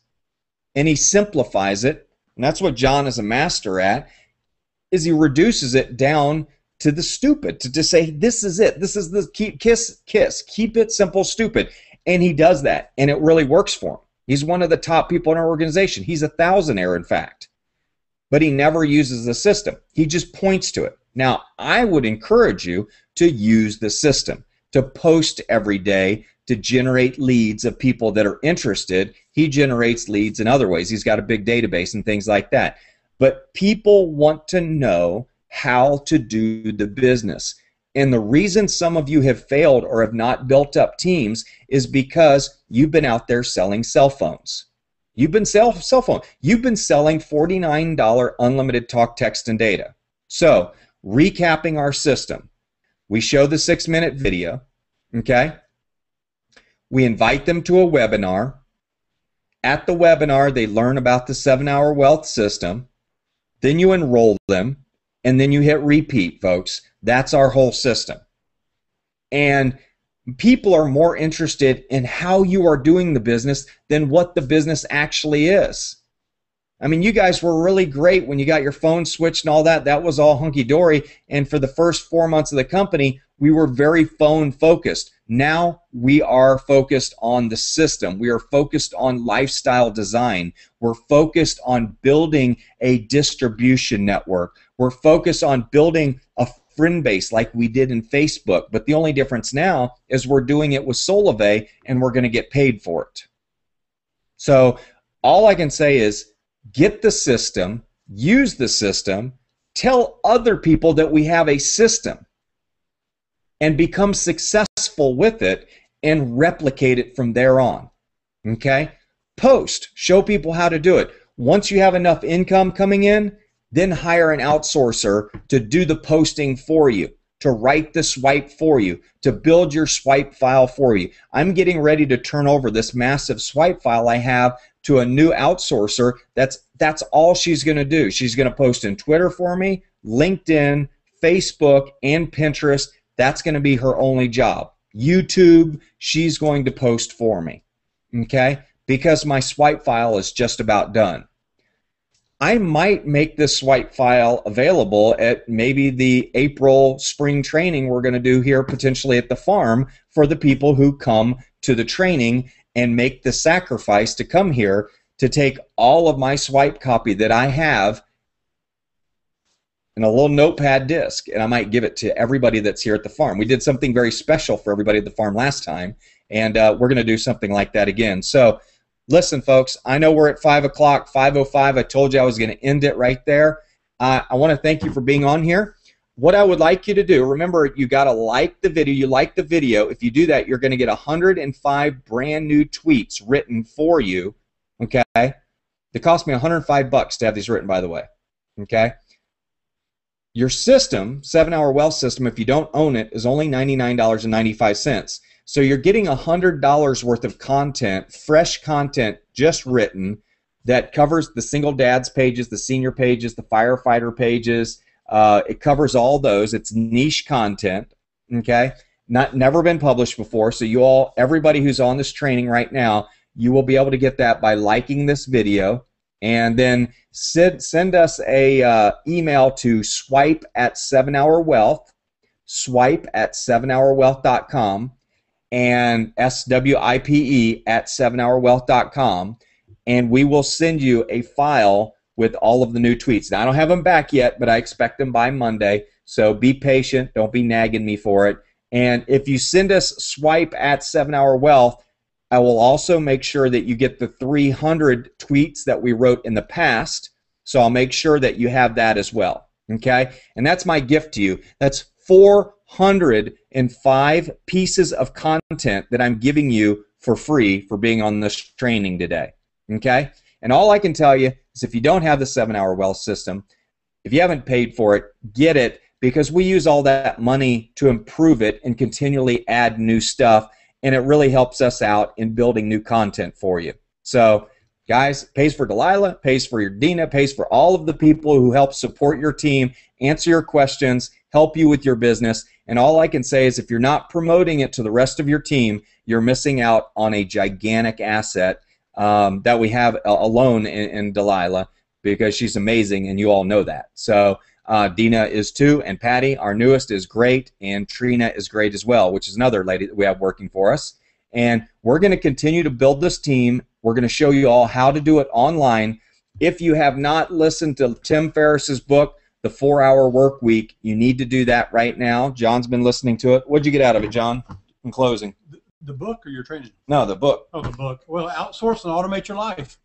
And he simplifies it, and that's what John is a master at, is he reduces it down to the stupid, to just say, this is it. This is the kiss. Keep it simple, stupid. And he does that, and it really works for him. He's one of the top people in our organization. He's a thousandaire, in fact. But he never uses the system. He just points to it. Now, I would encourage you to use the system, to post every day, to generate leads of people that are interested. He generates leads in other ways. He's got a big database and things like that. But people want to know how to do the business. And the reason some of you have failed or have not built up teams is because you've been out there selling cell phones. You've been cell phone. You've been selling $49 unlimited talk, text, and data. So, recapping our system, we show the 6-minute video, okay? We invite them to a webinar. At the webinar, they learn about the 7-hour wealth system. Then you enroll them, and then you hit repeat, folks. That's our whole system. And people are more interested in how you are doing the business than what the business actually is. I mean, you guys were really great when you got your phone switched and all that. That was all hunky-dory. And for the first 4 months of the company, we were very phone focused. Now we are focused on the system. We are focused on lifestyle design. We're focused on building a distribution network. We're focused on building a friend base like we did in Facebook. But the only difference now is we're doing it with Solavei, and we're going to get paid for it. So all I can say is get the system, use the system, tell other people that we have a system, and become successful with it and replicate it from there on. Okay? Post. Show people how to do it. Once you have enough income coming in, then hire an outsourcer to do the posting for you, to write the swipe for you, to build your swipe file for you. I'm getting ready to turn over this massive swipe file I have to a new outsourcer. That's all she's going to do. She's going to post in Twitter for me, LinkedIn, Facebook, and Pinterest. That's going to be her only job. YouTube, she's going to post for me, okay? Because my swipe file is just about done. I might make this swipe file available at maybe the April spring training we're going to do here potentially at the farm for the people who come to the training and make the sacrifice to come here to take all of my swipe copy that I have in a little notepad disk, and I might give it to everybody that's here at the farm. We did something very special for everybody at the farm last time, and we're going to do something like that again. So listen, folks, I know we're at 5 o'clock, 5:05. I told you I was going to end it right there. I want to thank you for being on here. What I would like you to do, remember, you got to like the video. You like the video. If you do that, you're going to get 105 brand new tweets written for you, okay? It cost me $105 to have these written, by the way, okay? Your system, 7-hour wealth system, if you don't own it, is only $99.95. So you're getting $100 worth of content, fresh content just written, that covers the single dad's pages, the senior pages, the firefighter pages. It covers all those. It's niche content, okay? Never been published before. So you all, everybody who's on this training right now, you will be able to get that by liking this video, and then send us a email to swipe@7hourwealth, swipe@7hourwealth.com, and SWIPE@7hourwealth.com, and we will send you a file with all of the new tweets. Now, I don't have them back yet, but I expect them by Monday, so be patient. Don't be nagging me for it. And if you send us swipe@7hourwealth, I will also make sure that you get the 300 tweets that we wrote in the past, so I'll make sure that you have that as well, okay? And that's my gift to you. That's 405 pieces of content that I'm giving you for free for being on this training today, okay? And all I can tell you is if you don't have the 7-hour wealth system, if you haven't paid for it, get it, because we use all that money to improve it and continually add new stuff, and it really helps us out in building new content for you. So, guys, pays for Delilah, pays for your Dina, pays for all of the people who help support your team, answer your questions, help you with your business. And all I can say is if you're not promoting it to the rest of your team, you're missing out on a gigantic asset that we have alone in Delilah, because she's amazing, and you all know that. So Dina is too, and Patty, our newest, is great, and Trina is great as well, which is another lady that we have working for us. And we're going to continue to build this team. We're going to show you all how to do it online. If you have not listened to Tim Ferriss's book, The 4-Hour Work Week, you need to do that right now. John's been listening to it. What'd you get out of it, John, in closing? The book or your training? No, the book. Oh, the book. Well, outsource and automate your life.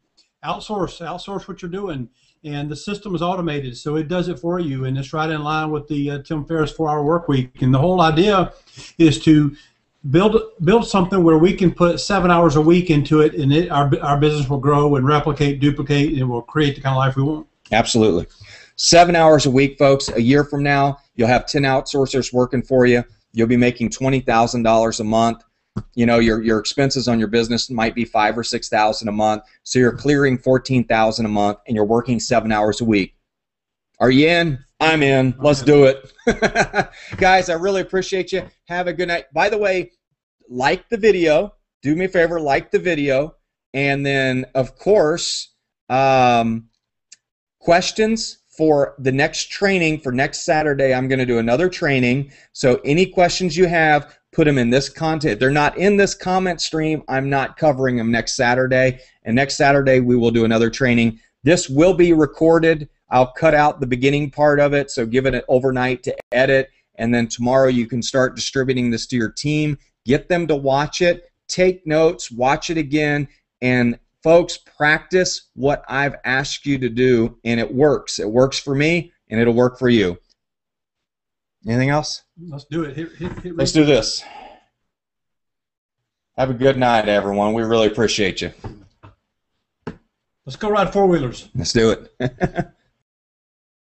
Outsource what you're doing. And the system is automated, so it does it for you, and it's right in line with the Tim Ferriss 4-Hour Work Week. And the whole idea is to build something where we can put 7 hours a week into it, and our business will grow and replicate, duplicate, and it will create the kind of life we want. Absolutely. 7 hours a week, folks. A year from now, you'll have 10 outsourcers working for you. You'll be making $20,000 a month. You know, your expenses on your business might be $5,000 or $6,000 a month. So you're clearing $14,000 a month, and you're working 7 hours a week. Are you in? I'm in. Let's do it. Guys, I really appreciate you. Have a good night. By the way, like the video. Do me a favor, like the video. And then, of course, questions for the next training. For next Saturday, I'm going to do another training. So any questions you have, put them in this content. If they're not in this comment stream, I'm not covering them next Saturday. And next Saturday, we will do another training. This will be recorded. I'll cut out the beginning part of it, so give it an overnight to edit, and then tomorrow you can start distributing this to your team. Get them to watch it, take notes, watch it again, and folks, practice what I've asked you to do, and it works. It works for me, and it'll work for you. Anything else? Let's do it. Hit Let's do this. Have a good night, everyone. We really appreciate you. Let's go ride four-wheelers. Let's do it.